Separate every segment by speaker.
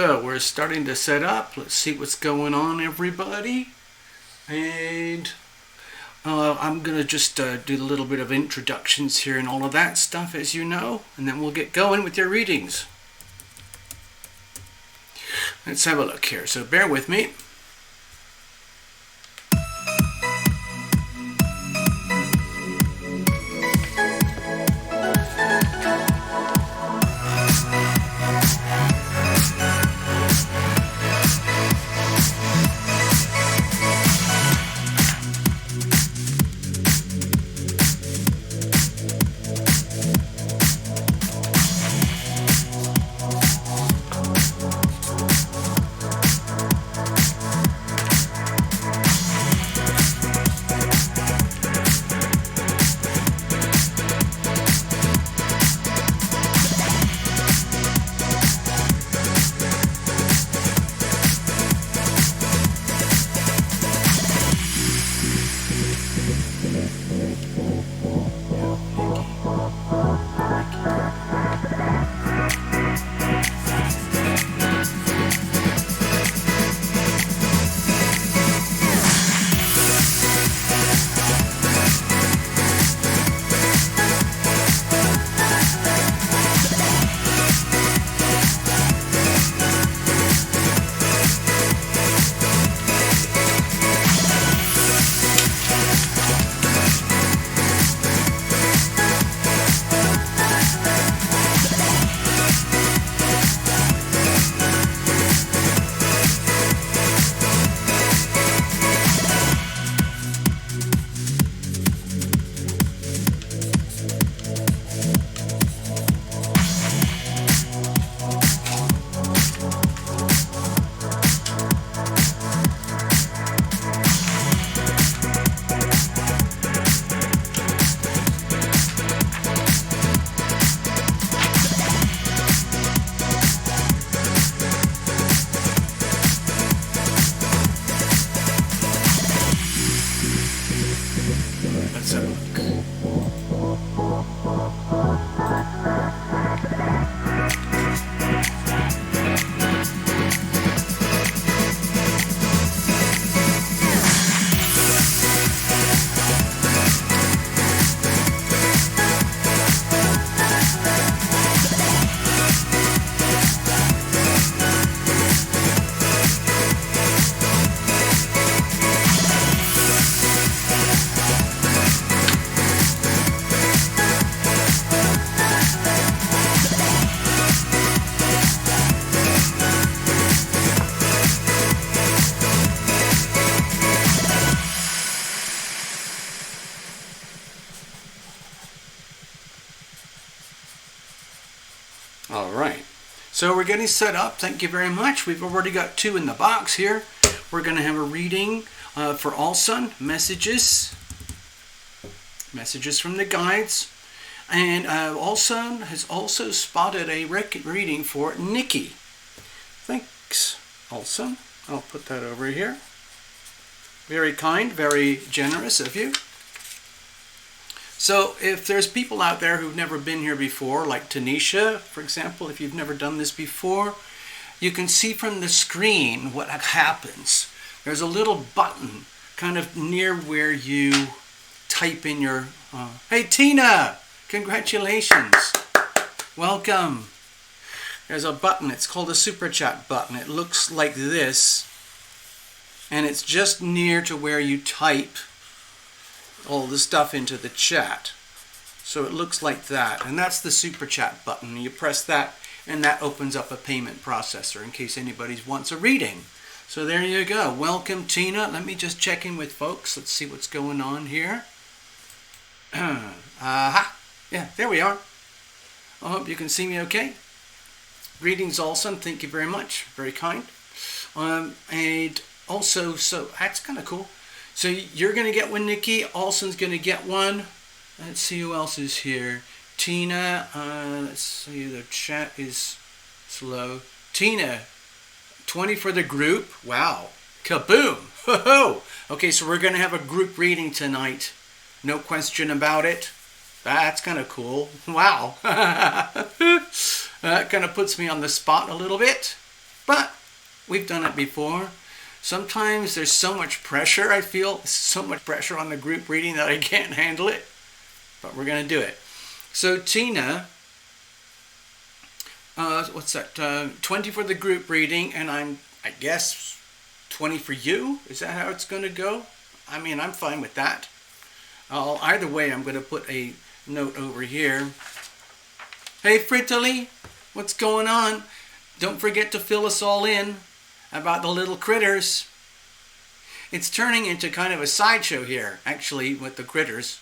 Speaker 1: So we're starting to set up. Let's see what's going on, everybody. And I'm going to just do a little bit of introductions here and all of that stuff, as you know. And then we'll get going with your readings. Let's have a look here. So bear with me. All right, so we're getting set up. Thank you very much. We've already got 2 in the box here. We're going to have a reading for Alsun, messages from the guides. And Alsun has also spotted a reading for Nikki. Thanks, Alsun. I'll put that over here. Very kind, very generous of you. So if there's people out there who've never been here before, like Tanisha, for example, if you've never done this before, you can see from the screen what happens. There's a little button kind of near where you type in your... Hey, Tina! Congratulations! Welcome! There's a button. It's called a SuperChat button. It looks like this, and it's just near to where you type all the stuff into the chat. So it looks like that, and that's the SuperChat button. You press that and that opens up a payment processor in case anybody wants a reading. So there you go. Welcome, Tina. Let me just check in with folks. Let's see what's going on here. Aha! Yeah, there we are. I hope you can see me okay. Greetings, Alsun. Thank you very much. Very kind. And also, so that's kind of cool. So you're going to get one, Nikki. Alson's going to get one. Let's see who else is here. Tina. Let's see. The chat is slow. Tina. 20 for the group. Wow. Kaboom. Ho-ho. Okay, so we're going to have a group reading tonight. No question about it. That's kind of cool. Wow. That kind of puts me on the spot a little bit. but we've done it before. Sometimes there's so much pressure, I feel, so much pressure on the group reading that I can't handle it. But we're going to do it. So Tina, what's that? 20 for the group reading, and I guess 20 for you? Is that how it's going to go? I mean, I'm fine with that. Either way, I'm going to put a note over here. Hey, Frittily, what's going on? Don't forget to fill us all in about the little critters. It's turning into kind of a sideshow here, actually, with the critters.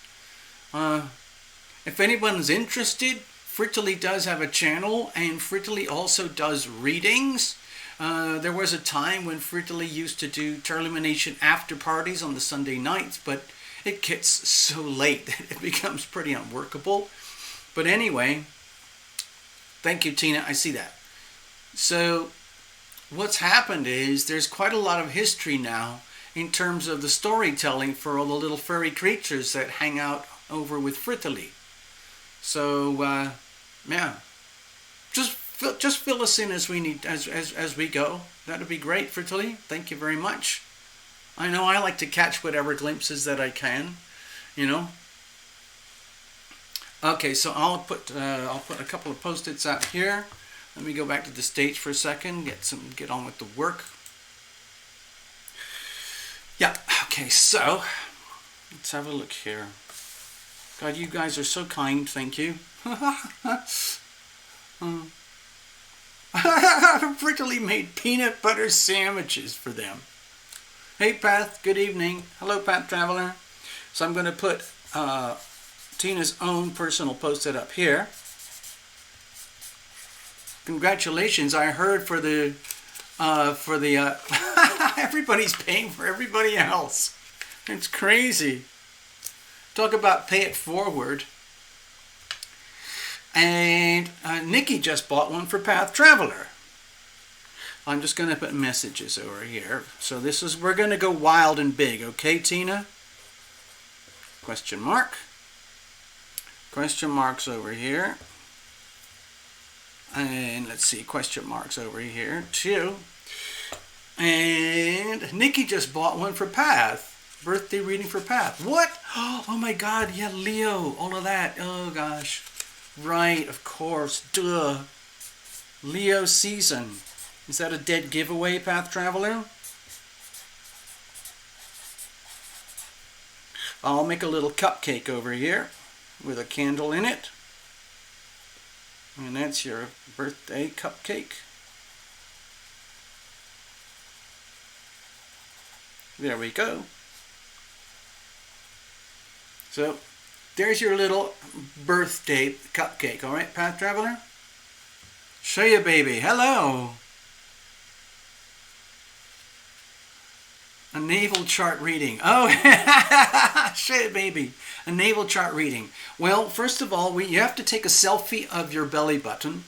Speaker 1: If anyone's interested, Frittily does have a channel, and Frittily also does readings. There was a time when Frittily used to do Termination after parties on the Sunday nights, but it gets so late that it becomes pretty unworkable. But anyway, thank you, Tina. I see that. So what's happened is there's quite a lot of history now in terms of the storytelling for all the little furry creatures that hang out over with Frittily. So yeah, just fill us in as we need as we go. That'd be great, Frittily. Thank you very much. I know I like to catch whatever glimpses that I can, you know. Okay, so I'll put a couple of post-its out here. Let me go back to the stage for a second. Get on with the work. Yeah. Okay. So let's have a look here. God, you guys are so kind. Thank you. Frittily made peanut butter sandwiches for them. Hey, Path. Good evening. Hello, Path Traveler. So I'm going to put Tina's own personal post-it up here. Congratulations! I heard for the everybody's paying for everybody else. It's crazy. Talk about pay it forward. And Nikki just bought one for Path Traveler. I'm just going to put messages over here. So we're going to go wild and big, okay, Tina? Question mark. Question marks over here. And let's see, question marks over here too. And Nikki just bought one for Path. Birthday reading for Path. What? Oh my God, yeah, Leo, all of that. Oh gosh. Right, of course, duh. Leo season. Is that a dead giveaway, Path Traveler? I'll make a little cupcake over here with a candle in it. And that's your birthday cupcake. There we go. So there's your little birthday cupcake. All right, Path Traveler? Show you, baby. Hello. A navel chart reading. Oh, shit, baby. A navel chart reading. Well, first of all, you have to take a selfie of your belly button.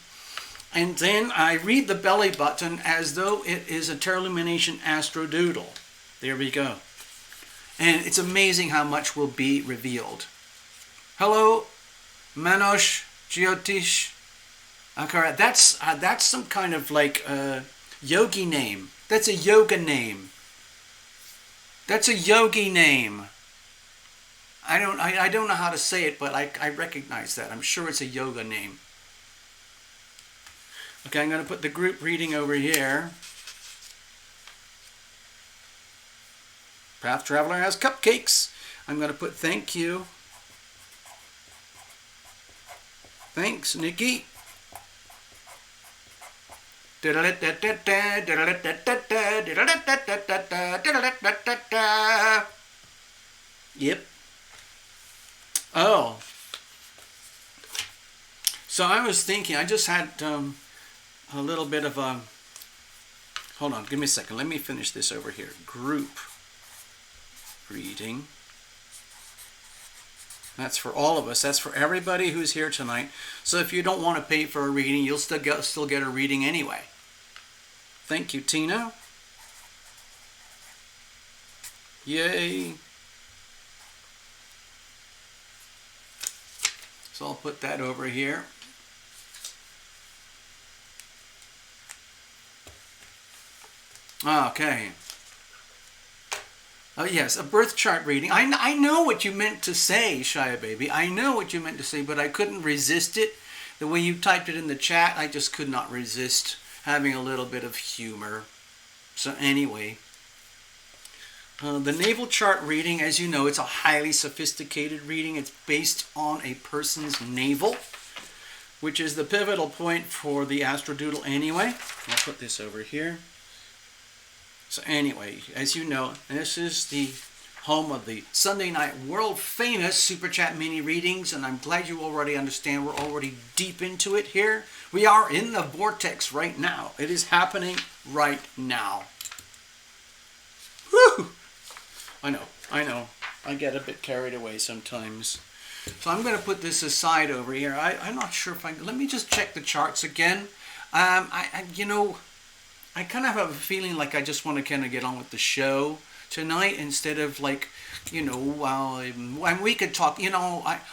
Speaker 1: And then I read the belly button as though it is a Termination astrodoodle. There we go. And it's amazing how much will be revealed. Hello, Manosh Jyotish. Okay, that's some kind of like yogi name. That's a yoga name. That's a yogi name. I don't know how to say it, but I recognize that. I'm sure it's a yoga name. Okay, I'm going to put the group reading over here. Path Traveler has cupcakes. I'm going to put thank you. Thanks, Nikki. Yep. Oh. So I was thinking, I just had a little bit of a... Hold on, give me a second. Let me finish this over here. Group reading. That's for all of us. That's for everybody who's here tonight. So if you don't want to pay for a reading, you'll still get a reading anyway. Thank you, Tina. Yay. So I'll put that over here. Okay. Oh, yes, a birth chart reading. I know what you meant to say, Shia Baby. I know what you meant to say, but I couldn't resist it. The way you typed it in the chat, I just could not resist having a little bit of humor. So anyway, the naval chart reading, as you know, it's a highly sophisticated reading. It's based on a person's navel, which is the pivotal point for the astrodoodle anyway. I'll put this over here. So anyway, as you know, this is the home of the Sunday night world famous Super Chat mini readings, and I'm glad you already understand we're already deep into it here. We are in the vortex right now. It is happening right now. Whew! I know. I get a bit carried away sometimes. So I'm going to put this aside over here. I'm not sure if let me just check the charts again. I kind of have a feeling like I just want to kind of get on with the show tonight instead of and we could talk,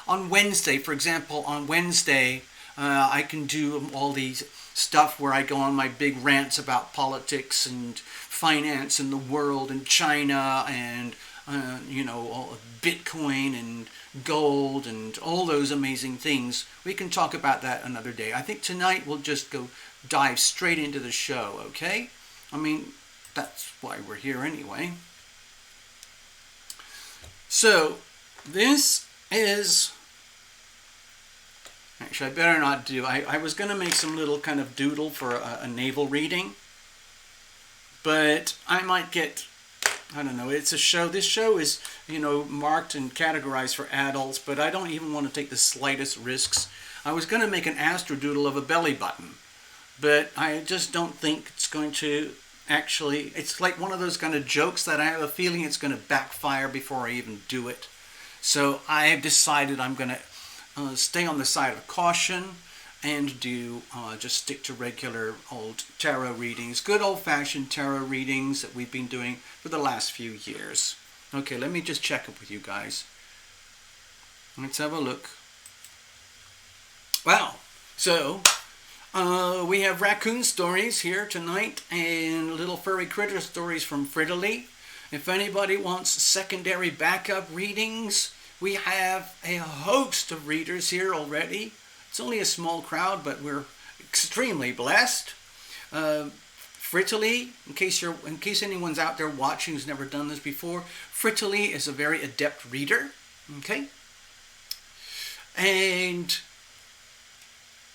Speaker 1: on Wednesday, for example, on Wednesday, I can do all these stuff where I go on my big rants about politics and finance and the world and China and, all Bitcoin and gold and all those amazing things. We can talk about that another day. I think tonight we'll just dive straight into the show, okay? I mean, that's why we're here anyway. So, this is... Actually, I better not do... I was going to make some little kind of doodle for a naval reading, but I might get... I don't know, it's a show. This show is, marked and categorized for adults, but I don't even want to take the slightest risks. I was going to make an astrodoodle of a belly button, but I just don't think it's going to actually... It's like one of those kind of jokes that I have a feeling it's going to backfire before I even do it. So I have decided I'm going to stay on the side of caution and just stick to regular old tarot readings, good old-fashioned tarot readings that we've been doing for the last few years. Okay, let me just check up with you guys. Let's have a look. Wow, so we have raccoon stories here tonight and little furry critter stories from Frittily. If anybody wants secondary backup readings, we have a host of readers here already. It's only a small crowd, but we're extremely blessed. Frittily, in case anyone's out there watching who's never done this before, Frittily is a very adept reader. Okay, and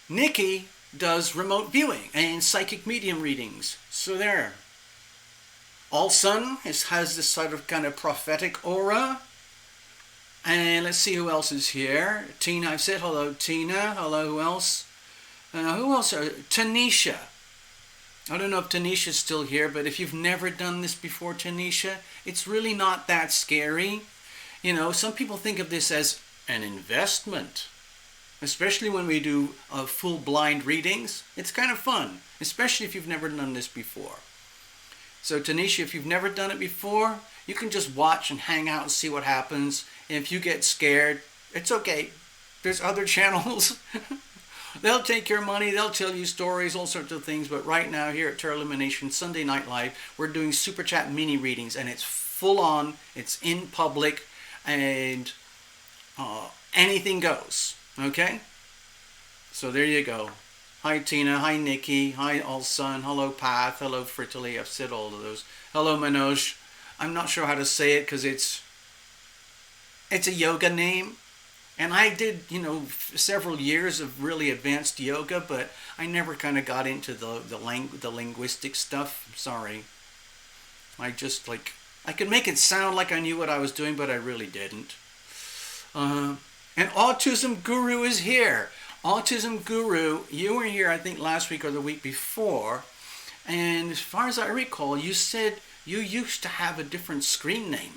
Speaker 1: Nikki does remote viewing and psychic medium readings. So there. All Sun has this sort of kind of prophetic aura. And let's see who else is here. Tina, I've said hello, Tina. Hello, who else? Who else? Tanisha. I don't know if Tanisha's still here, but if you've never done this before, Tanisha, it's really not that scary. Some people think of this as an investment, especially when we do full blind readings. It's kind of fun, especially if you've never done this before. So Tanisha, if you've never done it before, you can just watch and hang out and see what happens. And if you get scared, it's okay. There's other channels. They'll take your money. They'll tell you stories, all sorts of things. But right now here at Tarot Illumination Sunday Night Live, we're doing Super Chat mini readings. And it's full on. It's in public. And anything goes. Okay? So there you go. Hi Tina. Hi Nikki. Hi All Sun. Hello Path. Hello Frittily. I've said all of those. Hello Manoj. I'm not sure how to say it because it's a yoga name. And I did, several years of really advanced yoga, but I never kind of got into the linguistic stuff. I'm sorry. I just I could make it sound like I knew what I was doing, but I really didn't. And Autism Guru is here. Autism Guru, you were here I think last week or the week before. And as far as I recall, you said you used to have a different screen name.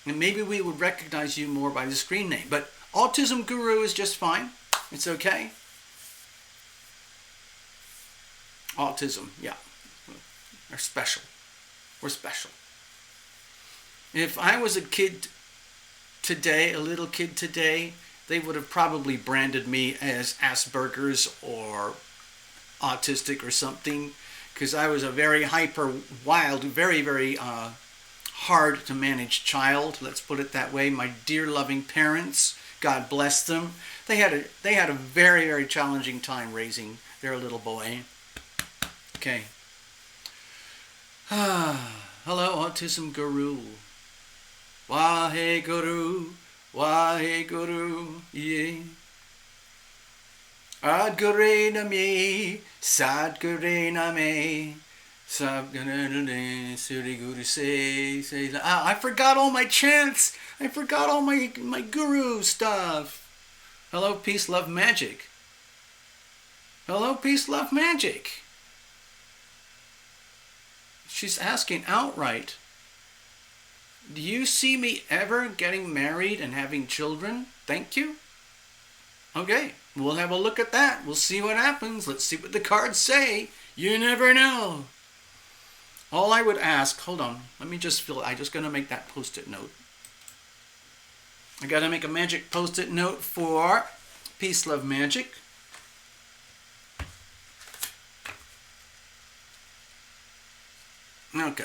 Speaker 1: And maybe we would recognize you more by the screen name. But Autism Guru is just fine. It's okay. Autism, yeah. We're special. We're special. If I was a kid today, a little kid today, they would have probably branded me as Asperger's or autistic or something. because I was a very hyper, wild, very, very hard to manage child. Let's put it that way. My dear loving parents, God bless them. They had a very, very challenging time raising their little boy. Okay. Hello, Autism Guru. Wahe Guru, Wahe Guru, yeah. Ad Guru Name, Sad Guru Name, Sab Suri Guru say. I forgot all my chants. I forgot all my guru stuff. Hello, peace, love, magic. Hello, peace, love, magic. She's asking outright, do you see me ever getting married and having children? Thank you. Okay, we'll have a look at that. We'll see what happens. Let's see what the cards say. You never know. All I would ask, hold on, I'm just going to make that post-it note. I got to make a magic post-it note for Peace, Love, Magic. Okay.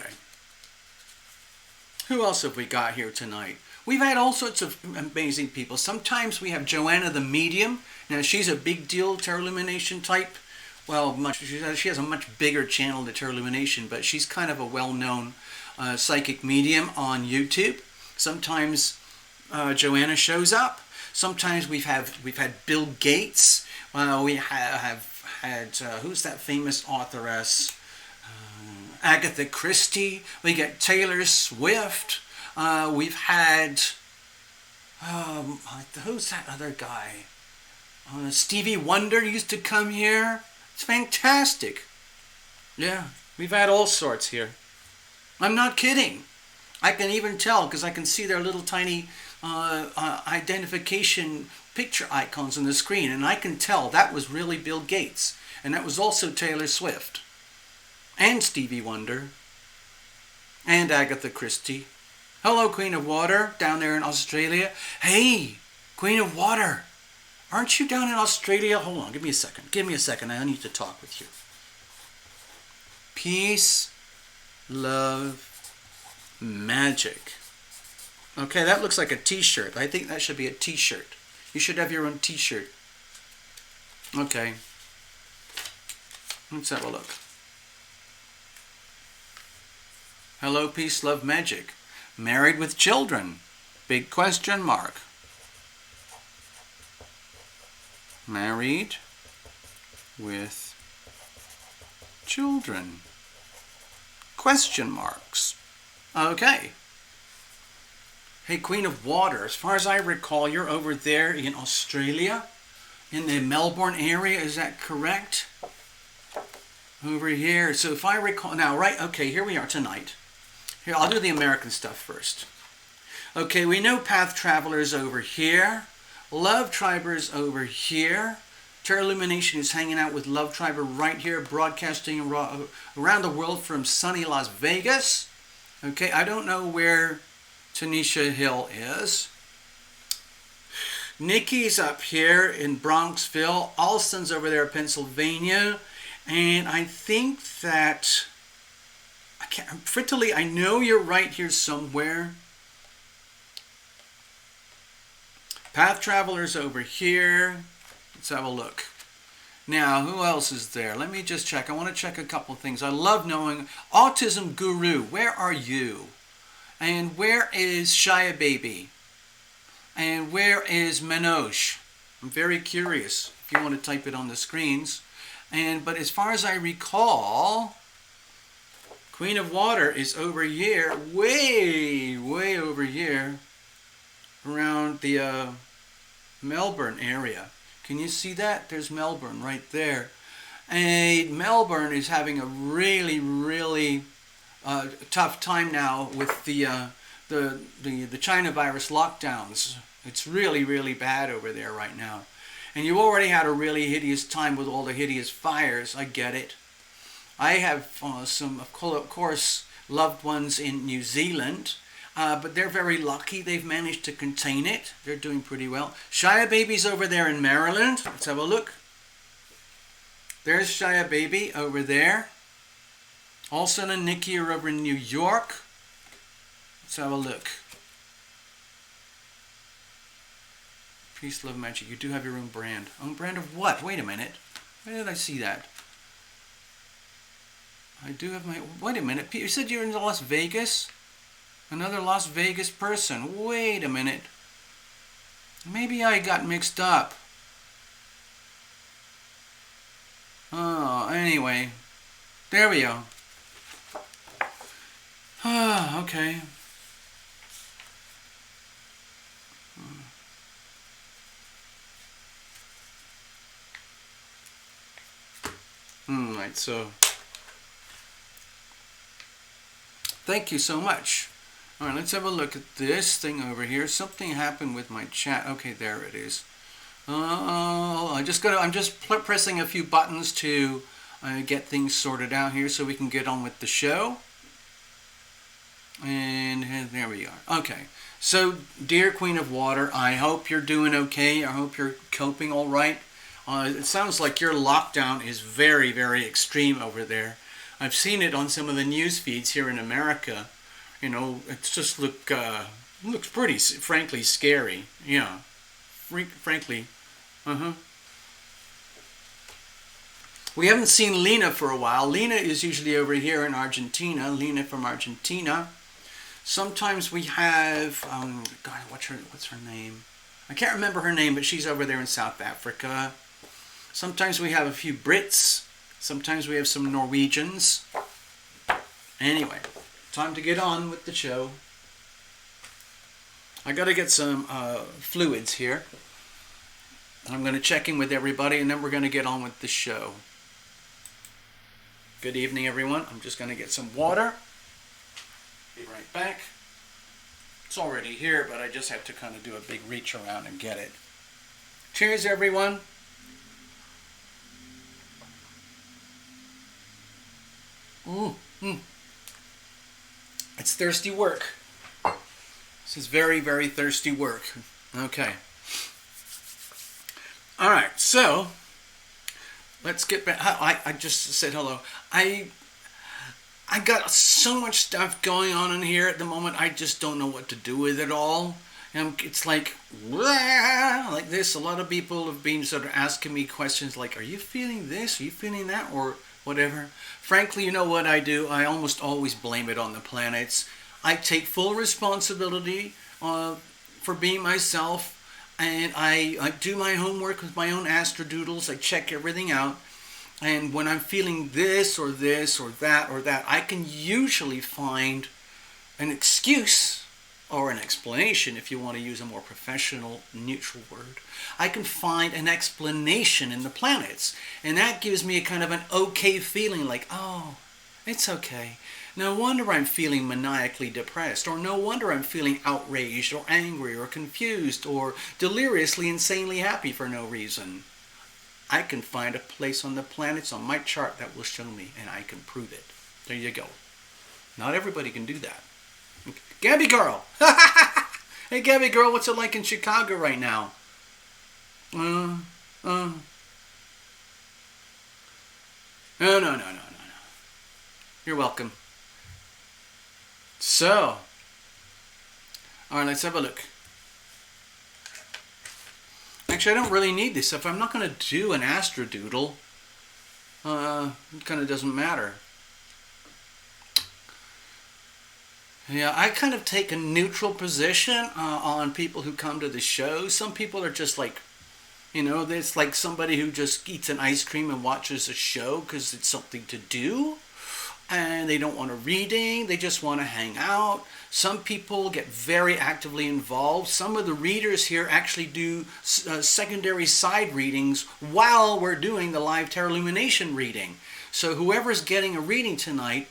Speaker 1: Who else have we got here tonight? We've had all sorts of amazing people. Sometimes we have Joanna the Medium. Now, she's a big deal tarot illumination type. Well, she has a much bigger channel than tarot illumination, but she's kind of a well-known psychic medium on YouTube. Sometimes Joanna shows up. Sometimes we've had Bill Gates. We have had who's that famous authoress? Agatha Christie. We get Taylor Swift. We've had who's that other guy? Stevie Wonder used to come here. It's fantastic. Yeah, we've had all sorts here. I'm not kidding. I can even tell because I can see their little tiny identification picture icons on the screen, and I can tell that was really Bill Gates, and that was also Taylor Swift, and Stevie Wonder, and Agatha Christie. Hello, Queen of Water, down there in Australia. Hey, Queen of Water, aren't you down in Australia? Hold on, give me a second. Give me a second. I need to talk with you. Peace, love, magic. Okay, that looks like a t-shirt. I think that should be a t-shirt. You should have your own t-shirt. Okay. Let's have a look. Hello, peace, love, magic. Married with children? Big question mark. Married with children? Question marks. Okay. Hey, Queen of Water, as far as I recall, you're over there in Australia, in the Melbourne area, is that correct? Over here. So if I recall, now, right, okay, here we are tonight. Here, I'll do the American stuff first. Okay, we know Path Travelers over here. Love Tribers over here. Tarot Illumination is hanging out with Love Triber right here, broadcasting around the world from sunny Las Vegas. Okay, I don't know where Tanisha Hill is. Nikki's up here in Bronxville. Alston's over there in Pennsylvania. And I think that, Frittily, I know you're right here somewhere. Path Travelers over here. Let's have a look. Now, who else is there? Let me just check. I want to check a couple of things. I love knowing. Autism Guru, where are you? And where is Shia Baby? And where is Menosh? I'm very curious if you want to type it on the screens. But as far as I recall, Queen of Water is over here, way over here, around the Melbourne area. Can you see that? There's Melbourne right there. And Melbourne is having a really tough time now with the China virus lockdowns. It's really bad over there right now. And you already had a really hideous time with all the hideous fires. I get it. I have some, of course, loved ones in New Zealand, but they're very lucky. They've managed to contain it. They're doing pretty well. Shia Baby's over there in Maryland. Let's have a look. There's Shia Baby over there. Olson and Nikki are over in New York. Let's have a look. Peace, love, magic. You do have your own brand. Own brand of what? Wait a minute. Where did I see that? I do have my... Wait a minute. You said you're in Las Vegas? Another Las Vegas person. Wait a minute. Maybe I got mixed up. Oh, anyway. There we go. Ah, okay. Right, so thank you so much. All right, let's have a look at this thing over here. Something happened with my chat. Okay, there it is. I'm just pressing a few buttons to get things sorted out here so we can get on with the show. And there we are. Okay. So, dear Queen of Water, I hope you're doing okay. I hope you're coping all right. It sounds like your lockdown is very, very extreme over there. I've seen it on some of the news feeds here in America. You know, it's just looks pretty, frankly, scary. Yeah, frankly. We haven't seen Lena for a while. Lena is usually over here in Argentina. Lena from Argentina. Sometimes we have, God, what's her name? I can't remember her name, but she's over there in South Africa. Sometimes we have a few Brits. Sometimes we have some Norwegians. Anyway, time to get on with the show. I got to get some fluids here. I'm going to check in with everybody, and then we're going to get on with the show. Good evening, everyone. I'm just going to get some water. Be right back. It's already here, but I just have to kind of do a big reach around and get it. Cheers, everyone. It's thirsty work. This is very, very thirsty work. Okay. All right, so let's get back. I just said hello. I got so much stuff going on in here at the moment. I just don't know what to do with it all. And it's like this. A lot of people have been sort of asking me questions like, are you feeling this? Are you feeling that? Or whatever. Frankly, you know what I do? I almost always blame it on the planets. I take full responsibility for being myself. And I do my homework with my own astrodoodles. I check everything out. And when I'm feeling this or that, I can usually find an excuse or an explanation, if you want to use a more professional, neutral word. I can find an explanation in the planets. And that gives me a kind of an okay feeling like, oh, it's okay. No wonder I'm feeling maniacally depressed, or no wonder I'm feeling outraged or angry or confused or deliriously, insanely happy for no reason. I can find a place on the planets on my chart that will show me, and I can prove it. There you go. Not everybody can do that. Gabby girl! Hey Gabby girl, what's it like in Chicago right now? No. You're welcome. So, all right, let's have a look. Actually, I don't really need this stuff. I'm not going to do an astrodoodle. It kind of doesn't matter. Yeah, I kind of take a neutral position on people who come to the show. Some people are just like, you know, it's like somebody who just eats an ice cream and watches a show because it's something to do. And they don't want a reading, they just want to hang out. Some people get very actively involved. Some of the readers here actually do secondary side readings while we're doing the live tarot illumination reading. So whoever's getting a reading tonight,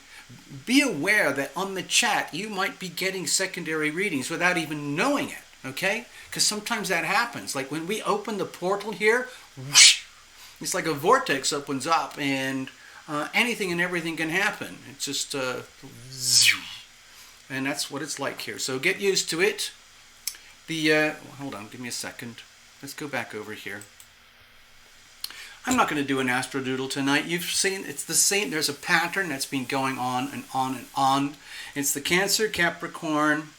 Speaker 1: be aware that on the chat you might be getting secondary readings without even knowing it, okay? Because sometimes that happens. Like when we open the portal here, whoosh, it's like a vortex opens up and anything and everything can happen. It's just, and that's what it's like here. So get used to it. Hold on, give me a second. Let's go back over here. I'm not going to do an astrodoodle tonight. You've seen, it's the same, there's a pattern that's been going on and on and on. It's the Cancer, Capricorn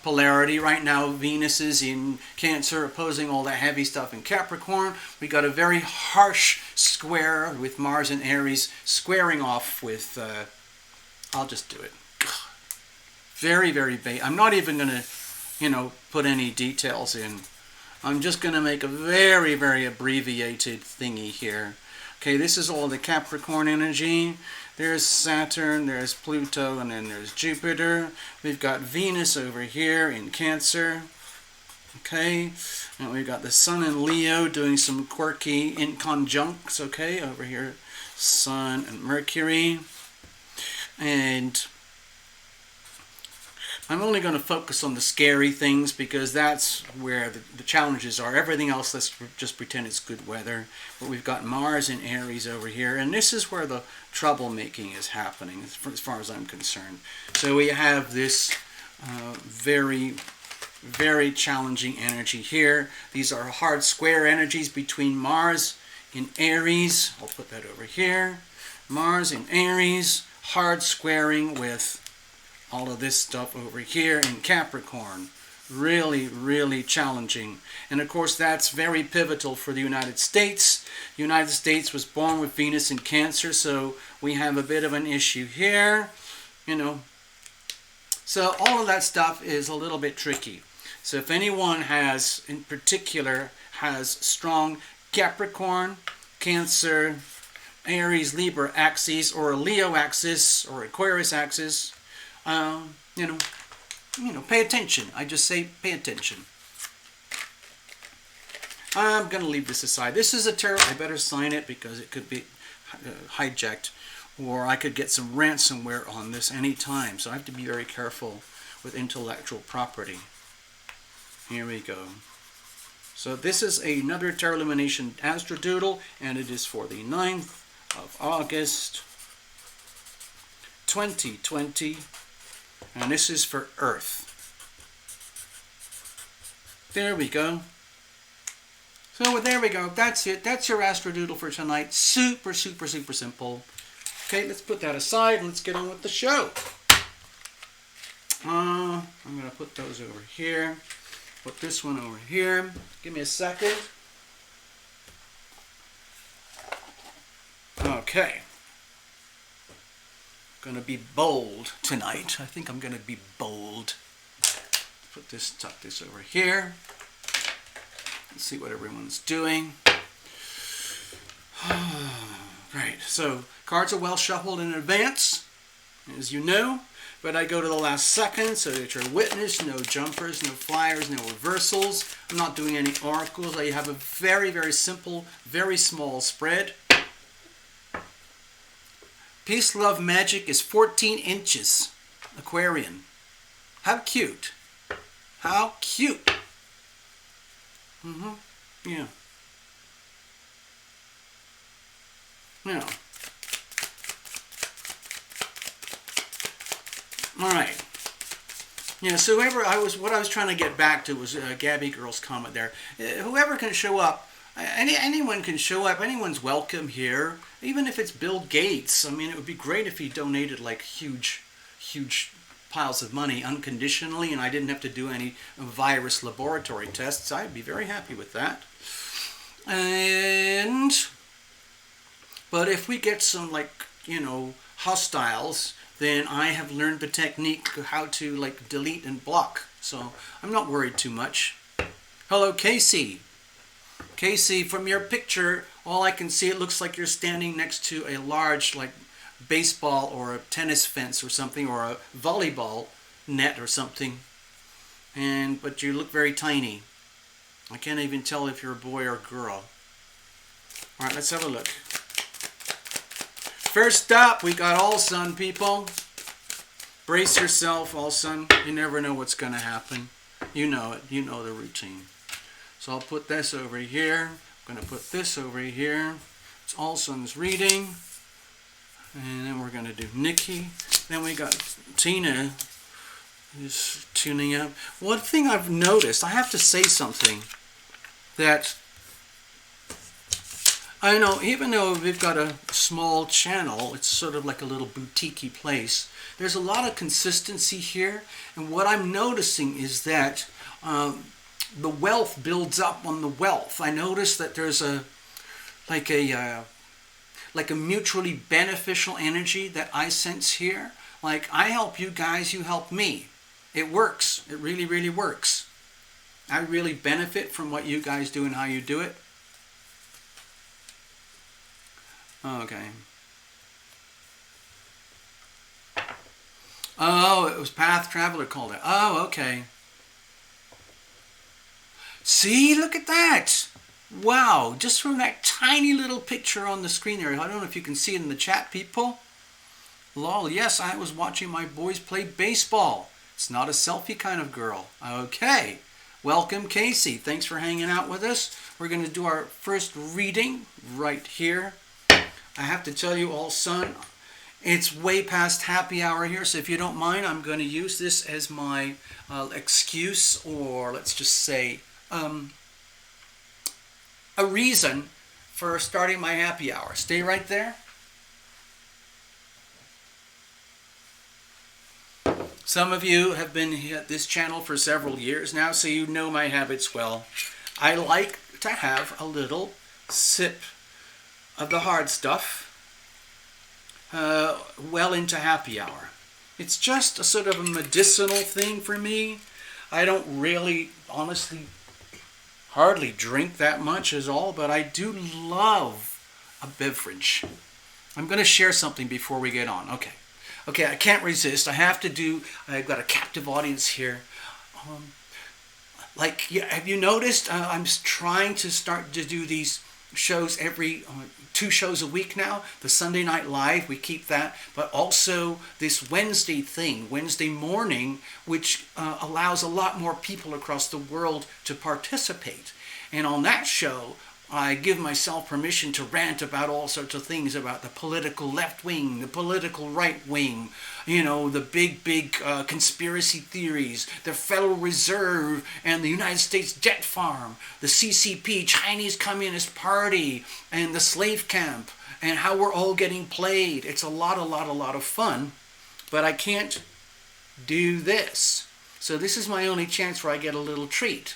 Speaker 1: polarity. Right now, Venus is in Cancer, opposing all that heavy stuff in Capricorn. We got a very harsh square with Mars and Aries squaring off with, I'll just do it. Very, very big. I'm not even going to, put any details in. I'm just going to make a very, very abbreviated thingy here. Okay, this is all the Capricorn energy. There's Saturn, there's Pluto, and then there's Jupiter. We've got Venus over here in Cancer. Okay, and we've got the Sun in Leo doing some quirky inconjuncts. Okay, over here, Sun and Mercury. And I'm only going to focus on the scary things because that's where the challenges are. Everything else, let's just pretend it's good weather. But we've got Mars in Aries over here, and this is where the troublemaking is happening as far as I'm concerned. So we have this very, very challenging energy here. These are hard square energies between Mars in Aries. I'll put that over here. Mars in Aries, hard squaring with all of this stuff over here in Capricorn. Really, really challenging. And of course, that's very pivotal for the United States. The United States was born with Venus in Cancer, so we have a bit of an issue here, So all of that stuff is a little bit tricky. So if anyone has, in particular, has strong Capricorn, Cancer, Aries, Libra axes, or a Leo axis, or Aquarius axis, pay attention. I just say pay attention. I'm going to leave this aside. This is a tarot. I better sign it because it could be hijacked, or I could get some ransomware on this anytime. So I have to be very careful with intellectual property. Here we go. So this is another Tarot Illumination Astrodoodle, and it is for the 9th of August, 2020. And this is for Earth. There we go. So there we go. That's it. That's your astrodoodle for tonight. Super, super, super simple. Okay, let's put that aside and let's get on with the show. I'm going to put those over here. Put this one over here. Give me a second. Okay. Going to be bold tonight. I think I'm going to be bold. Tuck this over here. Let's see what everyone's doing. Right, so cards are well shuffled in advance, as you know, but I go to the last second so that you're a witness. No jumpers, no flyers, no reversals. I'm not doing any oracles. I have a very, very simple, very small spread. Peace, Love, Magic is 14 inches. Aquarian. How cute. How cute. Yeah. Yeah. All right. Yeah, so what I was trying to get back to was Gabby Girl's comment there. Whoever can show up, anyone can show up. Anyone's welcome here, even if it's Bill Gates. I mean, it would be great if he donated like huge piles of money unconditionally, and I didn't have to do any virus laboratory tests. I'd be very happy with that. But if we get some hostiles, then I have learned the technique how to delete and block. So I'm not worried too much. Hello, Casey. Casey, from your picture, all I can see, it looks like you're standing next to a large baseball or a tennis fence or something, or a volleyball net or something. But you look very tiny. I can't even tell if you're a boy or a girl. All right, let's have a look. First up, we got All Sun, people. Brace yourself, All Sun. You never know what's going to happen. You know it. You know the routine. So I'll put this over here. I'm going to put this over here. It's All Sun's reading. And then we're going to do Nikki. Then we got Tina who's tuning up. One thing I've noticed, I have to say something, that I know, even though we've got a small channel, it's sort of like a little boutique-y place. There's a lot of consistency here, and what I'm noticing is that the wealth builds up on the wealth. I notice that there's like a mutually beneficial energy that I sense here. Like, I help you guys, you help me. It works. It really, really works. I really benefit from what you guys do and how you do it. Okay. Oh, it was Path Traveler called it. Oh, okay. See, look at that. Wow, just from that tiny little picture on the screen there. I don't know if you can see it in the chat, people. Lol, yes, I was watching my boys play baseball. It's not a selfie kind of girl. Okay. Welcome, Casey. Thanks for hanging out with us. We're going to do our first reading right here. I have to tell you all, son, it's way past happy hour here, so if you don't mind, I'm going to use this as my excuse, or let's just say a reason for starting my happy hour. Stay right there. Some of you have been at this channel for several years now, so you know my habits well. I like to have a little sip of the hard stuff well into happy hour. It's just a sort of a medicinal thing for me. I don't really, honestly, hardly drink that much is all, but I do love a beverage. I'm going to share something before we get on. Okay, I can't resist. I have to do, I've got a captive audience here. Have you noticed I'm trying to start to do these shows every 2 shows a week now. The Sunday Night Live, we keep that, but also this Wednesday thing, Wednesday morning, which allows a lot more people across the world to participate. And on that show, I give myself permission to rant about all sorts of things, about the political left wing, the political right wing, the big conspiracy theories, the Federal Reserve and the United States debt farm, the CCP, Chinese Communist Party, and the slave camp, and how we're all getting played. It's a lot of fun, but I can't do this. So this is my only chance where I get a little treat.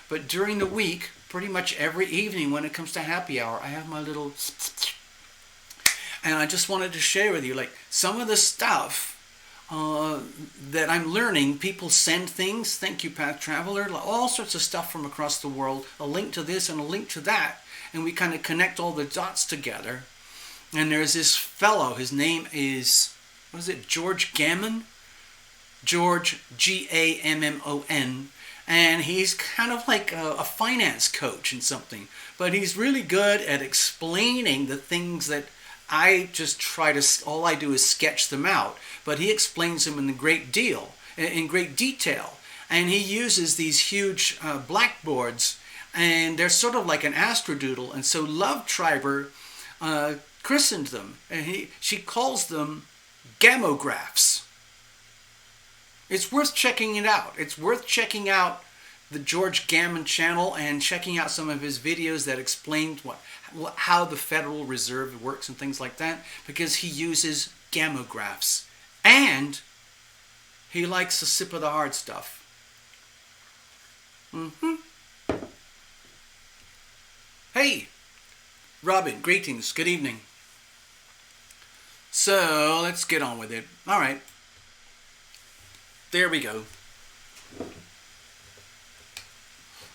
Speaker 1: But during the week, pretty much every evening when it comes to happy hour, I have my little... And I just wanted to share with you, like, some of the stuff that I'm learning. People send things. Thank you, Path Traveler. All sorts of stuff from across the world. A link to this and a link to that. And we kind of connect all the dots together. And there's this fellow. His name is... What is it? George Gammon? George, Gammon. And he's kind of like a finance coach and something. But he's really good at explaining the things that I just all I do is sketch them out. But he explains them in great detail. And he uses these huge blackboards, and they're sort of like an astrodoodle. And so Love Triber christened them. And she calls them gamographs. It's worth checking it out. It's worth checking out the George Gammon channel and checking out some of his videos that explain how the Federal Reserve works and things like that, because he uses gamographs. And he likes a sip of the hard stuff. Hey, Robin, greetings. Good evening. So, let's get on with it. All right. There we go.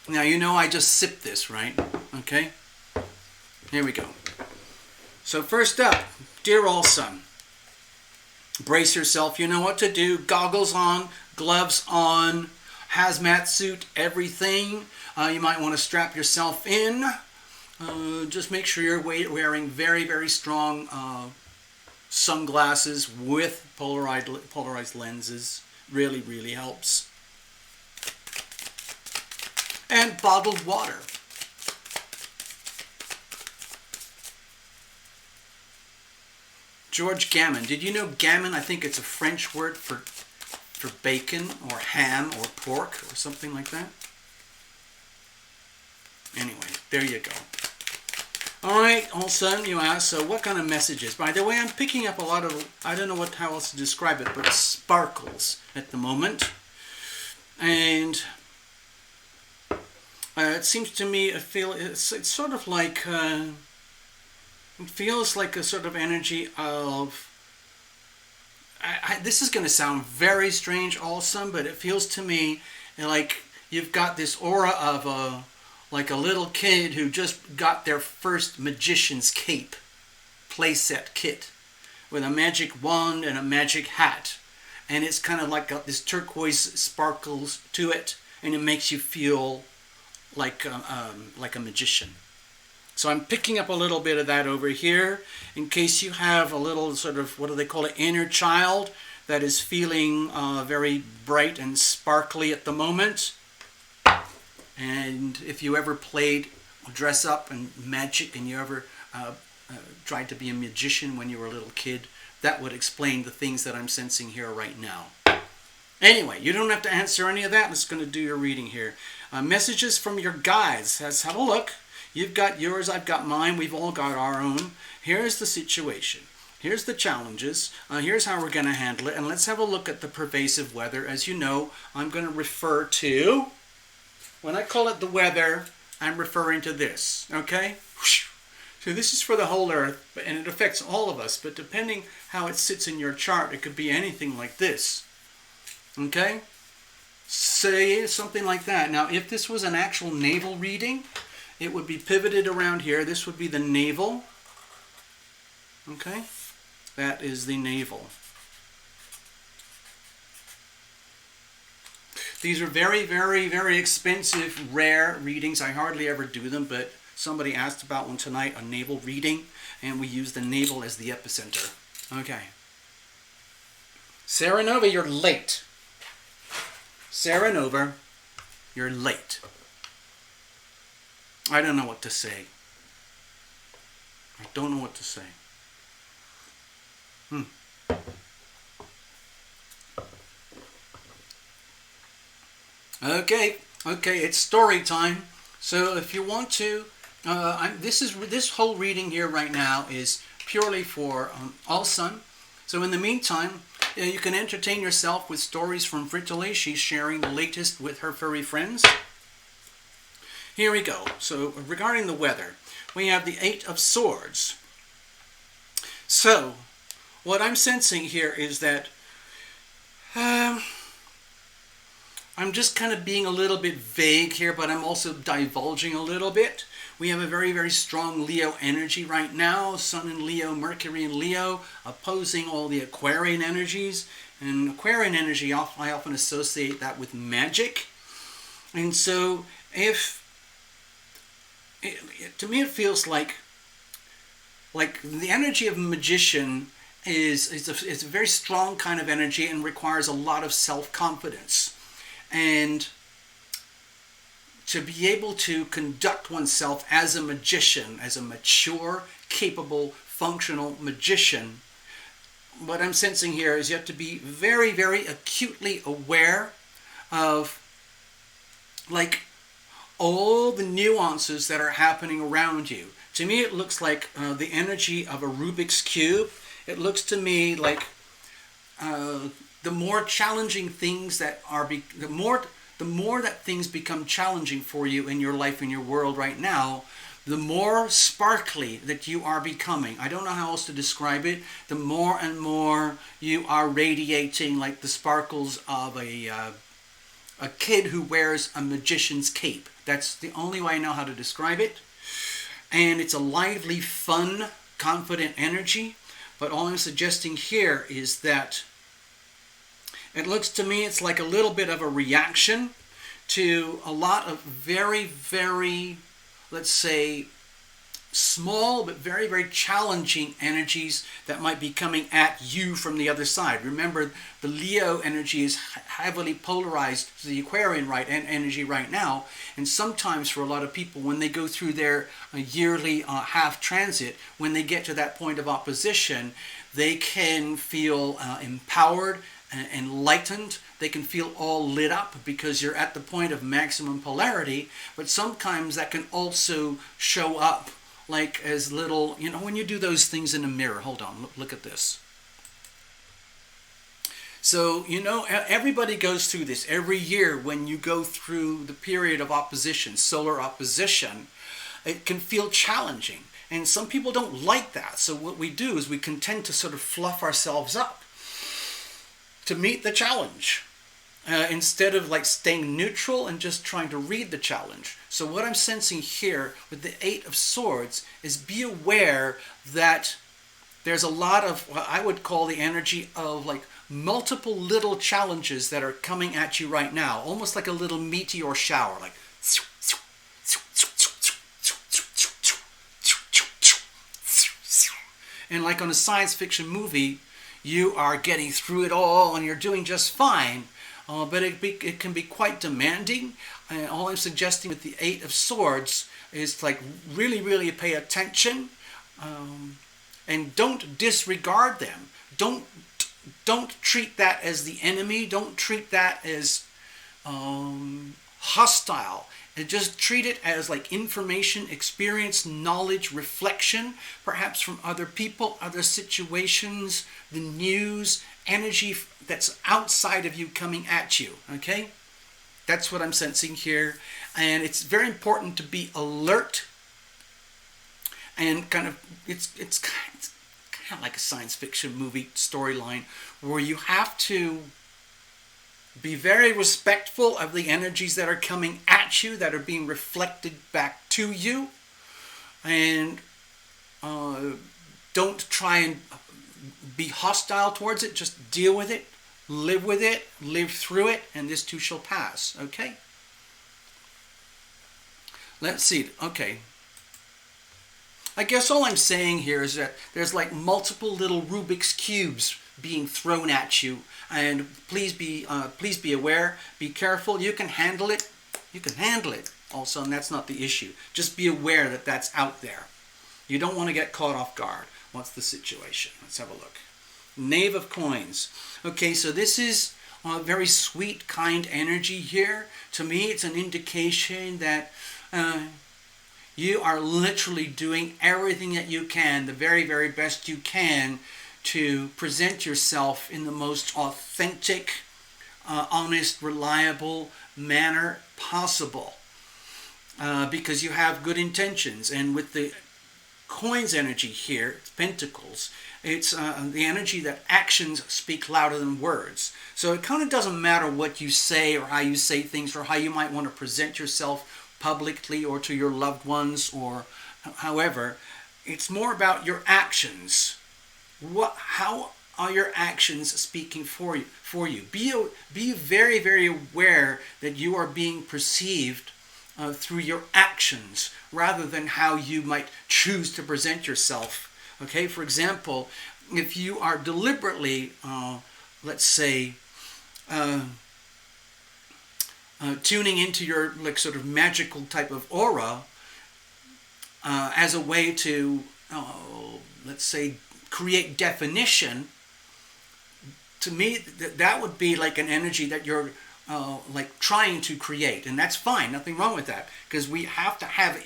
Speaker 1: Now, I just sipped this, right? Okay? Here we go. So first up, dear all son, brace yourself. You know what to do. Goggles on, gloves on, hazmat suit, everything. You might want to strap yourself in. Just make sure you're wearing very, very strong sunglasses with polarized lenses. Really, really helps. And bottled water. George Gammon. Did you know gammon, I think it's a French word for bacon or ham or pork or something like that? Anyway, there you go. All right, all of a sudden you ask, so what kind of messages? By the way, I'm picking up a lot of, I don't know how else to describe it, but sparkles at the moment. And it seems to me, it's sort of like, it feels like a sort of energy of, this is going to sound very strange also, but it feels to me like you've got this aura of like a little kid who just got their first magician's cape playset kit with a magic wand and a magic hat. And it's kind of like got this turquoise sparkles to it, and it makes you feel like a magician. So I'm picking up a little bit of that over here in case you have a little sort of, what do they call it, inner child that is feeling very bright and sparkly at the moment. And if you ever played dress up and magic and you ever tried to be a magician when you were a little kid, that would explain the things that I'm sensing here right now. Anyway, you don't have to answer any of that. I'm just going to do your reading here. Messages from your guides. Let's have a look. You've got yours, I've got mine, we've all got our own. Here's the situation. Here's the challenges. Here's how we're going to handle it. And let's have a look at the pervasive weather. As you know, I'm going to refer to, when I call it the weather, I'm referring to this. Okay? So this is for the whole earth, and it affects all of us. But depending how it sits in your chart, it could be anything like this. Okay? Say something like that. Now, if this was an actual navel reading, it would be pivoted around here. This would be the navel. Okay? That is the navel. These are very, very, very expensive, rare readings. I hardly ever do them, but somebody asked about one tonight, a navel reading, and we use the navel as the epicenter. Okay. Sarah Nova, you're late. Sarah Nova, you're late. I don't know what to say. I don't know what to say. Okay, it's story time. So if you want to, this whole reading here right now is purely for All Sun. So in the meantime, you can entertain yourself with stories from Fritile. She's sharing the latest with her furry friends. Here we go. So regarding the weather, we have the Eight of Swords. So what I'm sensing here is that I'm just kind of being a little bit vague here, but I'm also divulging a little bit. We have a very, very strong Leo energy right now. Sun in Leo, Mercury in Leo, opposing all the Aquarian energies. And Aquarian energy, I often associate that with magic. And so to me it feels like the energy of a magician is a very strong kind of energy and requires a lot of self-confidence. And to be able to conduct oneself as a magician, as a mature, capable, functional magician, what I'm sensing here is you have to be very, very acutely aware of all the nuances that are happening around you. To me, it looks like the energy of a Rubik's Cube. It looks to me like the more challenging things that are, the more that things become challenging for you in your life, in your world right now, the more sparkly that you are becoming. I don't know how else to describe it. The more and more you are radiating like the sparkles of a kid who wears a magician's cape. That's the only way I know how to describe it. And it's a lively, fun, confident energy. But all I'm suggesting here is that it looks to me it's like a little bit of a reaction to a lot of very, very, let's say, small but very, very challenging energies that might be coming at you from the other side. Remember, the Leo energy is heavily polarized to the Aquarian energy right now, and sometimes for a lot of people, when they go through their yearly half transit, when they get to that point of opposition, they can feel empowered, enlightened. They can feel all lit up because you're at the point of maximum polarity, but sometimes that can also show up like as little, you know, when you do those things in a mirror. Hold on, look at this. So, you know, everybody goes through this every year. When you go through the period of opposition, solar opposition, it can feel challenging. And some people don't like that. So what we do is we can tend to sort of fluff ourselves up to meet the challenge. Instead of like staying neutral and just trying to read the challenge. So what I'm sensing here with the Eight of Swords is be aware that there's a lot of what I would call the energy of like multiple little challenges that are coming at you right now, almost like a little meteor shower, like and like on a science fiction movie, you are getting through it all and you're doing just fine. But it can be quite demanding. And all I'm suggesting with the Eight of Swords is like really pay attention, and don't disregard them. Don't treat that as the enemy. Don't treat that as hostile. And just treat it as like information, experience, knowledge, reflection, perhaps from other people, other situations, the news, energy that's outside of you coming at you, okay? That's what I'm sensing here. And it's very important to be alert and kind of, it's kind of like a science fiction movie storyline where you have to be very respectful of the energies that are coming at you, that are being reflected back to you. And don't try and be hostile towards it. Just deal with it, live through it, and this too shall pass. Okay? Let's see. Okay. I guess all I'm saying here is that there's like multiple little Rubik's cubes being thrown at you, and please be aware, be careful. You can handle it. You can handle it also, and that's not the issue. Just be aware that that's out there. You don't want to get caught off guard. What's the situation? Let's have a look. Knave of Coins. Okay, so this is a very sweet, kind energy here. To me, it's an indication that you are literally doing everything that you can, the very best you can, to present yourself in the most authentic, honest, reliable manner possible. Because you have good intentions. And with the coins energy here, pentacles, it's the energy that actions speak louder than words. So it kind of doesn't matter what you say or how you say things or how you might want to present yourself publicly or to your loved ones or however. It's more about your actions. How are your actions speaking for you? Be very aware that you are being perceived through your actions rather than how you might choose to present yourself. Okay, for example, if you are deliberately, let's say, tuning into your like sort of magical type of aura as a way to, let's say, create definition, to me that would be like an energy that you're like trying to create, and that's fine, nothing wrong with that, because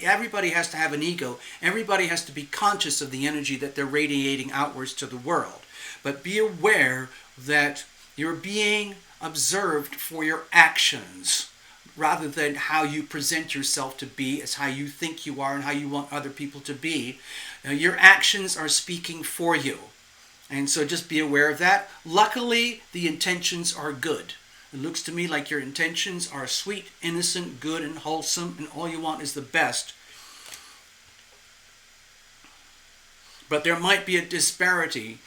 Speaker 1: everybody has to have an ego, everybody has to be conscious of the energy that they're radiating outwards to the world, but be aware that you're being observed for your actions rather than how you present yourself to be as how you think you are and how you want other people to be. Your actions are speaking for you, and so just be aware of that. Luckily, the intentions are good. It looks to me like your intentions are sweet, innocent, good, and wholesome, and all you want is the best. But there might be a discrepancy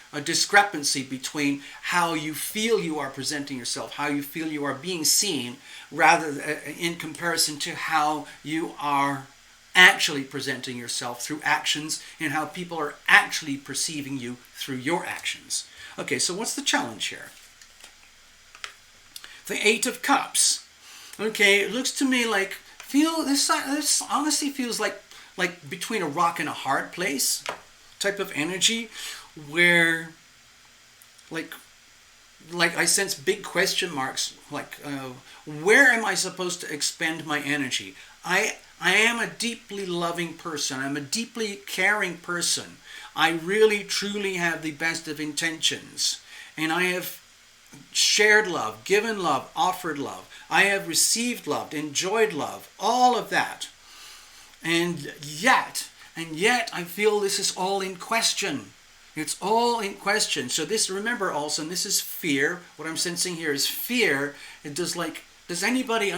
Speaker 1: between how you feel you are presenting yourself, how you feel you are being seen, rather in comparison to how you are actually presenting yourself through actions and how people are actually perceiving you through your actions. Okay, so what's the challenge here? The Eight of Cups. Okay, it looks to me like this honestly feels like between a rock and a hard place type of energy, where like I sense big question marks, like where am I supposed to expend my energy? I am a deeply loving person. I'm a deeply caring person. I really, truly have the best of intentions. And I have shared love, given love, offered love. I have received love, enjoyed love, all of that. And yet, I feel this is all in question. It's all in question. So this, remember also, and this is fear. What I'm sensing here is fear. Does anybody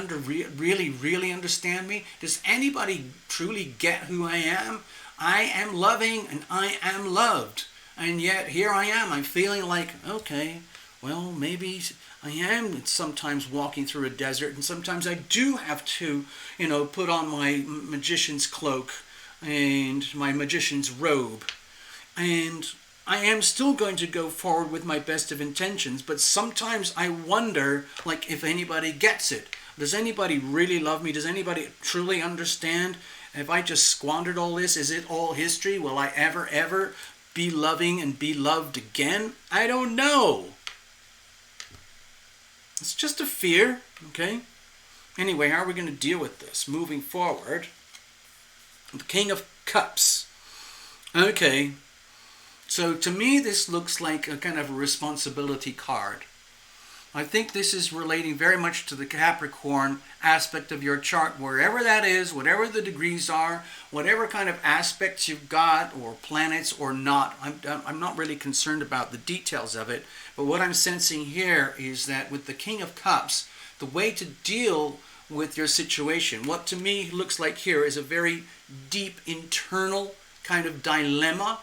Speaker 1: really understand me? Does anybody truly get who I am? I am loving and I am loved. And yet here I am. I'm feeling like, okay, well, maybe I am sometimes walking through a desert, and sometimes I do have to, put on my magician's cloak and my magician's robe. And I am still going to go forward with my best of intentions, but sometimes I wonder, like, if anybody gets it. Does anybody really love me? Does anybody truly understand? Have I just squandered all this? Is it all history? Will I ever be loving and be loved again? I don't know. It's just a fear, okay? Anyway, how are we going to deal with this moving forward? The King of Cups. Okay. So to me, this looks like a kind of a responsibility card. I think this is relating very much to the Capricorn aspect of your chart, wherever that is, whatever the degrees are, whatever kind of aspects you've got, or planets or not. I'm not really concerned about the details of it, but what I'm sensing here is that with the King of Cups, the way to deal with your situation, what to me looks like here is a very deep internal kind of dilemma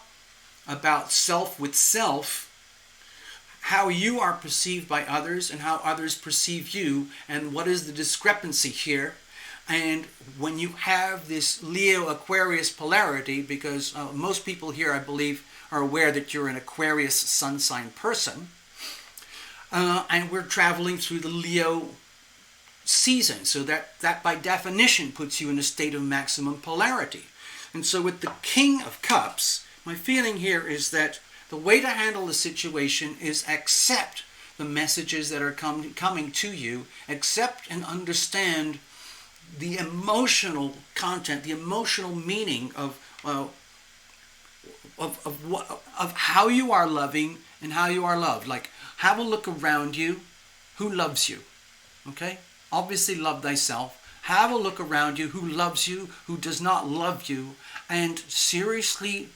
Speaker 1: about self with self, how you are perceived by others and how others perceive you, and what is the discrepancy here. And when you have this Leo-Aquarius polarity, because most people here, I believe, are aware that you're an Aquarius sun sign person, and we're traveling through the Leo season, so that by definition puts you in a state of maximum polarity. And so with the King of Cups, my feeling here is that the way to handle the situation is accept the messages that are coming to you, accept and understand the emotional content, the emotional meaning of how you are loving and how you are loved. Like, have a look around you. Who loves you? Okay? Obviously, love thyself. Have a look around you. Who loves you? Who does not love you? And seriously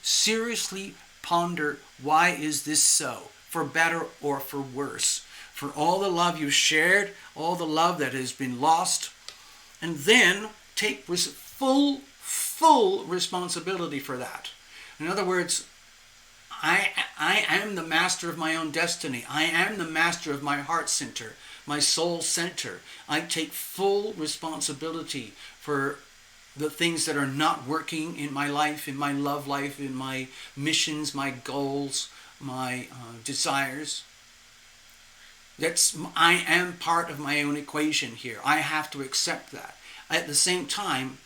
Speaker 1: ponder, why is this so? For better or for worse? For all the love you've shared, all the love that has been lost, and then take full responsibility for that. In other words, I am the master of my own destiny. I am the master of my heart center, my soul center. I take full responsibility for the things that are not working in my life, in my love life, in my missions, my goals, my desires. I am part of my own equation here. I have to accept that. At the same time,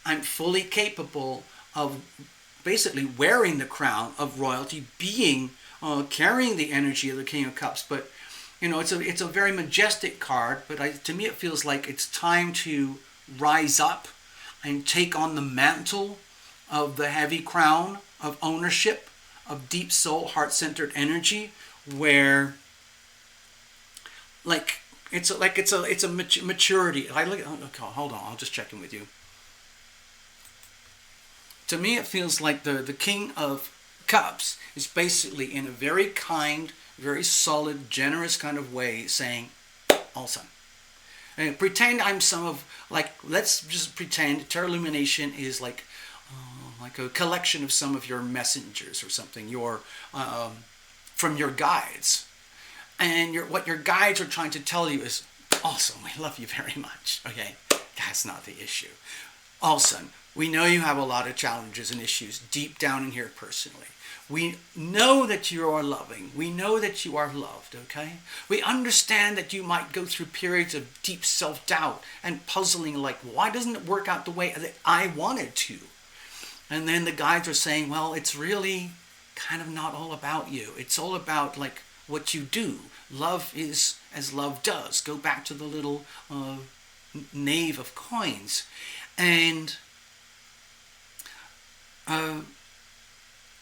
Speaker 1: I'm fully capable of basically wearing the crown of royalty, carrying the energy of the King of Cups. But it's a very majestic card. But to me, it feels like it's time to rise up and take on the mantle of the heavy crown of ownership, of deep soul, heart-centered energy, where it's a maturity. Okay, hold on, I'll just check in with you. To me, it feels like the King of Cups is basically in a very kind, very solid, generous kind of way saying, awesome. And pretend I'm let's just pretend Terra Illumination is like a collection of some of your messengers or something, from your guides. And what your guides are trying to tell you is, awesome, we love you very much. Okay, that's not the issue. Awesome, we know you have a lot of challenges and issues deep down in here personally. We know that you are loving. We know that you are loved, okay? We understand that you might go through periods of deep self-doubt and puzzling, like, why doesn't it work out the way that I wanted to? And then the guides are saying, well, it's really kind of not all about you. It's all about, like, what you do. Love is as love does. Go back to the little knave of coins. And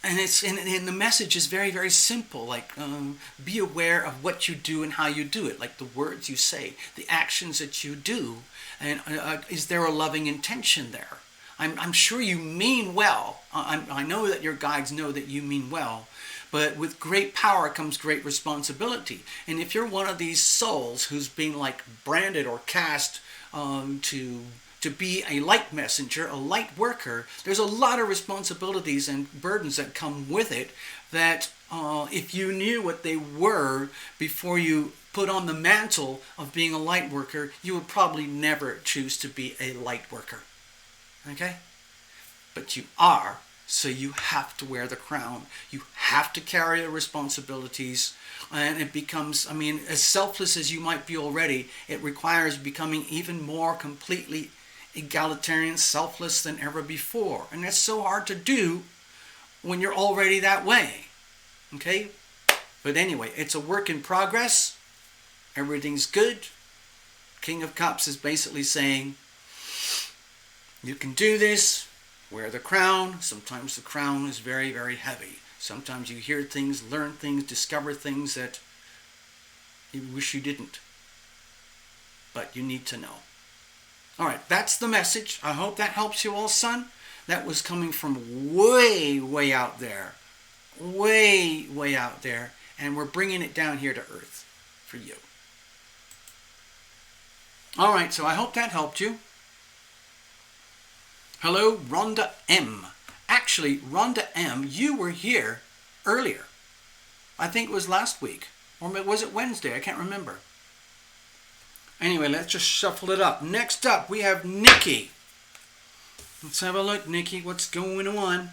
Speaker 1: and the message is very, very simple. Like, be aware of what you do and how you do it. Like the words you say, the actions that you do, and is there a loving intention there? I'm sure you mean well. I know that your guides know that you mean well, but with great power comes great responsibility. And if you're one of these souls who's being like branded or cast to be a light messenger, a light worker, there's a lot of responsibilities and burdens that come with it that if you knew what they were before you put on the mantle of being a light worker, you would probably never choose to be a light worker. Okay? But you are, so you have to wear the crown. You have to carry the responsibilities. And it becomes, I mean, as selfless as you might be already, it requires becoming even more completely egalitarian, selfless than ever before. And that's so hard to do when you're already that way. Okay? But anyway, it's a work in progress. Everything's good. King of Cups is basically saying, you can do this, wear the crown. Sometimes the crown is very, very heavy. Sometimes you hear things, learn things, discover things that you wish you didn't. But you need to know. All right, that's the message. I hope that helps you all, son. That was coming from way, way out there. Way, way out there. And we're bringing it down here to earth for you. All right, so I hope that helped you. Hello, Rhonda M. Actually, Rhonda M., you were here earlier. I think it was last week. Or was it Wednesday? I can't remember. Anyway, let's just shuffle it up. Next up, we have Nikki. Let's have a look, Nikki. What's going on?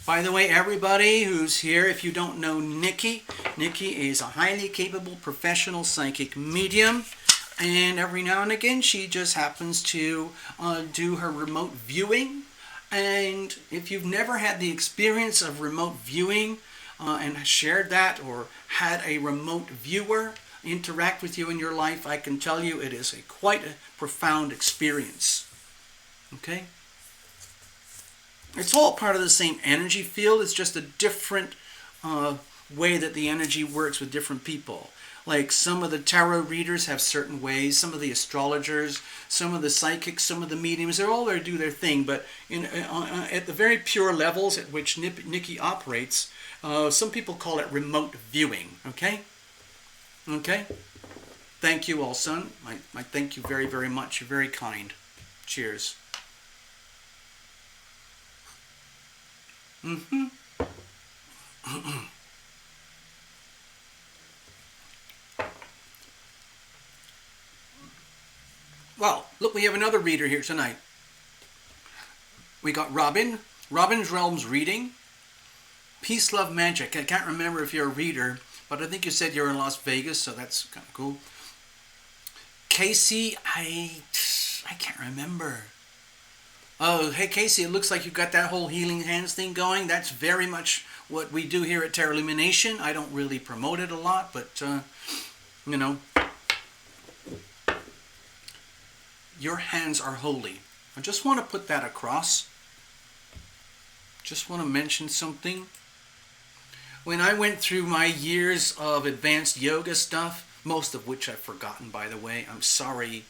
Speaker 1: By the way, everybody who's here, if you don't know Nikki, Nikki is a highly capable professional psychic medium. And every now and again, she just happens to do her remote viewing. And if you've never had the experience of remote viewing and shared that or had a remote viewer interact with you in your life, I can tell you it is quite a profound experience. Okay? It's all part of the same energy field. It's just a different way that the energy works with different people. Like some of the tarot readers have certain ways, some of the astrologers, some of the psychics, some of the mediums, they're all there to do their thing. But at the very pure levels at which Nikki operates, some people call it remote viewing. Okay? Okay? Thank you all, son. I thank you very, very much. You're very kind. Cheers. Mm-hmm. Well, look, we have another reader here tonight. We got Robin. Robin's Realms reading. Peace, Love, Magic. I can't remember if you're a reader, but I think you said you're in Las Vegas, so that's kind of cool. Casey, I can't remember. Oh, hey, Casey, it looks like you've got that whole healing hands thing going. That's very much what we do here at Terra Illumination. I don't really promote it a lot, but, you know, your hands are holy. I just want to put that across. Just want to mention something. When I went through my years of advanced yoga stuff, most of which I've forgotten, by the way, I'm sorry,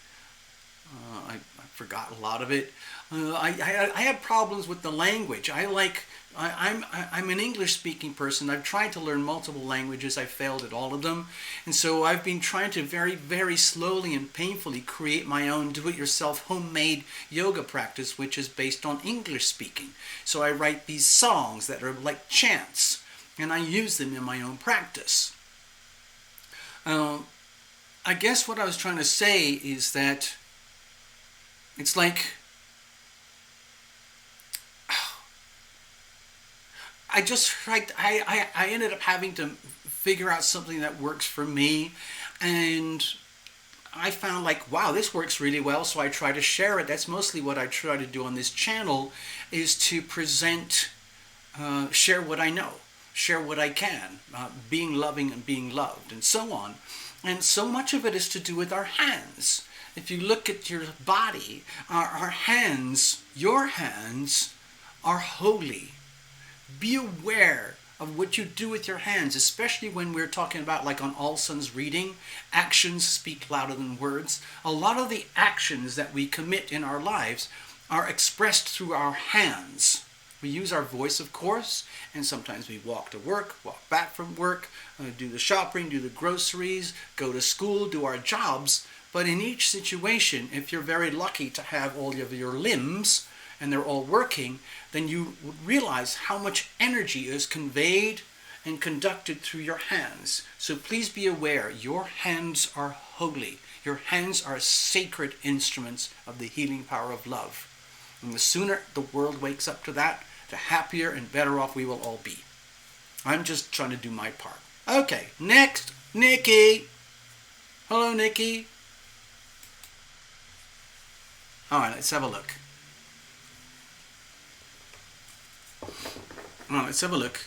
Speaker 1: I forgot a lot of it. I had problems with the language. I'm an English-speaking person. I've tried to learn multiple languages. I failed at all of them. And so I've been trying to very, very slowly and painfully create my own do-it-yourself homemade yoga practice, which is based on English speaking. So I write these songs that are like chants, and I use them in my own practice. I guess what I was trying to say is that it's like I ended up having to figure out something that works for me, and I found like, wow, this works really well, so I try to share it. That's mostly what I try to do on this channel, is to present, share what I know, share what I can, being loving and being loved, and so on. And so much of it is to do with our hands. if you look at your body, our hands, your hands, are holy. Be aware of what you do with your hands, especially when we're talking about, like on All Sons reading, actions speak louder than words. A lot of the actions that we commit in our lives are expressed through our hands. We use our voice, of course, and sometimes we walk to work, walk back from work, do the shopping, do the groceries, go to school, do our jobs. But in each situation, if you're very lucky to have all of your limbs and they're all working, then you realize how much energy is conveyed and conducted through your hands. So please be aware, your hands are holy. Your hands are sacred instruments of the healing power of love. And the sooner the world wakes up to that, the happier and better off we will all be. I'm just trying to do my part. Okay, next, Nikki. Hello, Nikki. All right, let's have a look. All right, let's have a look.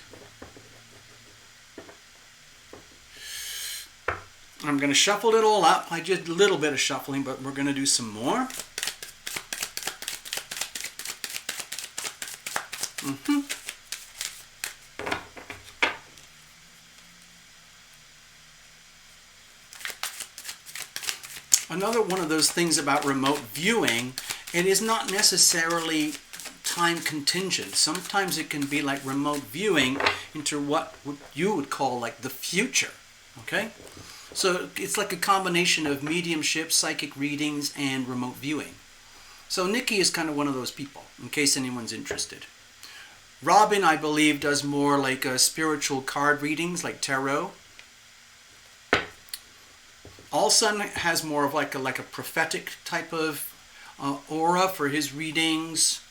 Speaker 1: I'm going to shuffle it all up. I did a little bit of shuffling, but we're going to do some more. Another one of those things about remote viewing, it is not necessarily time contingent. Sometimes it can be like remote viewing into what you would call like the future. Okay? So it's like a combination of mediumship, psychic readings, and remote viewing. So Nikki is kind of one of those people, in case anyone's interested. Robin, I believe, does more like spiritual card readings, like tarot. Alson has more of like a prophetic type of aura for his readings.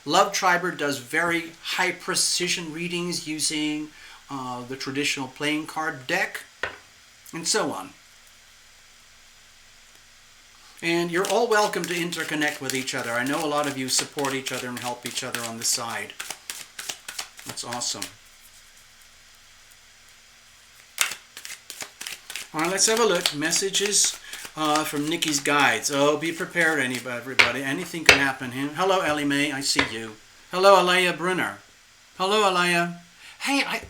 Speaker 1: Love Triber does very high precision readings using the traditional playing card deck, and so on. And you're all welcome to interconnect with each other. I know a lot of you support each other and help each other on the side. That's awesome. All right, let's have a look. Messages from Nikki's guides. Oh, be prepared, everybody. Anything can happen here. Hello, Ellie Mae. I see you. Hello, Alaya Brunner. Hello, Alaya. Hey, Alaya,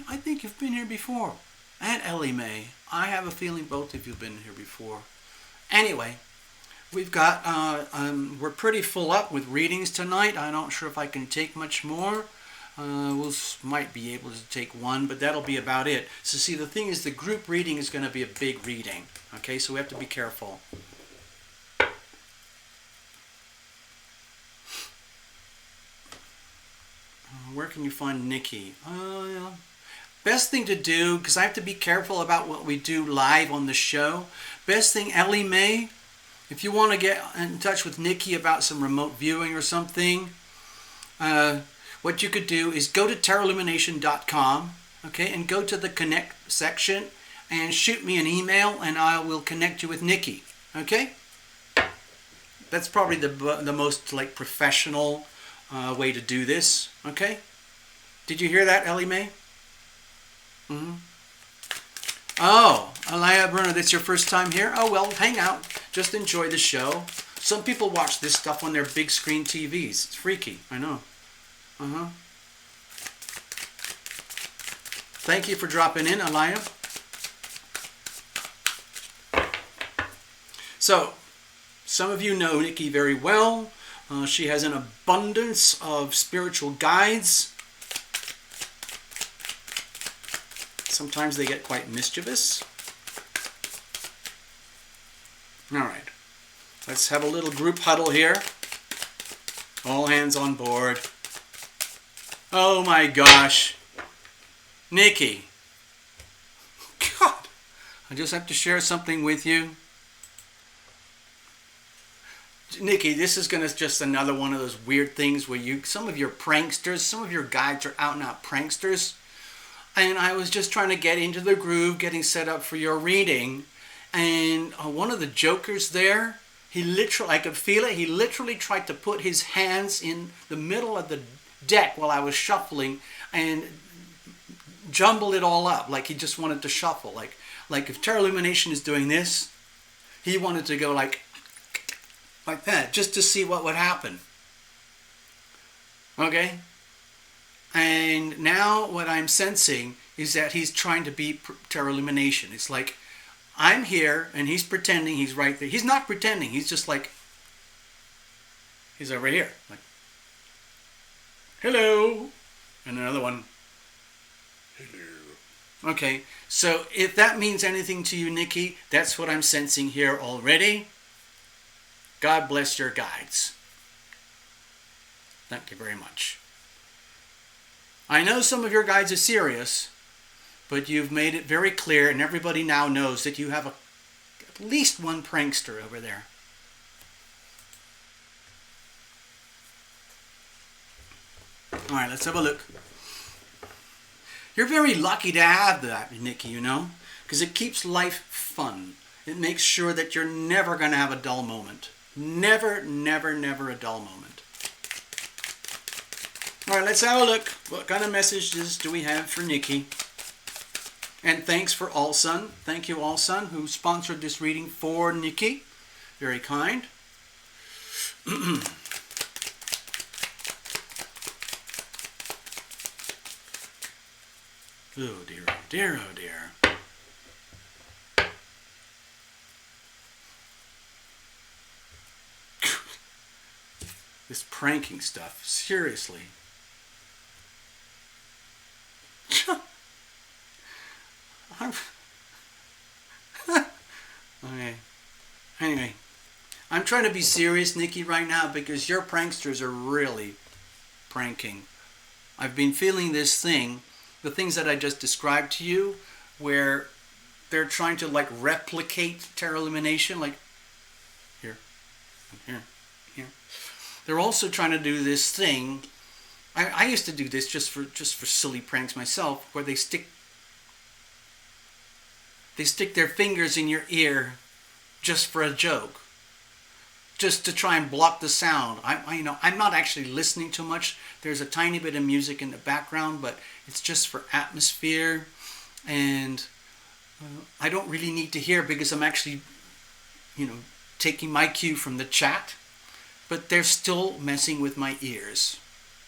Speaker 1: I think you've been here before. And Ellie Mae. I have a feeling both of you have been here before. Anyway, we've got, we're pretty full up with readings tonight. I'm not sure if I can take much more. We might be able to take one, but that'll be about it. So see, the thing is, the group reading is going to be a big reading. Okay, so we have to be careful. Where can you find Nikki? Best thing to do, because I have to be careful about what we do live on the show. Best thing, Ellie Mae, if you want to get in touch with Nikki about some remote viewing or something, what you could do is go to tarotlumination.com, okay, and go to the connect section and shoot me an email, and I will connect you with Nikki, okay? That's probably the most like professional way to do this, okay? Did you hear that, Ellie Mae? Oh, Alaya Brunner, that's your first time here? Oh, well, hang out. Just enjoy the show. Some people watch this stuff on their big screen TVs. It's freaky, I know. Thank you for dropping in, Alaya. So, some of you know Nikki very well. She has an abundance of spiritual guides. Sometimes they get quite mischievous. All right. Let's have a little group huddle here. All hands on board. Oh my gosh. Nikki. God. I just have to share something with you. Nikki, this is going to just another one of those weird things where some of your pranksters, some of your guides are out and out pranksters. And I was just trying to get into the groove, getting set up for your reading. And one of the jokers there, I could feel it. He literally tried to put his hands in the middle of the deck while I was shuffling and jumbled it all up, like he just wanted to shuffle. Like if Terra Illumination is doing this, he wanted to go like that, just to see what would happen. Okay? And now what I'm sensing is that he's trying to be Terra Illumination. It's like, I'm here, and he's pretending he's right there. He's not pretending. He's just like, he's over here. Like, hello. And another one, hello. Okay, so if that means anything to you, Nikki, that's what I'm sensing here already. God bless your guides. Thank you very much. I know some of your guides are serious, but you've made it very clear, and everybody now knows that you have at least one prankster over there. All right, let's have a look. You're very lucky to have that, Nikki, you know, because it keeps life fun. It makes sure that you're never going to have a dull moment. Never, never, never a dull moment. All right, let's have a look. What kind of messages do we have for Nikki? And thanks for Allsun. Thank you, Allsun, who sponsored this reading for Nikki. Very kind. Oh dear, oh dear, oh dear. This pranking stuff, seriously. Okay. Anyway, I'm trying to be serious, Nikki, right now because your pranksters are really pranking. I've been feeling this thing, the things that I just described to you, where they're trying to like replicate Terra Illumination, like here, here, here. They're also trying to do this thing. I used to do this just for silly pranks myself, where they stick their fingers in your ear just for a joke, just to try and block the sound. I'm not actually listening too much. There's a tiny bit of music in the background, but it's just for atmosphere, and I don't really need to hear because I'm actually, taking my cue from the chat, but they're still messing with my ears,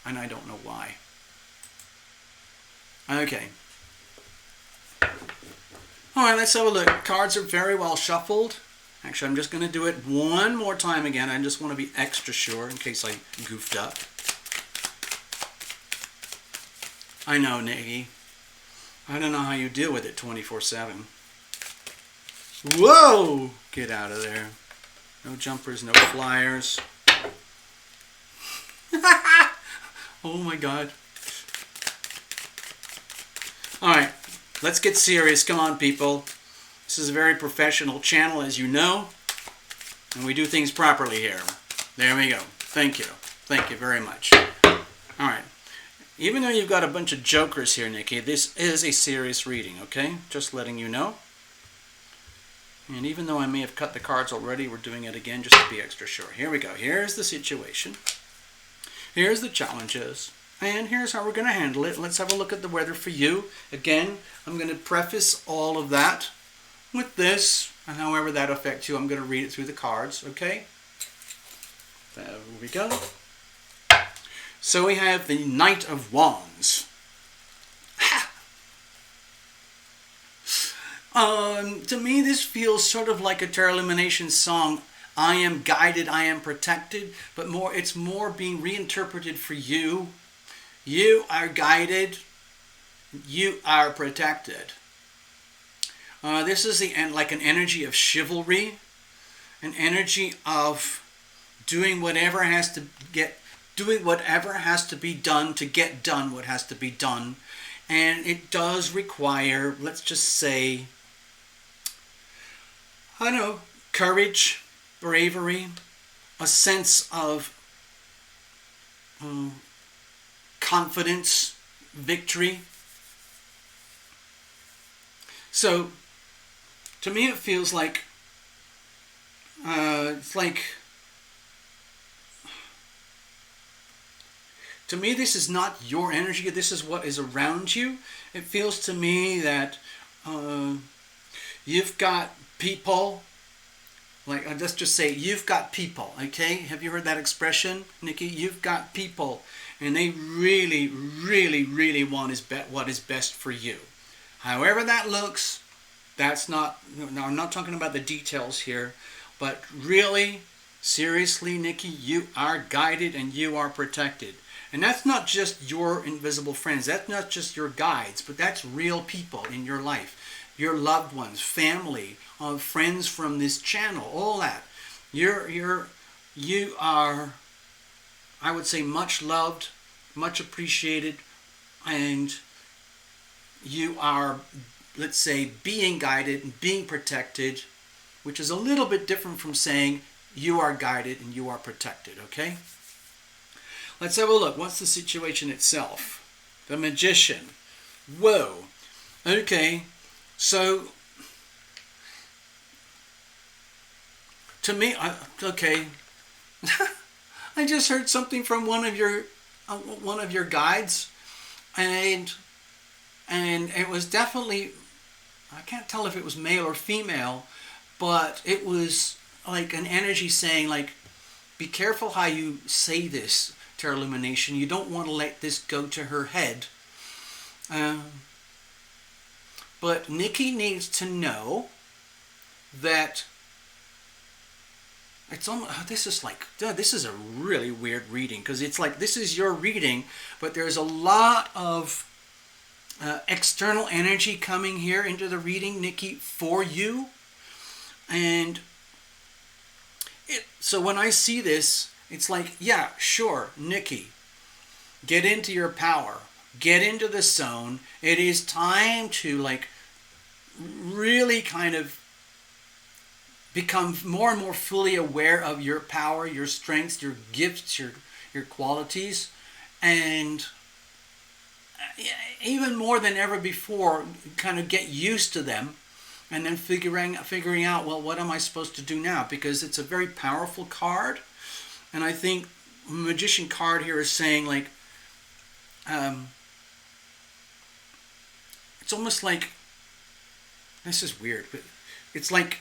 Speaker 1: and I don't know why. Okay. All right, let's have a look. Cards are very well shuffled. Actually, I'm just going to do it one more time again. I just want to be extra sure in case I goofed up. I know, Nikki. I don't know how you deal with it 24/7. Whoa! Get out of there. No jumpers, no flyers. Oh my God. All right, let's get serious. Come on, people. This is a very professional channel, as you know, and we do things properly here. There we go. Thank you. Thank you very much. All right. Even though you've got a bunch of jokers here, Nikki, this is a serious reading, okay? Just letting you know. And even though I may have cut the cards already, we're doing it again just to be extra sure. Here we go. Here's the situation. Here's the challenges. And here's how we're going to handle it. Let's have a look at the weather for you. Again, I'm going to preface all of that with this, and however that affects you, I'm going to read it through the cards, okay? There we go. So we have the Knight of Wands. To me, this feels sort of like a Terra Illumination song. I am guided, I am protected, but it's more being reinterpreted for you. You are guided, you are protected. This is like an energy of chivalry, an energy of doing whatever has to be done to get done what has to be done. And it does require, let's just say, I don't know, courage, bravery, a sense of confidence, victory. So, to me it feels like, it's like To me, this is not your energy. This is what is around you. It feels to me that you've got people, like let's just say you've got people, okay? Have you heard that expression, Nikki? You've got people, and they really, really, really want what is best for you. However that looks, that's not, no, I'm not talking about the details here, but really, seriously, Nikki, you are guided and you are protected. And that's not just your invisible friends. That's not just your guides, but that's real people in your life. Your loved ones, family, friends from this channel, all that. You are, I would say, much loved, much appreciated, and you are, let's say, being guided and being protected, which is a little bit different from saying you are guided and you are protected, okay? Let's have a look. What's the situation itself? The Magician. Whoa. Okay. So, to me, okay. I just heard something from one of your guides, and it was definitely, I can't tell if it was male or female, but it was like an energy saying, like, be careful how you say this, Terra Illumination. You don't want to let this go to her head. But Nikki needs to know that it's almost, this is a really weird reading, because it's like this is your reading, but there's a lot of external energy coming here into the reading, Nikki, for you. And so when I see this, it's like, yeah, sure, Nikki, get into your power, get into the zone. It is time to like really kind of become more and more fully aware of your power, your strengths, your gifts, your qualities, and even more than ever before, kind of get used to them, and then figuring out, well, what am I supposed to do now? Because it's a very powerful card, and I think Magician card here is saying, like, it's almost like, this is weird, but it's like,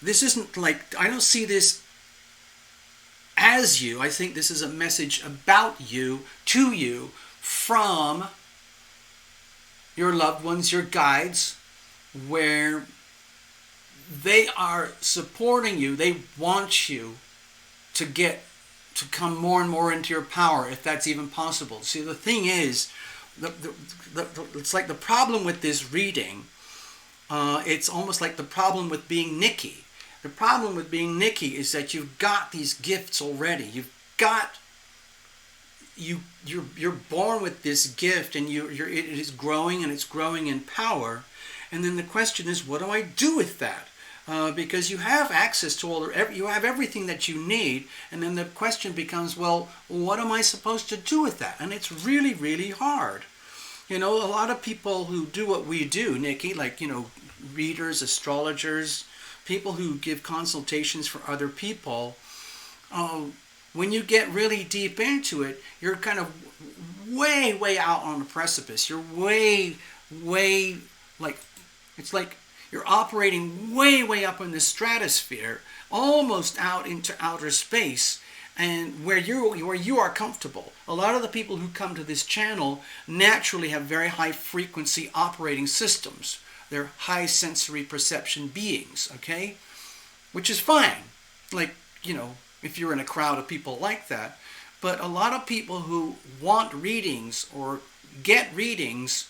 Speaker 1: this isn't like, I don't see this as you. I think this is a message about you, to you, from your loved ones, your guides, where they are supporting you. They want you to come more and more into your power, if that's even possible. See, the thing is, it's like the problem with this reading, it's almost like the problem with being Nikki. The problem with being Nikki is that you've got these gifts already. You're born with this gift, and it is growing, and it's growing in power. And then the question is, what do I do with that? Because you have access to you have everything that you need, and then the question becomes, well, what am I supposed to do with that? And it's really, really hard. You know, a lot of people who do what we do, Nikki, like, you know, readers, astrologers, people who give consultations for other people, when you get really deep into it, you're kind of way, way out on the precipice. You're way, way, like, it's like you're operating way, way up in the stratosphere, almost out into outer space, and where you are comfortable. A lot of the people who come to this channel naturally have very high frequency operating systems. They're high sensory perception beings, okay? Which is fine. Like, you know, if you're in a crowd of people like that. But a lot of people who want readings or get readings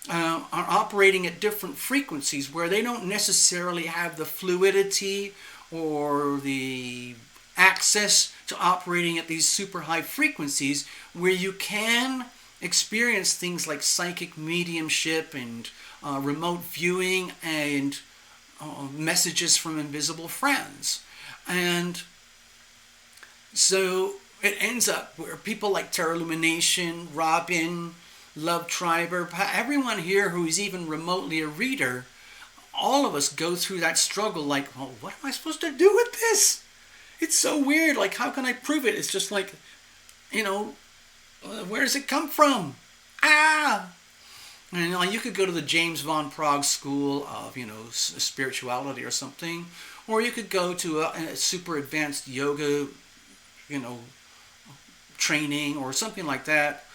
Speaker 1: are operating at different frequencies where they don't necessarily have the fluidity or the access to operating at these super high frequencies, where you can experience things like psychic mediumship and remote viewing and messages from invisible friends. And so it ends up where people like Terra Illumination, Robin, Love Triber, everyone here who is even remotely a reader, all of us go through that struggle, like, well, what am I supposed to do with this? It's so weird. Like, how can I prove it? It's just like, You know, where does it come from? Ah! And you could go to the James Von Prague School of, spirituality or something, or you could go to a super advanced yoga, you know, training or something like that.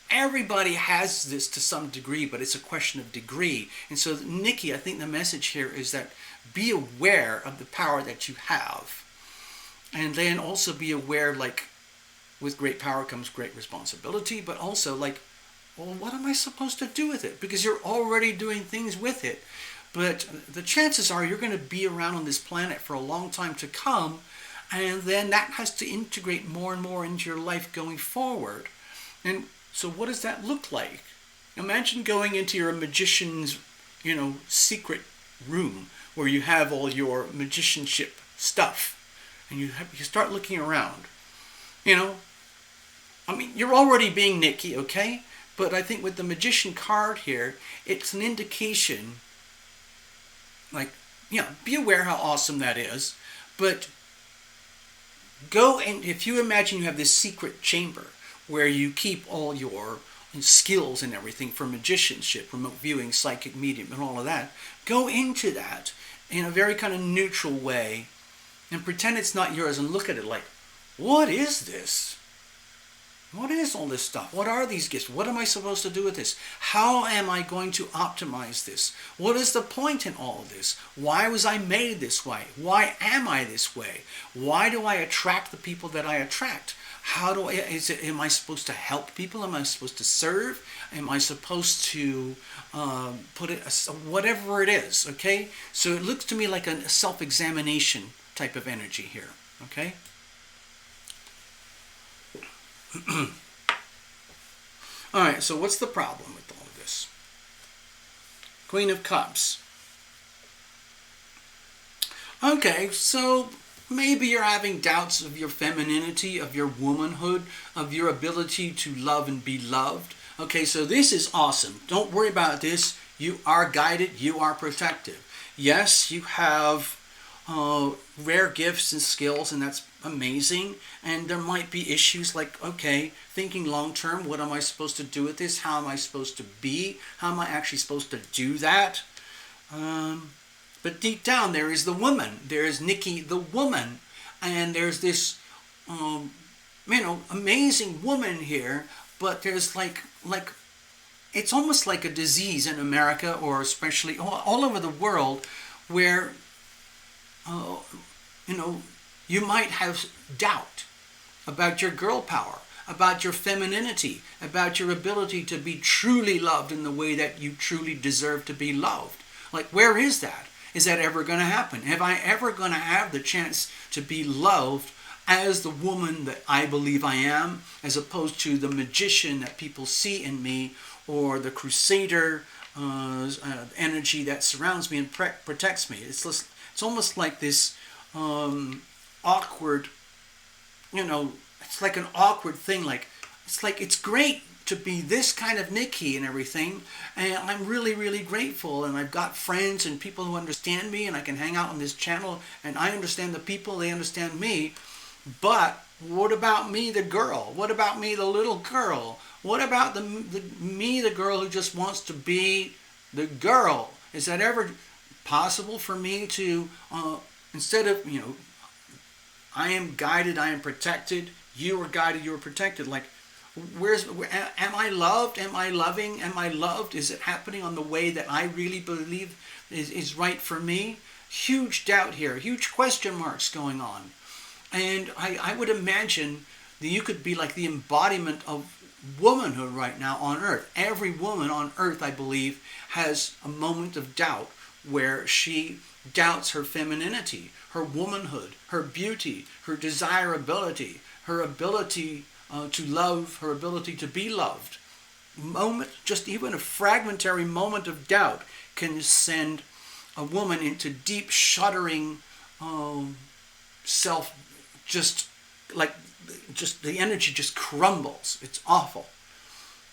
Speaker 1: Everybody has this to some degree, but it's a question of degree. And so, Nikki, I think the message here is that be aware of the power that you have. And then also be aware, like, with great power comes great responsibility, but also, like, well, what am I supposed to do with it? Because you're already doing things with it. But the chances are you're going to be around on this planet for a long time to come, and then that has to integrate more and more into your life going forward. And so what does that look like? Imagine going into your magician's, secret room where you have all your magicianship stuff, and you start looking around. You're already being Nikki, okay? But I think with the magician card here, it's an indication, like, be aware how awesome that is, but go and if you imagine you have this secret chamber where you keep all your skills and everything for magicianship, remote viewing, psychic medium, and all of that, go into that in a very kind of neutral way and pretend it's not yours and look at it like, what is this? What is all this stuff? What are these gifts? What am I supposed to do with this? How am I going to optimize this? What is the point in all of this? Why was I made this way? Why am I this way? Why do I attract the people that I attract? Am I supposed to help people? Am I supposed to serve? Am I supposed to whatever it is, okay? So it looks to me like a self-examination type of energy here, okay? Alright, so what's the problem with all of this? Queen of Cups. Okay, so maybe you're having doubts of your femininity, of your womanhood, of your ability to love and be loved. Okay, so this is awesome. Don't worry about this. You are guided. You are protected. Yes, you have rare gifts and skills, and that's amazing. And there might be issues like, okay, thinking long term, what am I supposed to do with this? How am I supposed to be? How am I actually supposed to do that? But deep down, there is the woman. There is Nikki, the woman. And there's this, amazing woman here. But there's like, it's almost like a disease in America, or especially all over the world, where, you might have doubt about your girl power, about your femininity, about your ability to be truly loved in the way that you truly deserve to be loved. Like, where is that? Is that ever going to happen? Am I ever going to have the chance to be loved as the woman that I believe I am, as opposed to the magician that people see in me, or the crusader energy that surrounds me and protects me? It's almost like this awkward, it's like an awkward thing. It's great to be this kind of Nikki and everything, and I'm really, really grateful, and I've got friends and people who understand me, and I can hang out on this channel, and I understand the people, they understand me. But what about me, the girl? What about me, the little girl? What about the girl who just wants to be the girl? Is that ever possible for me to, instead of, I am guided, I am protected, you are guided, you are protected, like, am I loved? Am I loving? Am I loved? Is it happening on the way that I really believe is right for me? Huge doubt here, huge question marks going on. And I would imagine that you could be like the embodiment of womanhood right now on earth. Every woman on earth, I believe, has a moment of doubt where she doubts her femininity, her womanhood, her beauty, her desirability, her ability to love, her ability to be loved. Just even a fragmentary moment of doubt can send a woman into deep, shuddering just the energy just crumbles. It's awful.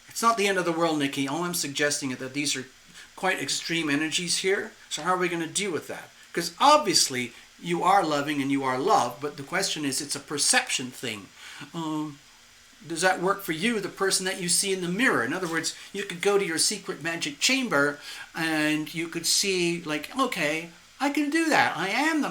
Speaker 1: It's not the end of the world, Nikki. All I'm suggesting is that these are quite extreme energies here. So how are we going to deal with that? Because obviously you are loving and you are loved, but the question is, it's a perception thing. does that work for you, the person that you see in the mirror? In other words, you could go to your secret magic chamber and you could see, like, okay, I can do that. I am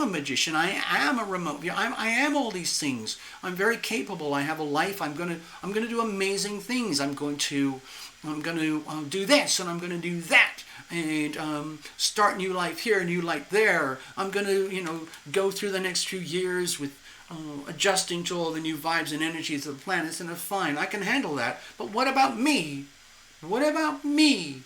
Speaker 1: a magician. I am a remote. I am all these things. I'm very capable. I have a life. I'm gonna do amazing things. I'm going to do this and I'm going to do that and start new life here, new life there. I'm going to go through the next few years with adjusting to all the new vibes and energies of the planets, and it's fine. I can handle that. But what about me? What about me?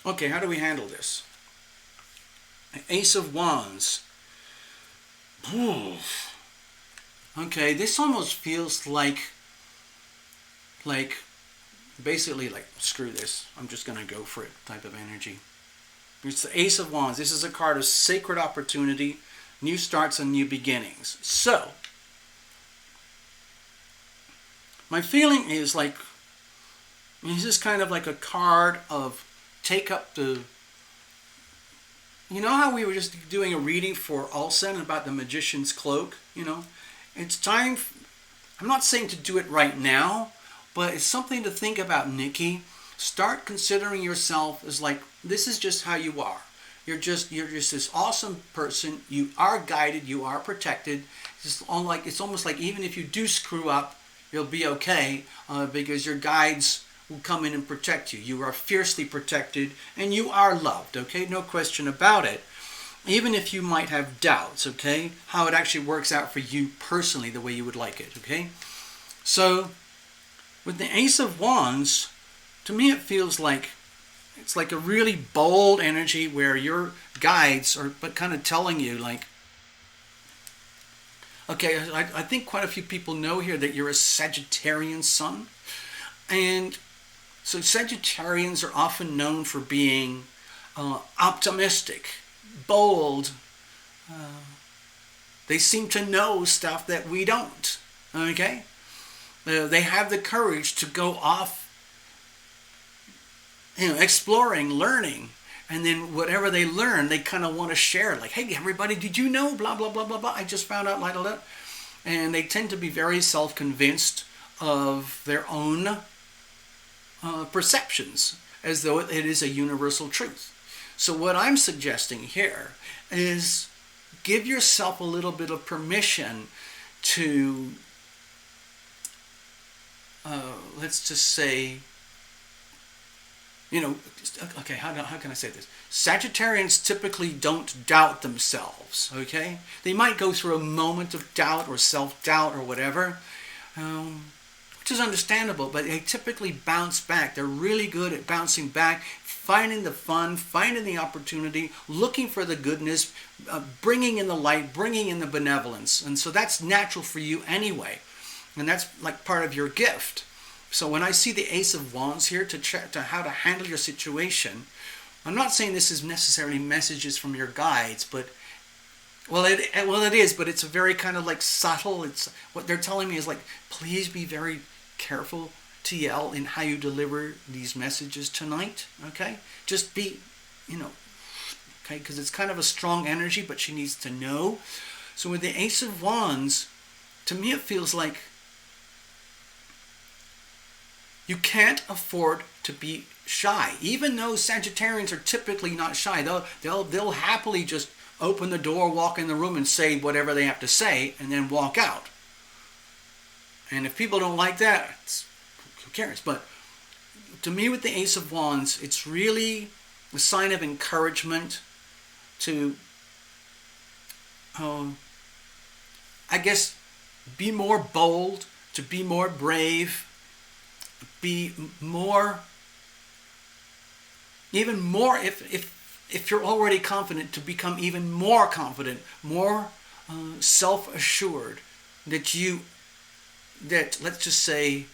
Speaker 1: Okay, how do we handle this? Ace of Wands. Okay, this almost feels like basically like, screw this, I'm just going to go for it type of energy. It's the Ace of Wands. This is a card of sacred opportunity, new starts and new beginnings. So, my feeling is like, this is kind of like a card of take up the, you know how we were just doing a reading for Olsen about the magician's cloak? It's time, I'm not saying to do it right now, but it's something to think about, Nikki. Start considering yourself as like, this is just how you are. You're just this awesome person. You are guided. You are protected. It's almost like even if you do screw up, you'll be okay because your guides will come in and protect you. You are fiercely protected and you are loved. Okay, no question about it. Even if you might have doubts, okay, how it actually works out for you personally, the way you would like it. Okay, so with the Ace of Wands, to me it feels like it's like a really bold energy where your guides are but kind of telling you like, okay, I think quite a few people know here that you're a Sagittarian sun. And so Sagittarians are often known for being optimistic, bold. They seem to know stuff that we don't. Okay? They have the courage to go off, exploring, learning, and then whatever they learn, they kind of want to share. Like, hey, everybody, did you know? Blah, blah, blah, blah, blah. I just found out, blah, blah, blah. And they tend to be very self-convinced of their own perceptions, as though it is a universal truth. So what I'm suggesting here is give yourself a little bit of permission to, let's just say, okay, how can I say this? Sagittarians typically don't doubt themselves, okay? They might go through a moment of doubt or self-doubt or whatever, which is understandable, but they typically bounce back. They're really good at bouncing back, finding the fun, finding the opportunity, looking for the goodness, bringing in the light, bringing in the benevolence. And so that's natural for you anyway. And that's like part of your gift. So when I see the Ace of Wands here to how to handle your situation, I'm not saying this is necessarily messages from your guides, but it is, but it's a very kind of like subtle. It's what they're telling me is like, please be very careful, TL, in how you deliver these messages tonight. Okay, just be, okay, because it's kind of a strong energy, but she needs to know. So with the Ace of Wands, to me it feels like you can't afford to be shy. Even though Sagittarians are typically not shy, they'll happily just open the door, walk in the room, and say whatever they have to say, and then walk out. And if people don't like that, who cares? But to me, with the Ace of Wands, it's really a sign of encouragement to, I guess, be more bold, to be more brave, be more, even more, if you're already confident, to become even more confident, more self-assured that let's just say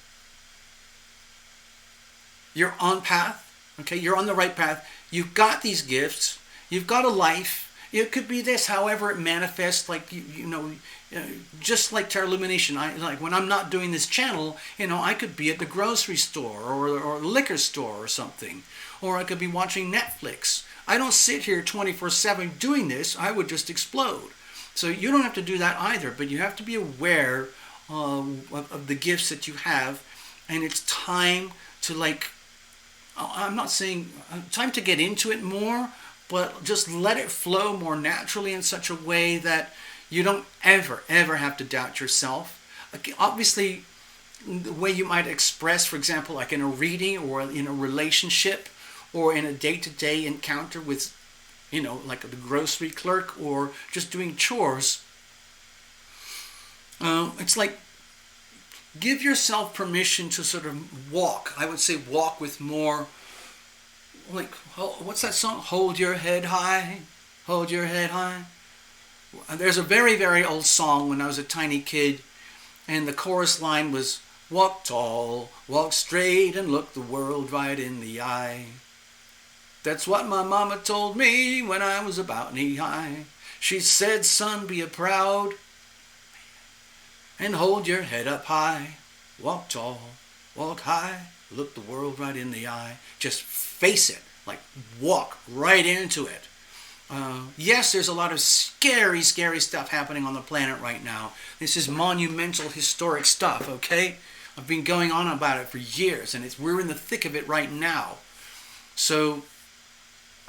Speaker 1: you're on path, okay, you're on the right path, you've got these gifts, you've got a life. It could be this, however it manifests, like, just like Tarot Illumination. Like when I'm not doing this channel, I could be at the grocery store or the liquor store or something. Or I could be watching Netflix. I don't sit here 24/7 doing this. I would just explode. So you don't have to do that either, but you have to be aware of the gifts that you have, and it's time to, like, I'm not saying time to get into it more, but just let it flow more naturally in such a way that you don't ever have to doubt yourself. Like, obviously, the way you might express, for example, like in a reading or in a relationship or in a day-to-day encounter with, like the grocery clerk or just doing chores, it's like, give yourself permission to sort of walk. I would say walk with more, like, what's that song? Hold your head high, hold your head high. There's a very, very old song when I was a tiny kid, and the chorus line was, walk tall, walk straight, and look the world right in the eye. That's what my mama told me when I was about knee high. She said, son, be a proud and hold your head up high. Walk tall, walk high, look the world right in the eye. Just face it, like walk right into it. Yes, there's a lot of scary, scary stuff happening on the planet right now. This is monumental, historic stuff, okay? I've been going on about it for years, and we're in the thick of it right now. So,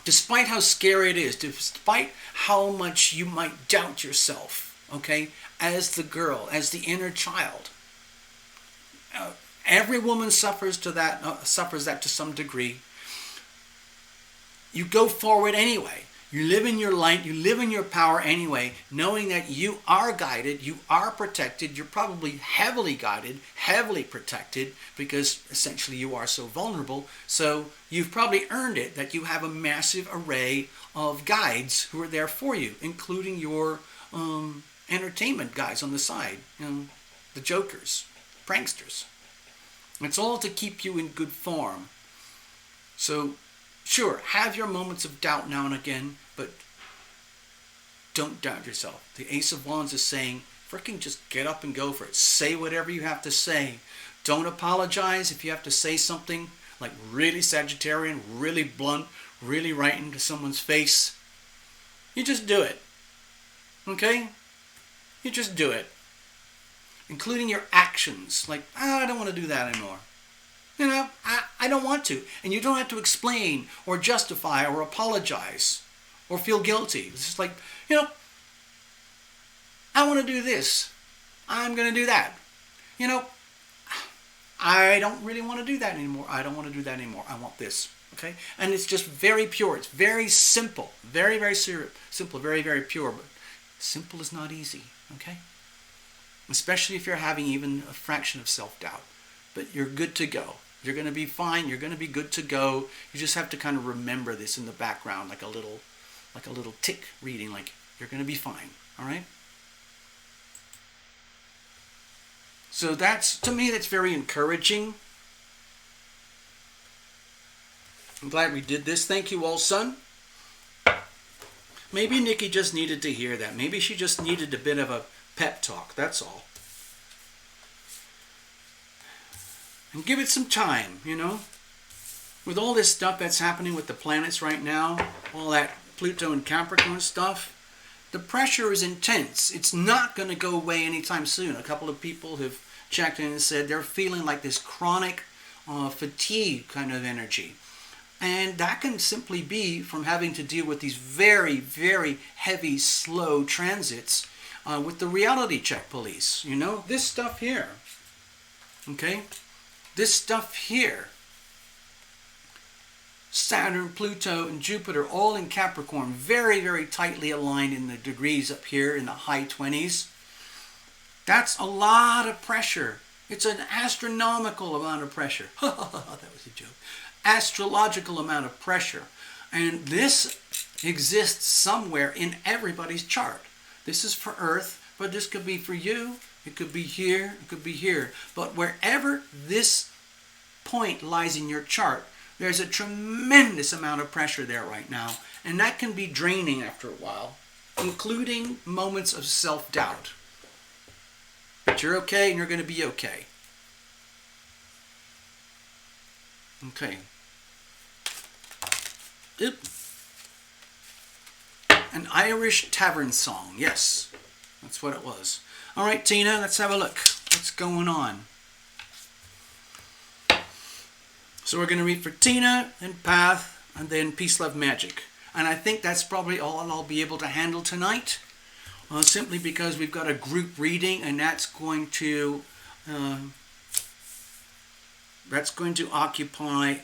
Speaker 1: despite how scary it is, despite how much you might doubt yourself, okay, as the girl, as the inner child, every woman suffers that to some degree. You go forward anyway. You live in your light, you live in your power anyway, knowing that you are guided, you are protected, you're probably heavily guided, heavily protected, because essentially you are so vulnerable. So you've probably earned it that you have a massive array of guides who are there for you, including your entertainment guys on the side, the jokers, pranksters. It's all to keep you in good form. So sure, have your moments of doubt now and again, but don't doubt yourself. The Ace of Wands is saying, freaking just get up and go for it. Say whatever you have to say. Don't apologize if you have to say something like really Sagittarian, really blunt, really right into someone's face. You just do it. Okay? You just do it. Including your actions. Like, I don't want to do that anymore. I don't want to. And you don't have to explain or justify or apologize or feel guilty. It's just like, I want to do this. I'm going to do that. I don't really want to do that anymore. I don't want to do that anymore. I want this. Okay? And it's just very pure. It's very simple. Very, very simple. Very, very pure. But simple is not easy. Okay? Especially if you're having even a fraction of self-doubt. But you're good to go. You're going to be fine. You're going to be good to go. You just have to kind of remember this in the background, like a little tick reading, like you're going to be fine. All right? So to me, that's very encouraging. I'm glad we did this. Thank you all, son. Maybe Nikki just needed to hear that. Maybe she just needed a bit of a pep talk. That's all. And give it some time, With all this stuff that's happening with the planets right now, all that Pluto and Capricorn stuff, the pressure is intense. It's not going to go away anytime soon. A couple of people have checked in and said they're feeling like this chronic fatigue kind of energy. And that can simply be from having to deal with these very, very heavy, slow transits with the reality check police. This stuff here. Okay? This stuff here, Saturn, Pluto, and Jupiter, all in Capricorn, very, very tightly aligned in the degrees up here in the high 20s. That's a lot of pressure. It's an astronomical amount of pressure. That was a joke. Astrological amount of pressure. And this exists somewhere in everybody's chart. This is for Earth, but this could be for you. It could be here, it could be here. But wherever this point lies in your chart, there's a tremendous amount of pressure there right now. And that can be draining after a while, including moments of self-doubt. But you're okay and you're going to be okay. Okay. Oop. An Irish tavern song. Yes, that's what it was. All right, Tina, let's have a look. What's going on? So we're going to read for Tina, then Path, and then Peace, Love, Magic. And I think that's probably all I'll be able to handle tonight. Simply because we've got a group reading, and that's going to occupy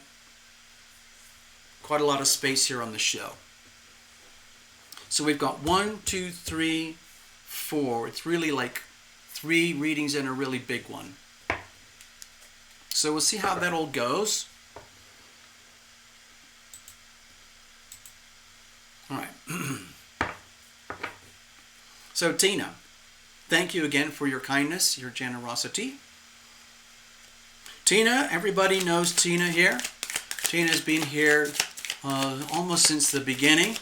Speaker 1: quite a lot of space here on the show. So we've got 1, 2, 3, 4. It's really like 3 readings and a really big one. So we'll see how that all goes. All right. So Tina, thank you again for your kindness, your generosity. Tina, everybody knows Tina here. Tina's been here almost since the beginning.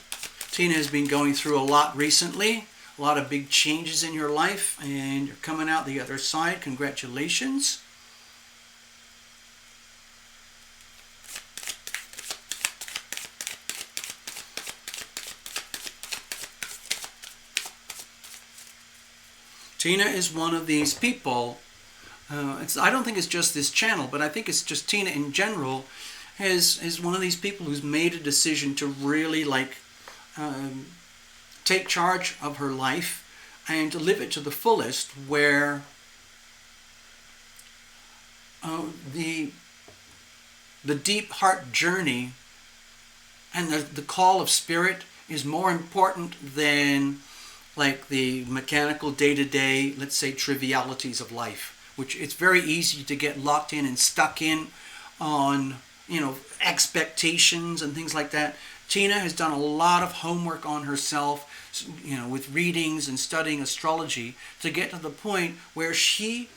Speaker 1: Tina has been going through a lot recently, a lot of big changes in your life, and you're coming out the other side. Congratulations. Tina is one of these people. I don't think it's just this channel, but I think it's just Tina in general is one of these people who's made a decision to really take charge of her life and to live it to the fullest, where the deep heart journey and the call of spirit is more important than like the mechanical day-to-day, let's say, trivialities of life, which it's very easy to get locked in and stuck in on, expectations and things like that. Tina has done a lot of homework on herself, with readings and studying astrology, to get to the point where she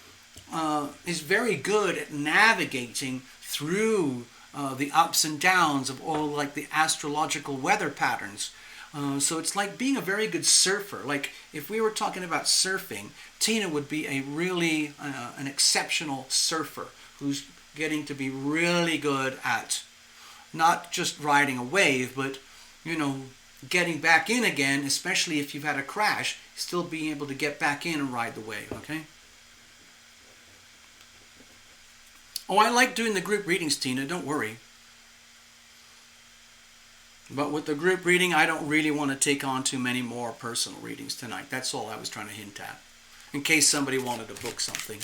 Speaker 1: is very good at navigating through the ups and downs of all like the astrological weather patterns. So it's like being a very good surfer. Like if we were talking about surfing, Tina would be a really an exceptional surfer who's getting to be really good at not just riding a wave, but getting back in again, especially if you've had a crash, still being able to get back in and ride the wave, okay? Oh, I like doing the group readings, Tina, don't worry. But with the group reading, I don't really want to take on too many more personal readings tonight. That's all I was trying to hint at, in case somebody wanted to book something.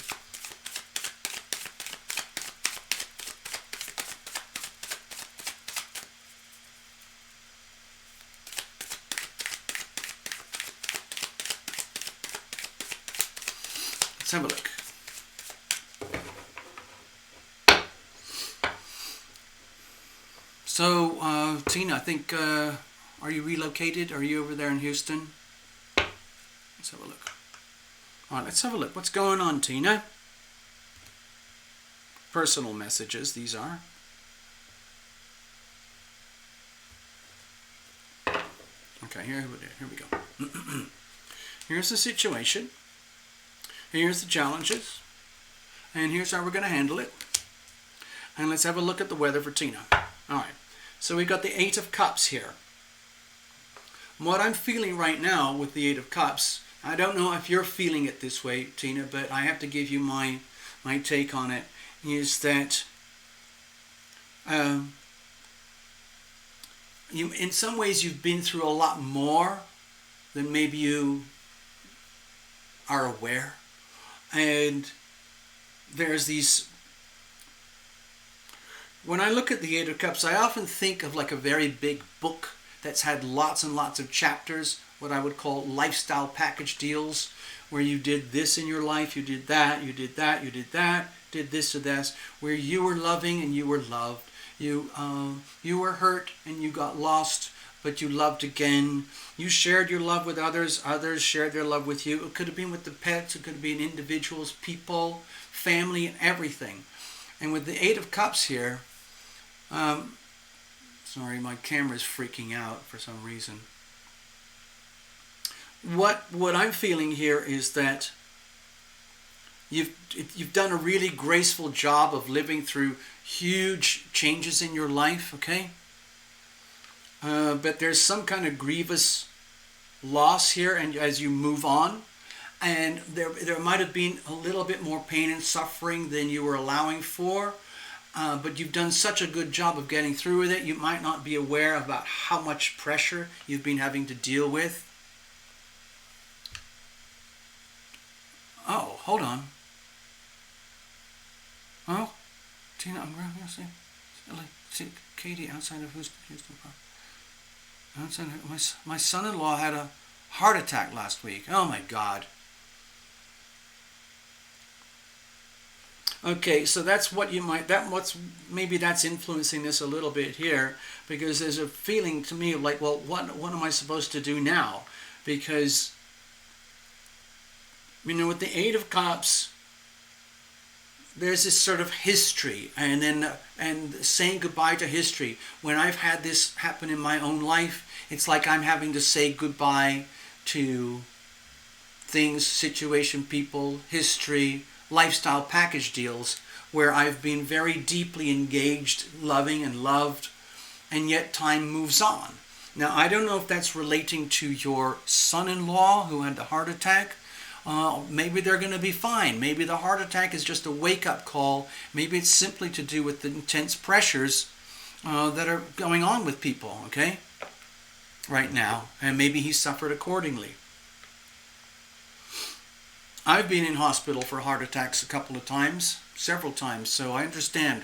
Speaker 1: Let's have a look. So, Tina, I think, are you relocated? Are you over there in Houston? Let's have a look. All right, let's have a look. What's going on, Tina? Personal messages, these are. Okay, here we go. Here's the situation. Here's the challenges. And here's how we're going to handle it. And let's have a look at the weather for Tina. All right. So we've got the 8 of Cups here. What I'm feeling right now with the 8 of Cups, I don't know if you're feeling it this way, Tina, but I have to give you my take on it, is that in some ways you've been through a lot more than maybe you are aware. And there's these... When I look at the 8 of Cups, I often think of like a very big book that's had lots and lots of chapters, what I would call lifestyle package deals, where you did this in your life, you did that, you did that, you did that, did this or that, where you were loving and you were loved. You were hurt and you got lost, but you loved again. You shared your love with others, others shared their love with you. It could have been with the pets, it could have been individuals, people, family, and everything. And with the 8 of Cups here, sorry, my camera's freaking out for some reason. What I'm feeling here is that you've done a really graceful job of living through huge changes in your life, okay? But there's some kind of grievous loss here, and as you move on, and there might have been a little bit more pain and suffering than you were allowing for, but you've done such a good job of getting through with it, you might not be aware about how much pressure you've been having to deal with. Oh, hold on. Oh, Tina, I'm going to see Katie outside of Houston Park. My son-in-law had a heart attack last week. Oh my God. Okay, so that's what you might, maybe that's influencing this a little bit here, because there's a feeling to me of like, well, what am I supposed to do now? Because, with the Eight of Cups, there's this sort of history, and saying goodbye to history. When I've had this happen in my own life, it's like I'm having to say goodbye to things, situation, people, history, lifestyle package deals where I've been very deeply engaged, loving and loved, and yet time moves on. Now, I don't know if that's relating to your son-in-law who had the heart attack. Maybe they're going to be fine. Maybe the heart attack is just a wake-up call. Maybe it's simply to do with the intense pressures that are going on with people, okay, right now. And maybe he suffered accordingly. I've been in hospital for heart attacks a couple of times, several times, so I understand.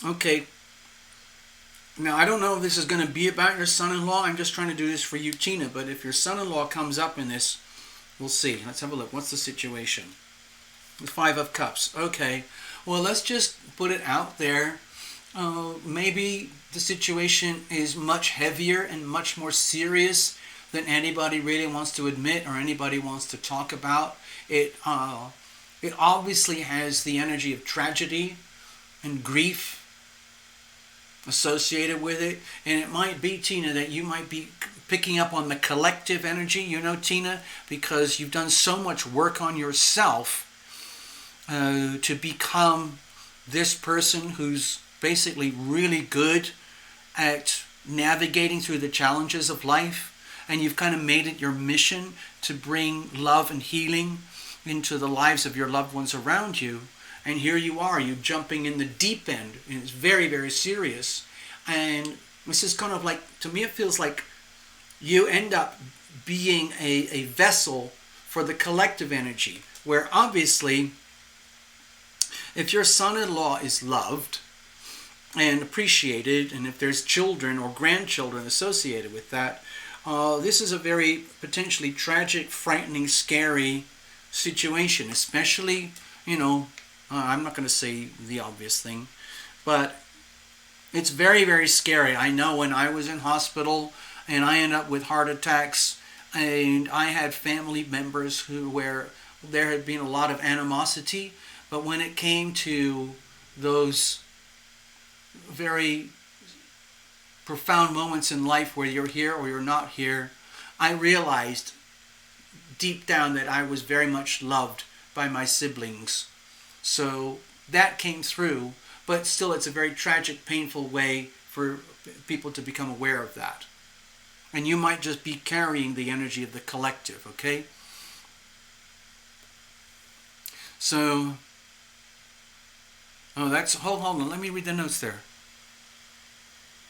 Speaker 1: Okay. Now, I don't know if this is going to be about your son-in-law. I'm just trying to do this for you, Tina. But if your son-in-law comes up in this, we'll see. Let's have a look. What's the situation? The Five of Cups. Okay. Well, let's just put it out there. Maybe the situation is much heavier and much more serious than anybody really wants to admit or anybody wants to talk about. It obviously has the energy of tragedy and grief associated with it. And it might be, Tina, that you might be picking up on the collective energy, Tina, because you've done so much work on yourself to become this person who's basically really good at navigating through the challenges of life, and you've kind of made it your mission to bring love and healing into the lives of your loved ones around you. And here you are, you jumping in the deep end, and it's very, very serious. And this is kind of like, to me it feels like you end up being a vessel for the collective energy, where obviously if your son-in-law is loved and appreciated, and if there's children or grandchildren associated with that, this is a very potentially tragic, frightening, scary situation, especially, I'm not going to say the obvious thing, but it's very, very scary. I know when I was in hospital and I ended up with heart attacks, and I had family members where there had been a lot of animosity, but when it came to those very profound moments in life where you're here or you're not here, I realized deep down that I was very much loved by my siblings. So that came through, but still it's a very tragic, painful way for people to become aware of that. And you might just be carrying the energy of the collective, okay? So, hold on, let me read the notes there.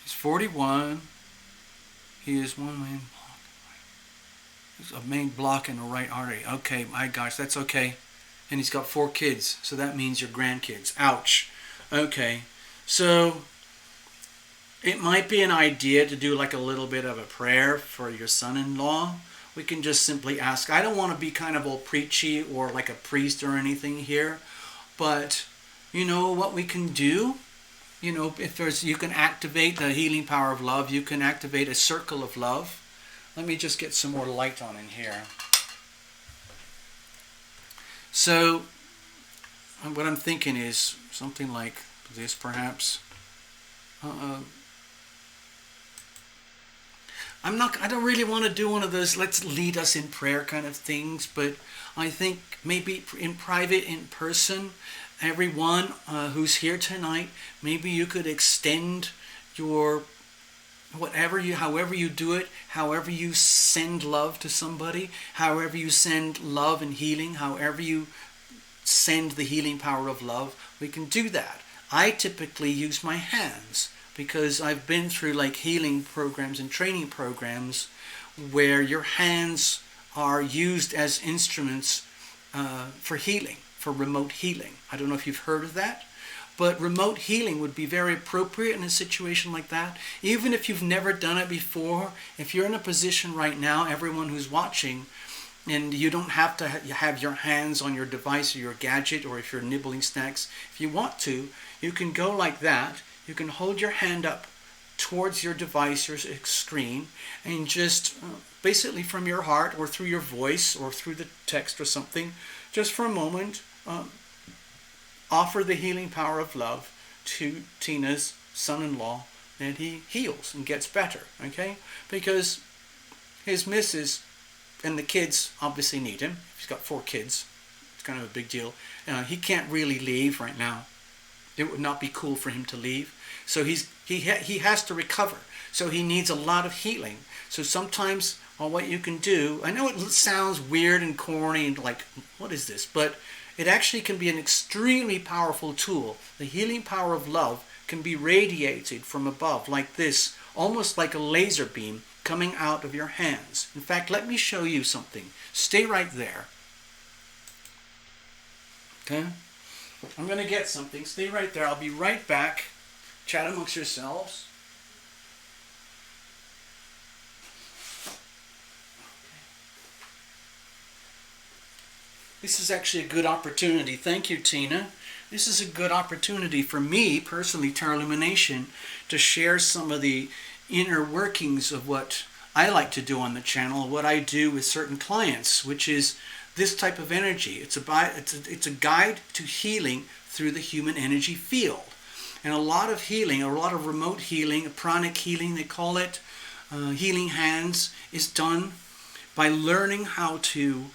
Speaker 1: He's 41. He is one main block. He's a main block in the right artery. Okay, my gosh, that's okay. And he's got 4 kids, so that means your grandkids. Ouch. Okay, so it might be an idea to do like a little bit of a prayer for your son-in-law. We can just simply ask. I don't want to be kind of all preachy or like a priest or anything here, but what we can do, if you can activate the healing power of love, you can activate a circle of love. Let me just get some more light on in here. So, what I'm thinking is something like this, perhaps. I don't really want to do one of those let's lead us in prayer kind of things, but I think maybe in private, in person, everyone who's here tonight, maybe you could extend your however you do it, however you send love to somebody, however you send love and healing, however you send the healing power of love, we can do that. I typically use my hands because I've been through like healing programs and training programs where your hands are used as instruments for healing, for remote healing. I don't know if you've heard of that, but remote healing would be very appropriate in a situation like that. Even if you've never done it before, if you're in a position right now, everyone who's watching, and you don't have to have your hands on your device or your gadget, or if you're nibbling snacks, if you want to, you can go like that. You can hold your hand up towards your device or screen and just basically from your heart or through your voice or through the text or something, just for a moment, offer the healing power of love to Tina's son-in-law, and he heals and gets better, okay? Because his missus and the kids obviously need him. He's got 4 kids. It's kind of a big deal. He can't really leave right now. It would not be cool for him to leave. So he has to recover. So he needs a lot of healing. So sometimes, well, what you can do, I know it sounds weird and corny and like, what is this? But it actually can be an extremely powerful tool. The healing power of love can be radiated from above like this, almost like a laser beam coming out of your hands. In fact, let me show you something. Stay right there. Okay? I'm going to get something. Stay right there. I'll be right back. Chat amongst yourselves. This is actually a good opportunity. Thank you, Tina. This is a good opportunity for me, personally, Tarot Illumination, to share some of the inner workings of what I like to do on the channel, what I do with certain clients, which is this type of energy. It's a guide to healing through the human energy field. And a lot of healing, a lot of remote healing, pranic healing they call it, healing hands, is done by learning how to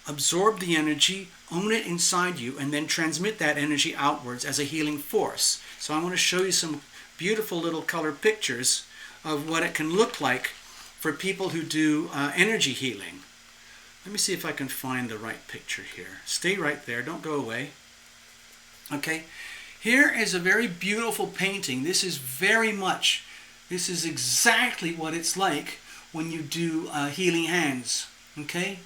Speaker 1: absorb the energy, own it inside you, and then transmit that energy outwards as a healing force. So I want to show you some beautiful little color pictures of what it can look like for people who do energy healing. Let me see if I can find the right picture here. Stay right there, don't go away. Okay, here is a very beautiful painting. This is exactly what it's like when you do healing hands. Okay,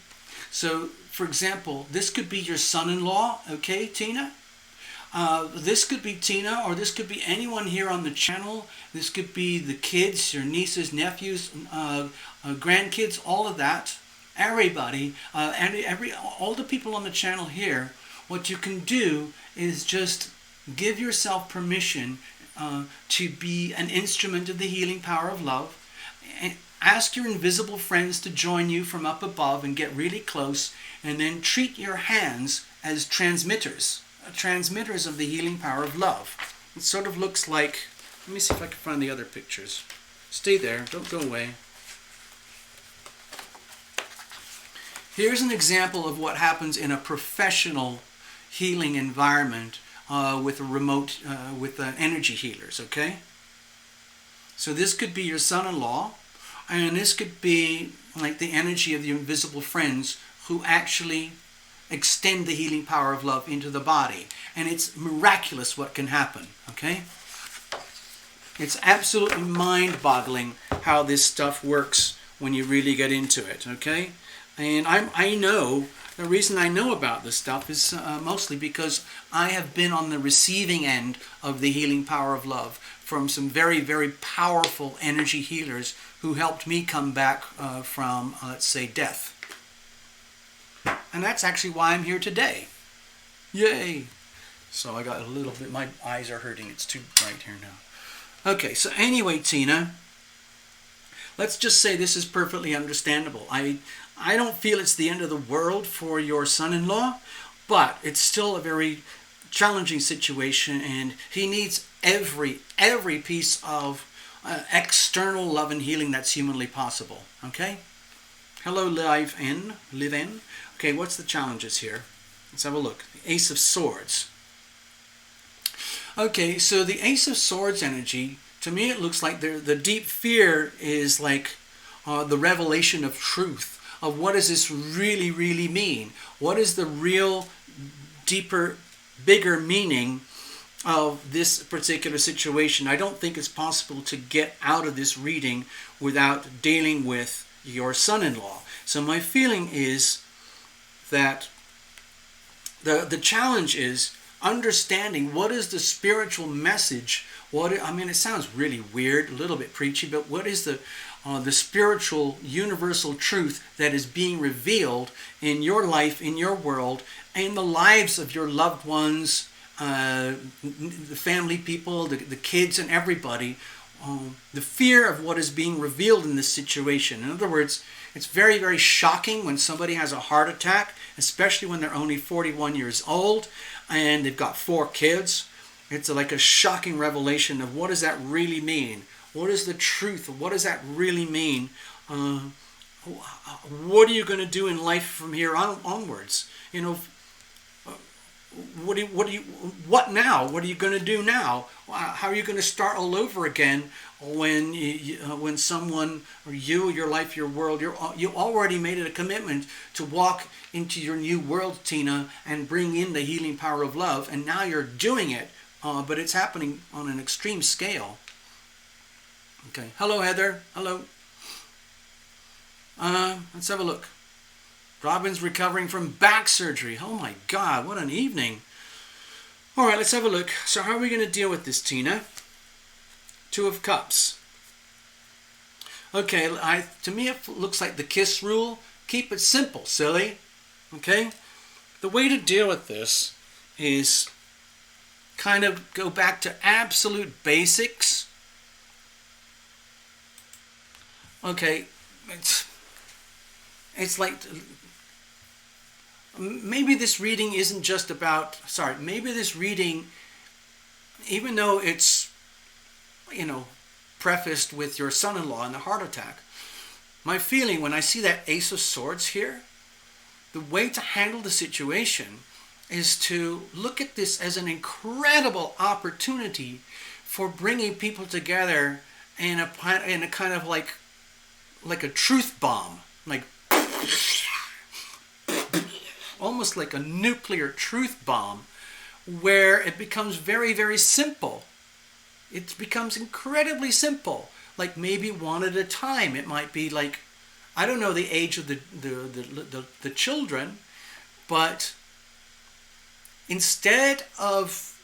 Speaker 1: so for example, this could be your son-in-law, okay, Tina? This could be Tina, or this could be anyone here on the channel. This could be the kids, your nieces, nephews, grandkids, all of that. Everybody, all the people on the channel here. What you can do is just give yourself permission to be an instrument of the healing power of love. And ask your invisible friends to join you from up above and get really close, and then treat your hands as transmitters of the healing power of love. It sort of looks like, let me see if I can find the other pictures. Stay there, don't go away. Here's an example of what happens in a professional healing environment with energy healers, okay? So this could be your son-in-law, and this could be like the energy of your invisible friends who actually extend the healing power of love into the body. And it's miraculous what can happen, okay? It's absolutely mind-boggling how this stuff works when you really get into it, okay? And I know, the reason I know about this stuff is mostly because I have been on the receiving end of the healing power of love from some very, very powerful energy healers who helped me come back from, let's say, death. And that's actually why I'm here today. Yay! So I got a little bit, my eyes are hurting, it's too bright here now. Okay, so anyway, Tina, let's just say this is perfectly understandable. I don't feel it's the end of the world for your son-in-law, but it's still a very challenging situation, and he needs every piece of external love and healing that's humanly possible. Okay? Hello, live in. Okay, what's the challenges here? Let's have a look. The Ace of Swords. Okay, so the Ace of Swords energy, to me it looks like the deep fear is like the revelation of truth, of what does this really, really mean? What is the real, deeper, bigger meaning of this particular situation? I don't think it's possible to get out of this reading without dealing with your son-in-law. So my feeling is that the challenge is understanding what is the spiritual message. It sounds really weird, a little bit preachy, but what is the spiritual universal truth that is being revealed in your life, in your world, in the lives of your loved ones, the family people, the kids, and everybody. The fear of what is being revealed in this situation. In other words, it's very, very shocking when somebody has a heart attack, especially when they're only 41 years old and they've got 4 kids. It's like a shocking revelation of what does that really mean? What is the truth? What does that really mean? What are you going to do in life from here onwards? What now? What are you going to do now? How are you going to start all over again when someone, or you, your life, your world, you already made it a commitment to walk into your new world, Tina, and bring in the healing power of love, and now you're doing it, but it's happening on an extreme scale. Okay. Hello, Heather. Hello. Let's have a look. Robin's recovering from back surgery. Oh my God, what an evening. All right, let's have a look. So how are we going to deal with this, Tina? 2 of Cups. Okay, to me it looks like the KISS rule. Keep it simple, silly. Okay? The way to deal with this is kind of go back to absolute basics. Okay, it's like, maybe this reading isn't just about, maybe this reading, even though it's, prefaced with your son-in-law and the heart attack, my feeling when I see that Ace of Swords here, the way to handle the situation is to look at this as an incredible opportunity for bringing people together in a kind of like a truth bomb, like almost like a nuclear truth bomb, where it becomes very, very simple. It becomes incredibly simple, like maybe one at a time. It might be like, I don't know the age of the children, but instead of,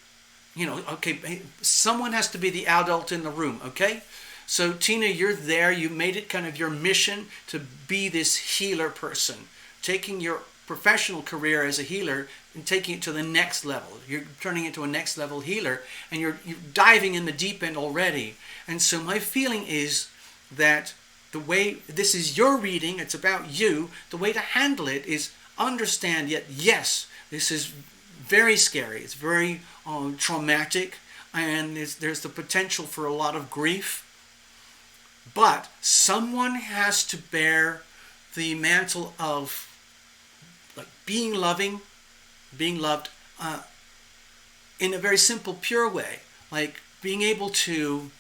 Speaker 1: okay, someone has to be the adult in the room, okay? So Tina, you're there, you made it kind of your mission to be this healer person, taking your professional career as a healer and taking it to the next level. You're turning into a next level healer, and you're diving in the deep end already. And so my feeling is that the way, this is your reading, it's about you, the way to handle it is understand yet, yes, this is very scary, it's very traumatic, and there's the potential for a lot of grief. But someone has to bear the mantle of being loving, being loved in a very simple, pure way. Like being able to,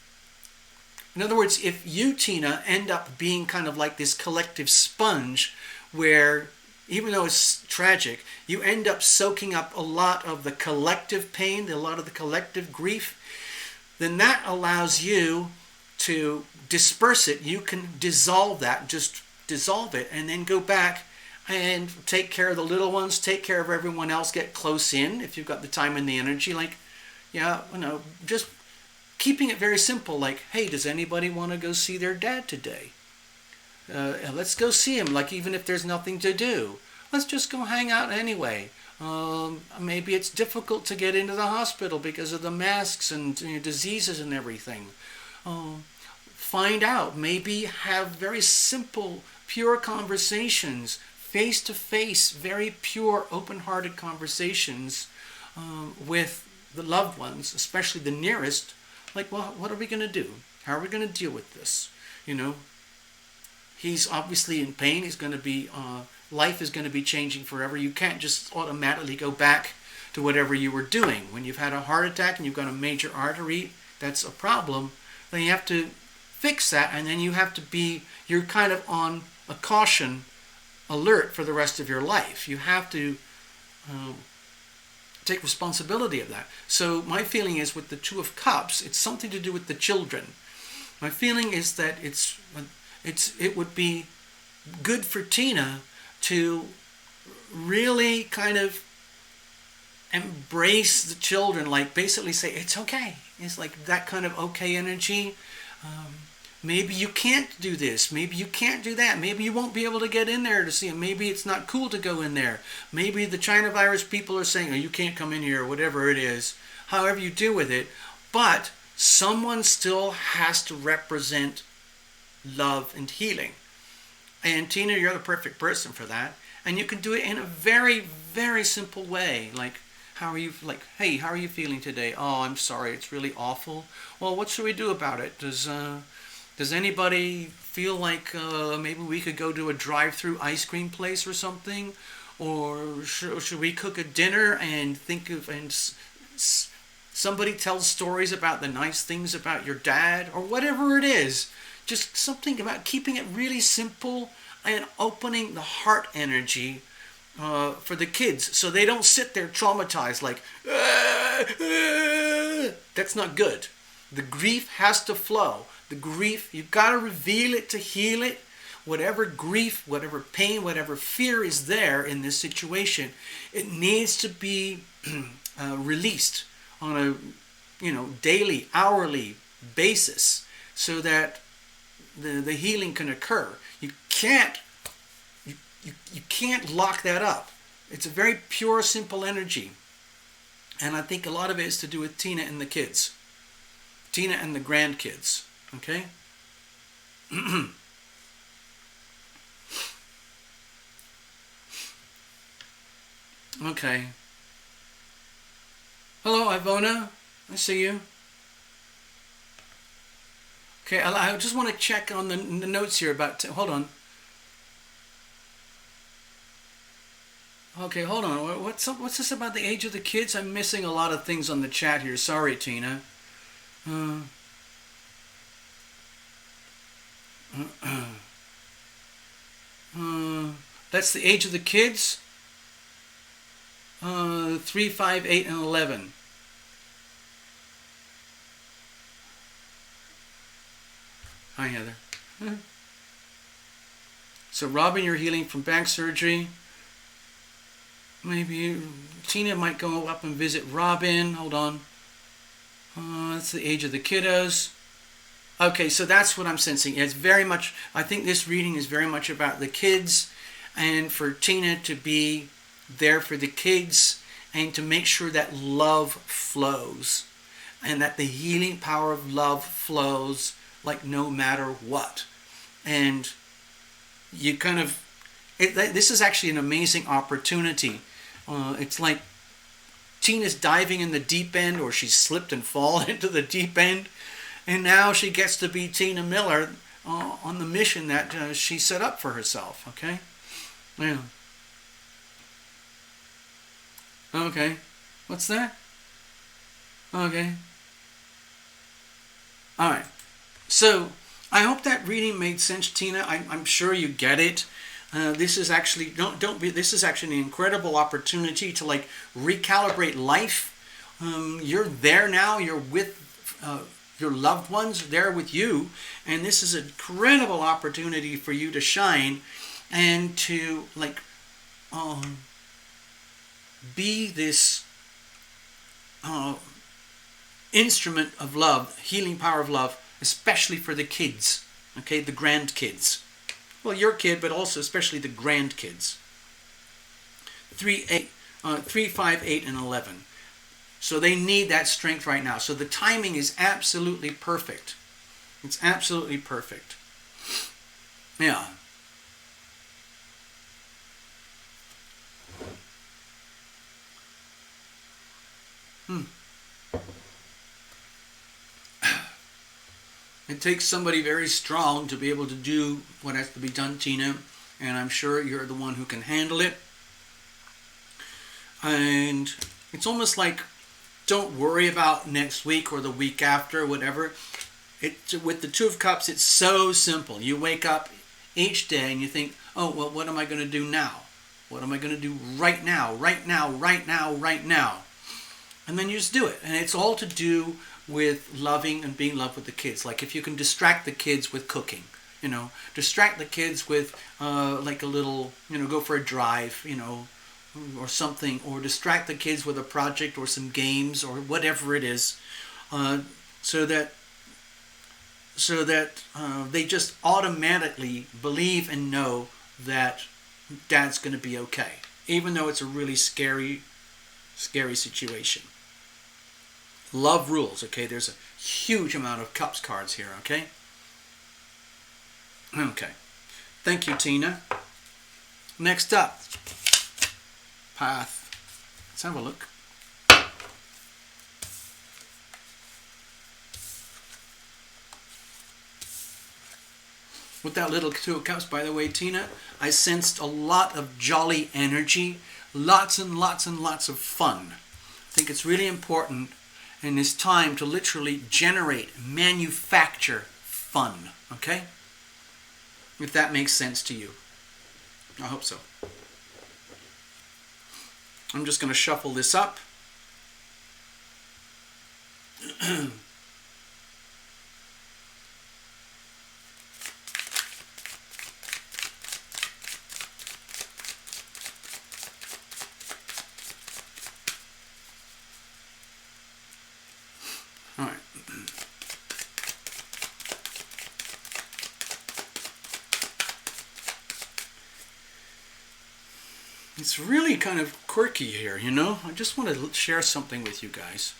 Speaker 1: in other words, if you, Tina, end up being kind of like this collective sponge where, even though it's tragic, you end up soaking up a lot of the collective pain, a lot of the collective grief, then that allows you to disperse it. You can dissolve that, just dissolve it, and then go back and take care of the little ones, take care of everyone else, get close in if you've got the time and the energy. Like, just keeping it very simple. Like, hey, does anybody want to go see their dad today? Let's go see him. Like, even if there's nothing to do, let's just go hang out anyway. Maybe it's difficult to get into the hospital because of the masks and diseases and everything. Find out. Maybe have very simple, pure conversations, face-to-face, very pure, open-hearted conversations with the loved ones, especially the nearest. Like, well, what are we going to do? How are we going to deal with this? He's obviously in pain. He's going to be, life is going to be changing forever. You can't just automatically go back to whatever you were doing. When you've had a heart attack and you've got a major artery, that's a problem. Then you have to fix that, and then you're kind of on a caution alert for the rest of your life. You have to take responsibility of that. So my feeling is with the Two of Cups, it's something to do with the children. My feeling is that it would be good for Tina to really kind of embrace the children, like basically say it's okay. It's like that kind of okay energy. Maybe you can't do this. Maybe you can't do that. Maybe you won't be able to get in there to see them. Maybe it's not cool to go in there. Maybe the China virus people are saying, oh, you can't come in here, or whatever it is. However you do with it. But someone still has to represent love and healing. And Tina, you're the perfect person for that. And you can do it in a very, very simple way. Like, hey, how are you feeling today? Oh, I'm sorry, it's really awful. Well, what should we do about it? Does anybody feel like maybe we could go to a drive-through ice cream place or something? Or should we cook a dinner and somebody tells stories about the nice things about your dad, or whatever it is. Just something about keeping it really simple and opening the heart energy for the kids, so they don't sit there traumatized like, that's not good. The grief has to flow. The grief, you've got to reveal it to heal it. Whatever grief, whatever pain, whatever fear is there in this situation, it needs to be released on a daily, hourly basis, so that the healing can occur. You can't lock that up. It's a very pure, simple energy. And I think a lot of it is to do with Tina and the kids. Tina and the grandkids. Okay? Okay. Hello, Ivona. I see you. Okay, I just want to check on the notes here about... hold on. Okay, hold on. What's this about the age of the kids? I'm missing a lot of things on the chat here. Sorry, Tina. That's the age of the kids? 3, 5, 8, and 11. Hi, Heather. So, Robin, you're healing from back surgery. Maybe Tina might go up and visit Robin. Hold on. That's the age of the kiddos. Okay, so that's what I'm sensing. It's very much, I think this reading is very much about the kids, and for Tina to be there for the kids and to make sure that love flows and that the healing power of love flows like no matter what. And you kind of, this is actually an amazing opportunity. It's like Tina's diving in the deep end, or she's slipped and fallen into the deep end, and now she gets to be Tina Miller on the mission that she set up for herself. Okay? Yeah. Okay. What's that? Okay. All right. So I hope that reading made sense, Tina. I'm sure you get it. This is actually this is actually an incredible opportunity to like recalibrate life. You're there now. You're with your loved ones there with you, and this is an incredible opportunity for you to shine and to like be this instrument of love, healing power of love, especially for the kids. Okay, the grandkids. Well, your kid, but also especially the grandkids. 3, 5, 8, and 11. So they need that strength right now. So the timing is absolutely perfect. It's absolutely perfect. Yeah. It takes somebody very strong to be able to do what has to be done, Tina, and I'm sure you're the one who can handle it. And It's almost like, don't worry about next week or the week after, whatever. With the Two of Cups, it's so simple. You wake up each day and you think, oh, well, what am I going to do now? What am I going to do right now, right now, right now, right now? And then you just do it. And it's all to do with loving and being loved with the kids. Like if you can distract the kids with cooking, distract the kids with like a little, go for a drive, or something, or distract the kids with a project or some games or whatever it is, so that they just automatically believe and know that Dad's going to be okay, even though it's a really scary situation. Love rules, okay? There's a huge amount of cups cards here, okay? Okay. Thank you, Tina. Next up, Path. Let's have a look. With that little Two of Cups, by the way, Tina, I sensed a lot of jolly energy, lots and lots and lots of fun. I think it's really important in this time to literally manufacture fun, okay? If that makes sense to you. I hope so. I'm just going to shuffle this up. All right. It's really kind of quirky here, I just want to share something with you guys.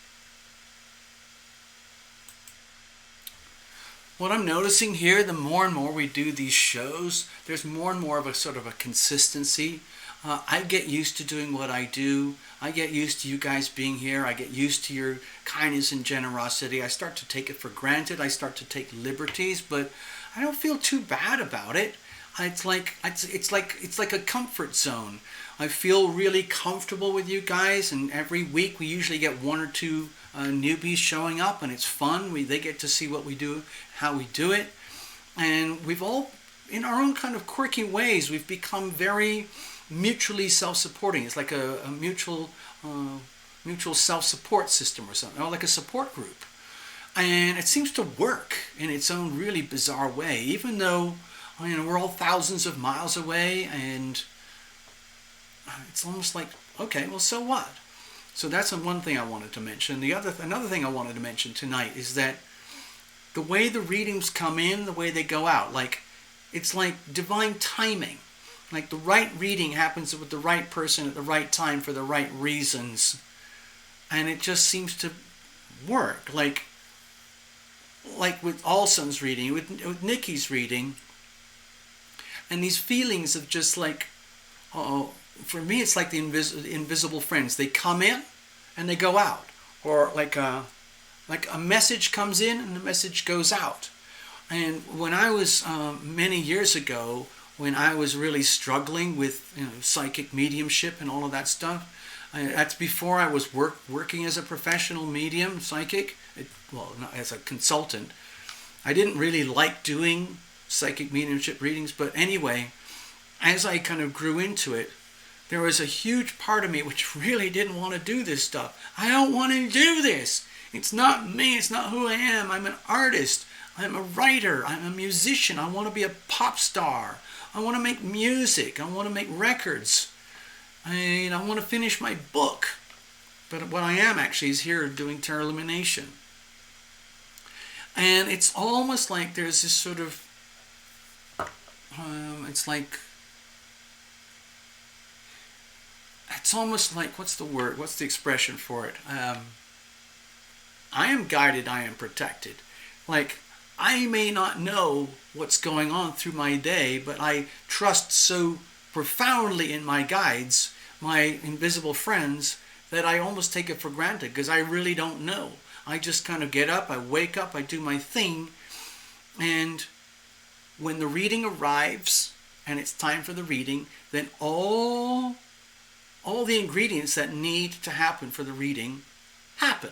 Speaker 1: What I'm noticing here, the more and more we do these shows, there's more and more of a sort of a consistency. I get used to doing what I do. I get used to you guys being here. I get used to your kindness and generosity. I start to take it for granted. I start to take liberties, but I don't feel too bad about it. It's like a comfort zone. I feel really comfortable with you guys, and every week we usually get one or two newbies showing up, and it's fun. They get to see what we do, how we do it, and we've all, in our own kind of quirky ways, we've become very mutually self-supporting. It's like a mutual self-support system or something, or like a support group, and it seems to work in its own really bizarre way, even though we're all thousands of miles away, and it's almost like, okay, well, so what? So that's one thing I wanted to mention. Another thing I wanted to mention tonight is that the way the readings come in, the way they go out, it's like divine timing. Like the right reading happens with the right person at the right time for the right reasons. And it just seems to work. Like with Alson's reading, with Nikki's reading, and these feelings of just like, for me, it's like the invisible friends. They come in and they go out, or like a message comes in and the message goes out. And when I was many years ago, when I was really struggling with psychic mediumship and all of that stuff, that's before I was working as a professional medium psychic. Not as a consultant. I didn't really like doing psychic mediumship readings, but anyway, as I kind of grew into it, there was a huge part of me which really didn't want to do this stuff. I don't want to do this. It's not me. It's not who I am. I'm an artist. I'm a writer. I'm a musician. I want to be a pop star. I want to make music. I want to make records. I want to finish my book. But what I am actually is here doing tarot illumination. And it's almost like there's this sort of, it's almost like, what's the word? What's the expression for it? I am guided, I am protected. Like, I may not know what's going on through my day, but I trust so profoundly in my guides, my invisible friends, that I almost take it for granted because I really don't know. I just kind of get up, I wake up, I do my thing, and when the reading arrives and it's time for the reading, then all all the ingredients that need to happen for the reading happen.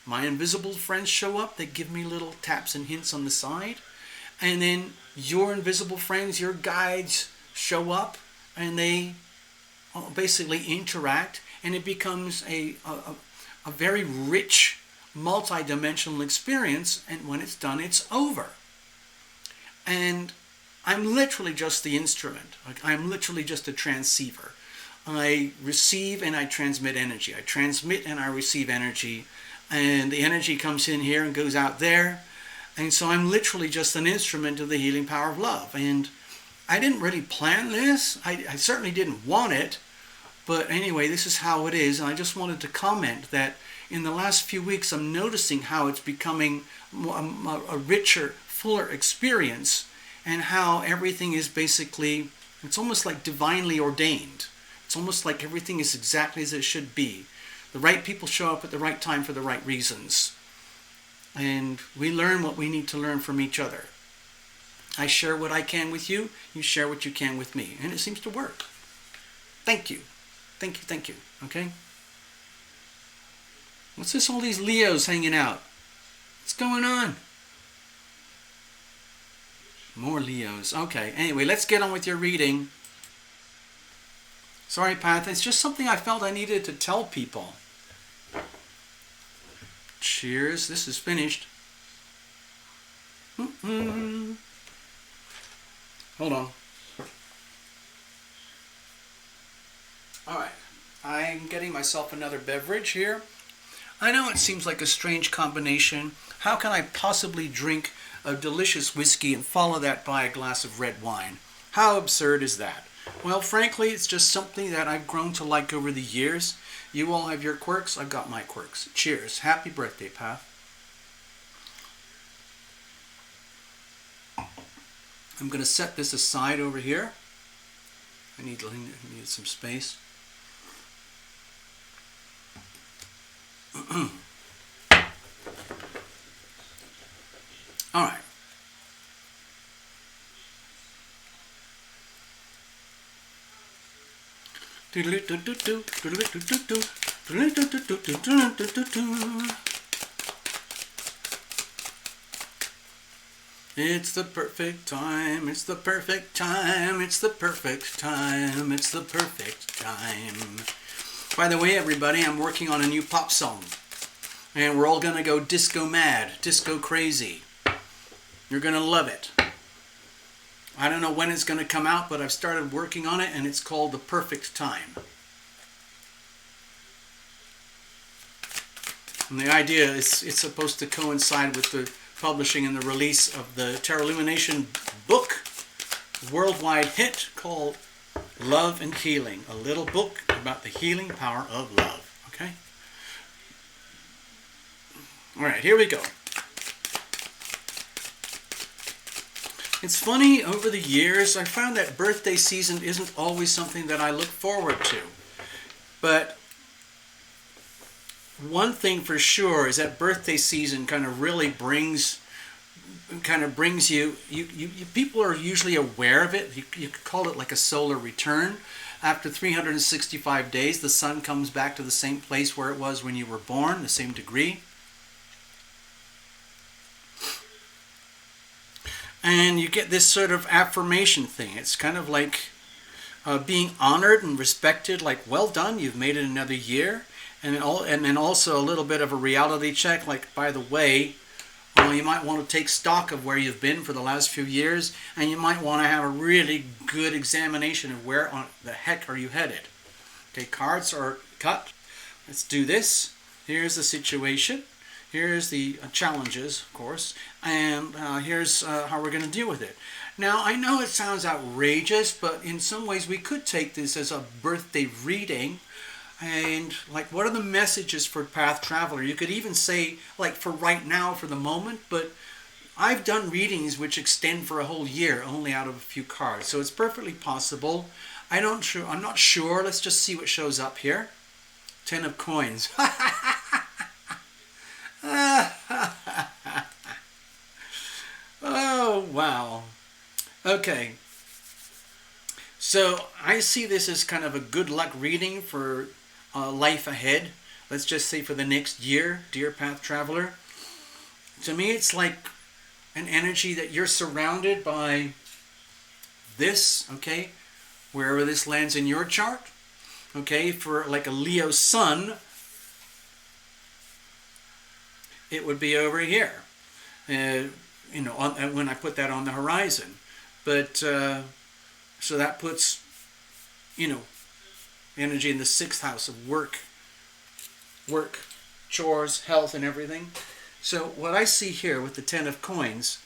Speaker 1: My invisible friends show up, they give me little taps and hints on the side, and then your invisible friends, your guides show up, and they basically interact, and it becomes a very rich, multi-dimensional experience, and when it's done, it's over. And I'm literally just the instrument. I'm literally just a transceiver. I receive and I transmit energy. I transmit and I receive energy, and the energy comes in here and goes out there. And so I'm literally just an instrument of the healing power of love. And I didn't really plan this. I certainly didn't want it. But anyway, this is how it is. And I just wanted to comment that in the last few weeks, I'm noticing how it's becoming a richer, fuller experience, and how everything is basically, it's almost like divinely ordained. It's almost like everything is exactly as it should be. The right people show up at the right time for the right reasons. And we learn what we need to learn from each other. I share what I can with you. You share what you can with me. And it seems to work. Thank you. Thank you, thank you. Okay? What's this, all these Leos hanging out? What's going on? More Leos. Okay, anyway, let's get on with your reading. Sorry, Pat, it's just something I felt I needed to tell people. Cheers, this is finished. Hold on. Alright, I'm getting myself another beverage here. I know it seems like a strange combination. How can I possibly drink a delicious whiskey and follow that by a glass of red wine? How absurd is that? Well, frankly, it's just something that I've grown to like over the years. You all have your quirks, I've got my quirks. Cheers. Happy birthday, Pat. I'm going to set this aside over here. I need some space. All right. It's the perfect time, it's the perfect time, it's the perfect time, it's the perfect time. By the way, everybody, I'm working on a new pop song. And we're all going to go disco mad, disco crazy. You're going to love it. I don't know when it's going to come out, but I've started working on it, and it's called The Perfect Time. And the idea is it's supposed to coincide with the publishing and the release of the Tarot Illumination book, a worldwide hit called Love and Healing, a little book about the healing power of love. Okay? All right, here we go. It's funny, over the years, I found that birthday season isn't always something that I look forward to. But one thing for sure is that birthday season kind of really brings you, people are usually aware of it. You could call it like a solar return. After 365 days, the sun comes back to the same place where it was when you were born, the same degree. And you get this sort of affirmation thing. It's kind of like being honored and respected, like, well done, you've made it another year. And then also a little bit of a reality check, like, by the way, you might want to take stock of where you've been for the last few years, and you might want to have a really good examination of where on the heck are you headed. Okay, cards are cut. Let's do this. Here's the situation. Here's the challenges, of course, and here's how we're going to deal with it. Now, I know it sounds outrageous, but in some ways we could take this as a birthday reading. And, like, what are the messages for Path Traveler? You could even say, like, for right now, for the moment, but I've done readings which extend for a whole year, only out of a few cards. So it's perfectly possible. I'm not sure. Let's just see what shows up here. 10 of coins. Oh, wow. Okay. So I see this as kind of a good luck reading for life ahead. Let's just say for the next year, dear Path Traveler. To me, it's like an energy that you're surrounded by this, okay, wherever this lands in your chart, okay, for like a Leo sun, it would be over here, when I put that on the horizon. But, so that puts, energy in the 6th house of work, chores, health, and everything. So what I see here with the 10 of coins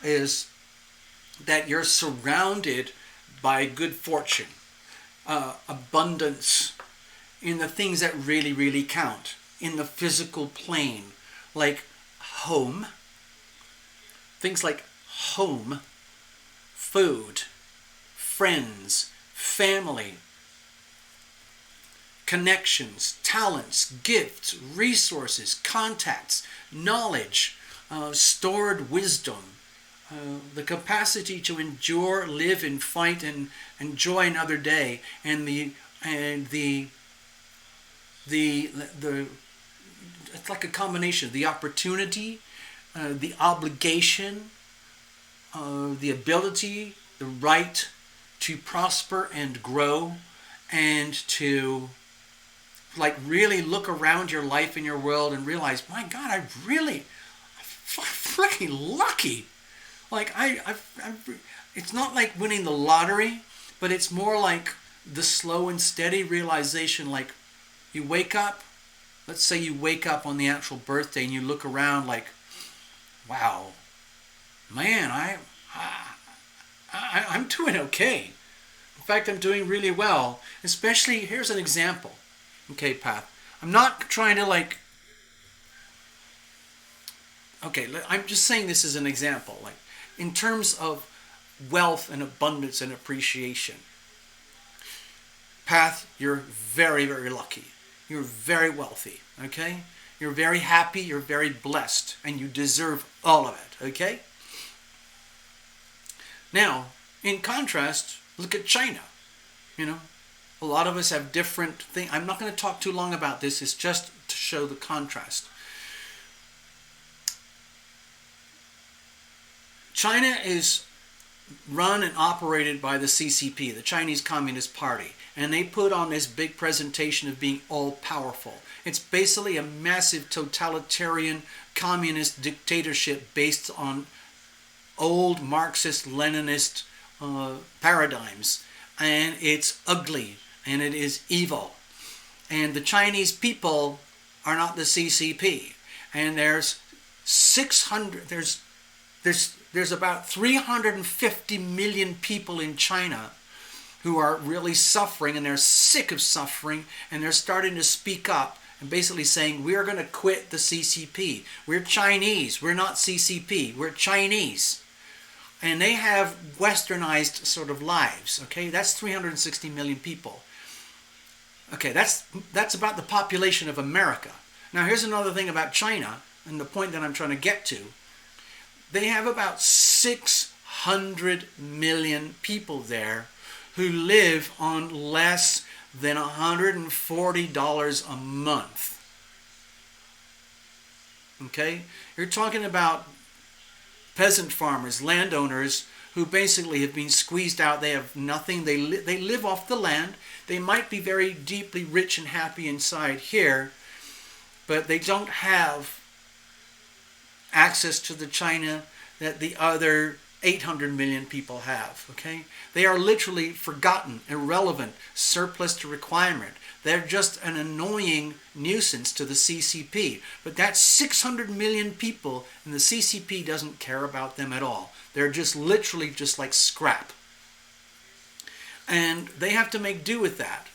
Speaker 1: is that you're surrounded by good fortune, abundance in the things that really, really count, in the physical plane, like home, things like home, food, friends, family, connections, talents, gifts, resources, contacts, knowledge, stored wisdom, the capacity to endure, live, and fight, and enjoy another day, and the it's like a combination: the opportunity, the obligation, the ability, the right to prosper and grow, and to like really look around your life and your world and realize, my God, I'm freaking lucky. Like it's not like winning the lottery, but it's more like the slow and steady realization. Like you wake up, let's say you wake up on the actual birthday and you look around like, wow, man, I'm doing okay. In fact, I'm doing really well. Especially, here's an example. Okay, Path. I'm not trying to like, okay, I'm just saying this as an example. Like, in terms of wealth and abundance and appreciation. Path, you're very, very lucky. You're very wealthy, okay? You're very happy, you're very blessed, and you deserve all of it, okay? Now, in contrast, look at China. A lot of us have different things. I'm not going to talk too long about this. It's just to show the contrast. China is run and operated by the CCP, the Chinese Communist Party, and they put on this big presentation of being all-powerful. It's basically a massive totalitarian communist dictatorship based on old Marxist-Leninist paradigms, and it's ugly, and it is evil. And the Chinese people are not the CCP, and there's about 350 million people in China who are really suffering, and they're sick of suffering, and they're starting to speak up and basically saying, we're going to quit the CCP. We're Chinese. We're not CCP. We're Chinese. And they have westernized sort of lives. Okay, that's 360 million people. Okay, that's about the population of America. Now here's another thing about China, and the point that I'm trying to get to. They have about 600 million people there who live on less than $140 a month. Okay? You're talking about peasant farmers, landowners, who basically have been squeezed out. They have nothing. They live off the land. They might be very deeply rich and happy inside here, but they don't have access to the China that the other 800 million people have, okay? They are literally forgotten, irrelevant, surplus to requirement. They're just an annoying nuisance to the CCP. But that's 600 million people, and the CCP doesn't care about them at all. They're just literally just like scrap. And they have to make do with that.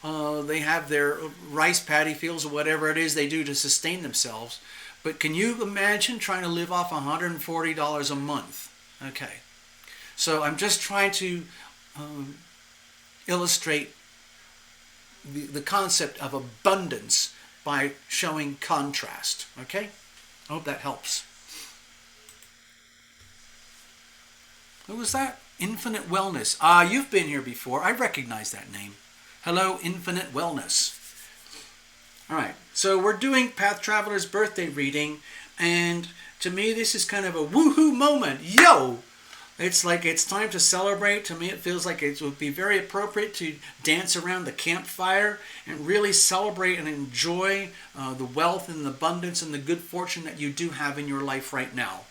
Speaker 1: They have their rice paddy fields or whatever it is they do to sustain themselves. But can you imagine trying to live off $140 a month? Okay. So I'm just trying to illustrate the concept of abundance by showing contrast. Okay? I hope that helps. Who was that? Infinite Wellness. You've been here before. I recognize that name. Hello, Infinite Wellness. All right, so we're doing Path Traveler's birthday reading, and to me this is kind of a woohoo moment. Yo! It's like it's time to celebrate. To me it feels like it would be very appropriate to dance around the campfire and really celebrate and enjoy the wealth and the abundance and the good fortune that you do have in your life right now,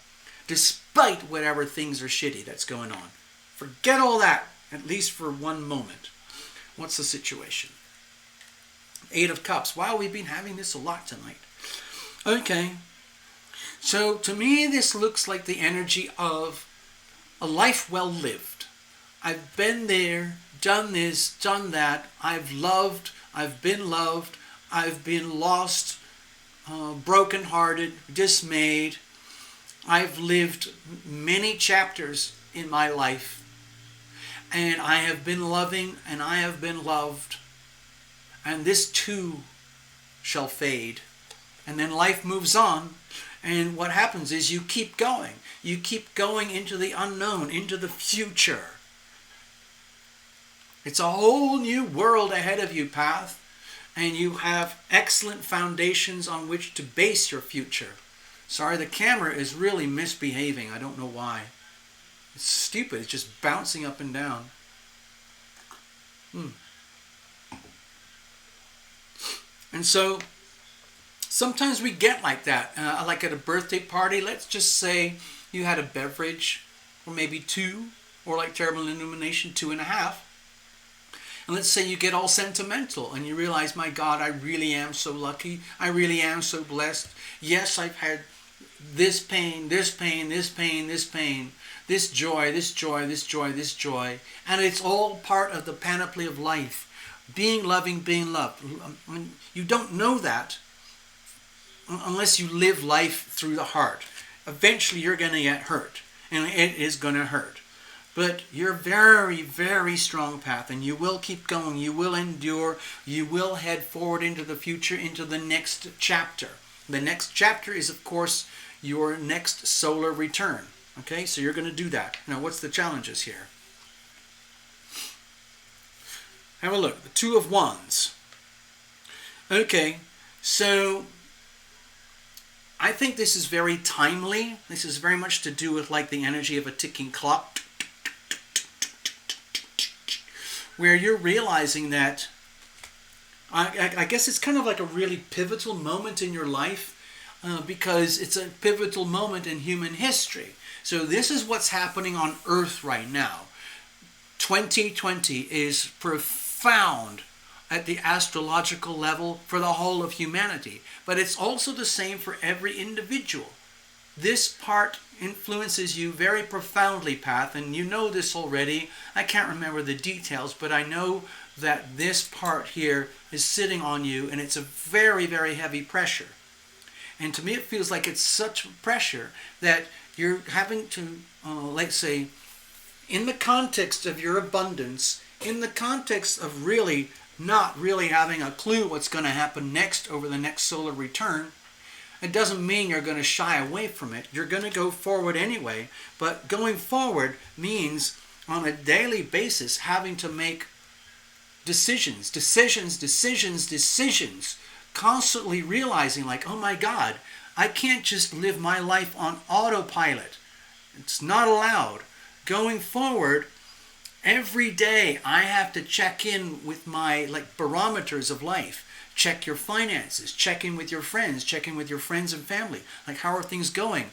Speaker 1: despite whatever things are shitty that's going on. Forget all that, at least for one moment. What's the situation? Eight of Cups. Wow, we've been having this a lot tonight. Okay. So to me, this looks like the energy of a life well lived. I've been there, done this, done that. I've loved, I've been lost, brokenhearted, dismayed. I've lived many chapters in my life. And I have been loving and I have been loved. And this too shall fade. And then life moves on. And what happens is you keep going. You keep going into the unknown, into the future. It's a whole new world ahead of you, Path. And you have excellent foundations on which to base your future. Sorry, the camera is really misbehaving. I don't know why. It's stupid. It's just bouncing up and down. And so sometimes we get like that. Like at a birthday party, let's just say you had a beverage, or maybe two, or like Terrible Illumination, 2.5. And let's say you get all sentimental and you realize, my God, I really am so lucky. I really am so blessed. Yes, I've had this pain, this pain, this pain, this pain, this joy, this joy, this joy, this joy. And it's all part of the panoply of life. Being loving, being loved. You don't know that unless you live life through the heart. Eventually you're going to get hurt. And it is going to hurt. But you're very, very strong, Path, and you will keep going. You will endure. You will head forward into the future, into the next chapter. The next chapter is, of course, your next solar return. Okay, so you're going to do that. Now, what's the challenges here? Have a look. The Two of Wands. Okay, so I think this is very timely. This is very much to do with like the energy of a ticking clock, where you're realizing that, I guess it's kind of like a really pivotal moment in your life, because it's a pivotal moment in human history. So this is what's happening on Earth right now. 2020 is profound at the astrological level for the whole of humanity. But it's also the same for every individual. This part influences you very profoundly, Path, and you know this already. I can't remember the details, but I know that this part here is sitting on you, and it's a very, very heavy pressure. And to me, it feels like it's such pressure that you're having to, let's say, in the context of your abundance, in the context of really not really having a clue what's going to happen next over the next solar return, it doesn't mean you're going to shy away from it. You're going to go forward anyway. But going forward means on a daily basis having to make decisions, constantly realizing like, oh my God, I can't just live my life on autopilot. It's not allowed. Going forward, every day I have to check in with my like barometers of life. Check your finances, check in with your friends, check in with your friends and family. Like, how are things going?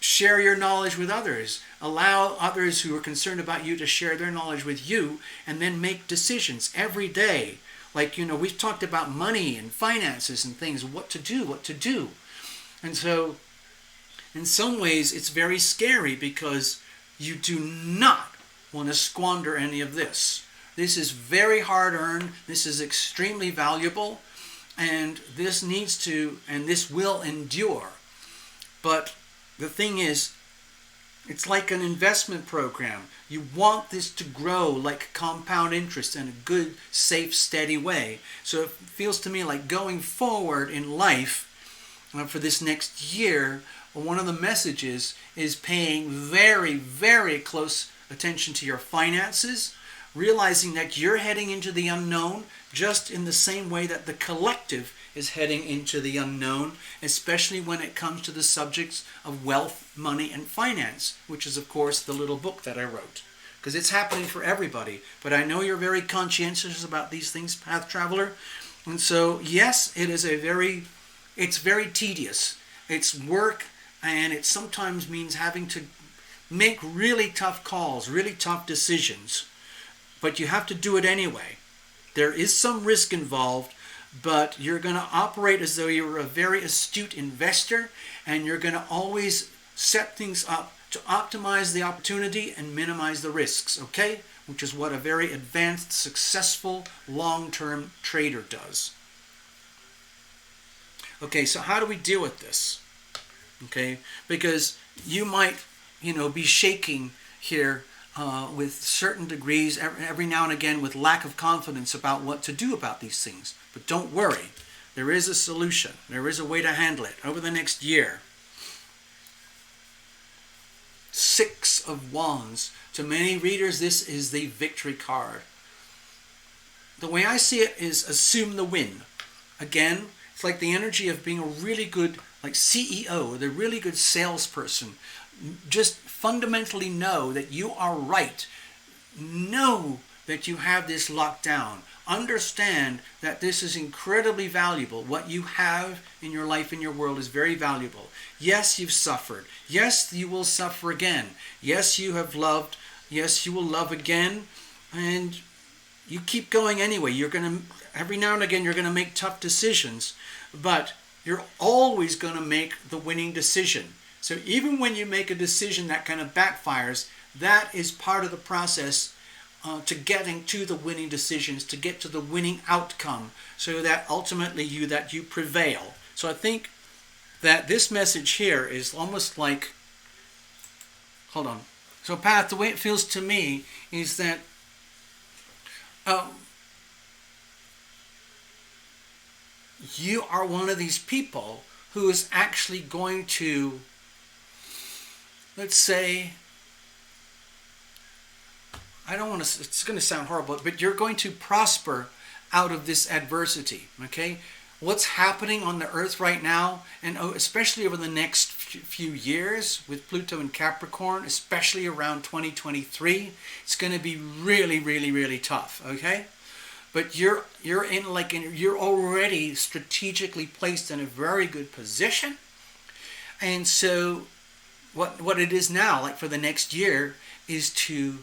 Speaker 1: Share your knowledge with others. Allow others who are concerned about you to share their knowledge with you, and then make decisions every day. Like, we've talked about money and finances and things, what to do. And so, in some ways, it's very scary because you do not want to squander any of this. This is very hard earned. This is extremely valuable. And this needs to, and this will endure. But the thing is, it's like an investment program. You want this to grow like compound interest in a good, safe, steady way. So it feels to me like going forward in life for this next year, one of the messages is paying very, very close attention to your finances, realizing that you're heading into the unknown just in the same way that the collective is heading into the unknown, especially when it comes to the subjects of wealth, money, and finance, which is, of course, the little book that I wrote. Because it's happening for everybody. But I know you're very conscientious about these things, Path Traveler. And so, yes, it's very tedious. It's work, and it sometimes means having to make really tough calls, really tough decisions. But you have to do it anyway. There is some risk involved, but you're going to operate as though you're a very astute investor, and you're going to always set things up to optimize the opportunity and minimize the risks, okay? Which is what a very advanced, successful, long-term trader does. Okay, so how do we deal with this? Okay, because you might, be shaking here with certain degrees every now and again with lack of confidence about what to do about these things. But don't worry, there is a solution. There is a way to handle it over the next year. 6 of Wands. To many readers, this is the victory card. The way I see it is assume the win. Again, it's like the energy of being a really good CEO, the really good salesperson. Just fundamentally know that you are right. Know that you have this locked down. Understand that this is incredibly valuable. What you have in your life, in your world, is very valuable. Yes, you've suffered. Yes, you will suffer again. Yes, you have loved. Yes, you will love again. And you keep going anyway. Every now and again, you're going to make tough decisions. But you're always going to make the winning decision. So even when you make a decision that kind of backfires, that is part of the process to getting to the winning decisions, to get to the winning outcome, so that ultimately you prevail. So I think that this message here is almost like, hold on. So Pat, the way it feels to me is that you are one of these people who is actually going to, let's say, it's going to sound horrible, but you're going to prosper out of this adversity, okay? What's happening on the earth right now, and especially over the next few years with Pluto and Capricorn, especially around 2023, it's going to be really, really, really tough, okay? But you're already strategically placed in a very good position. And so what it is now, like for the next year, is to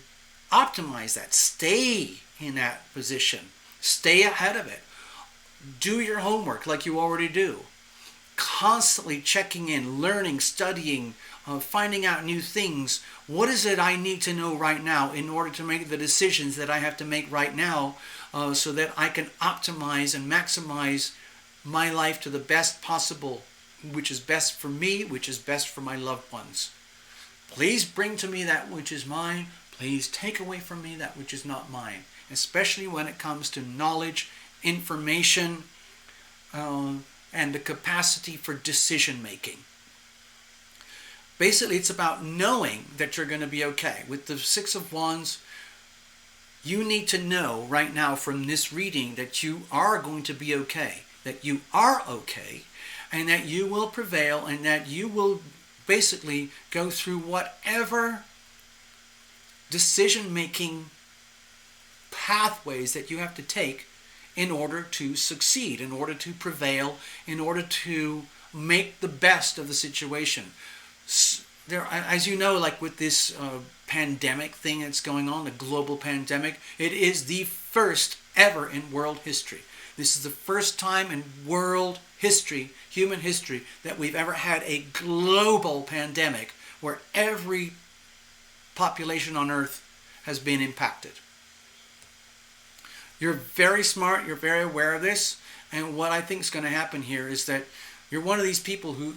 Speaker 1: optimize that. Stay in that position. Stay ahead of it. Do your homework like you already do. Constantly checking in, learning, studying, finding out new things. What is it I need to know right now in order to make the decisions that I have to make right now so that I can optimize and maximize my life to the best possible, which is best for me, which is best for my loved ones. Please bring to me that which is mine. Please take away from me that which is not mine, especially when it comes to knowledge, information, and the capacity for decision making. Basically, it's about knowing that you're going to be okay. With the 6 of Wands, you need to know right now from this reading that you are going to be okay, that you are okay, and that you will prevail, and that you will basically go through whatever decision-making pathways that you have to take in order to succeed, in order to prevail, in order to make the best of the situation. There, as you know, like with this pandemic thing that's going on, the global pandemic, it is the first ever in world history. This is the first time in world history, human history, that we've ever had a global pandemic where every population on Earth has been impacted. You're very smart, you're very aware of this, and what I think is going to happen here is that you're one of these people who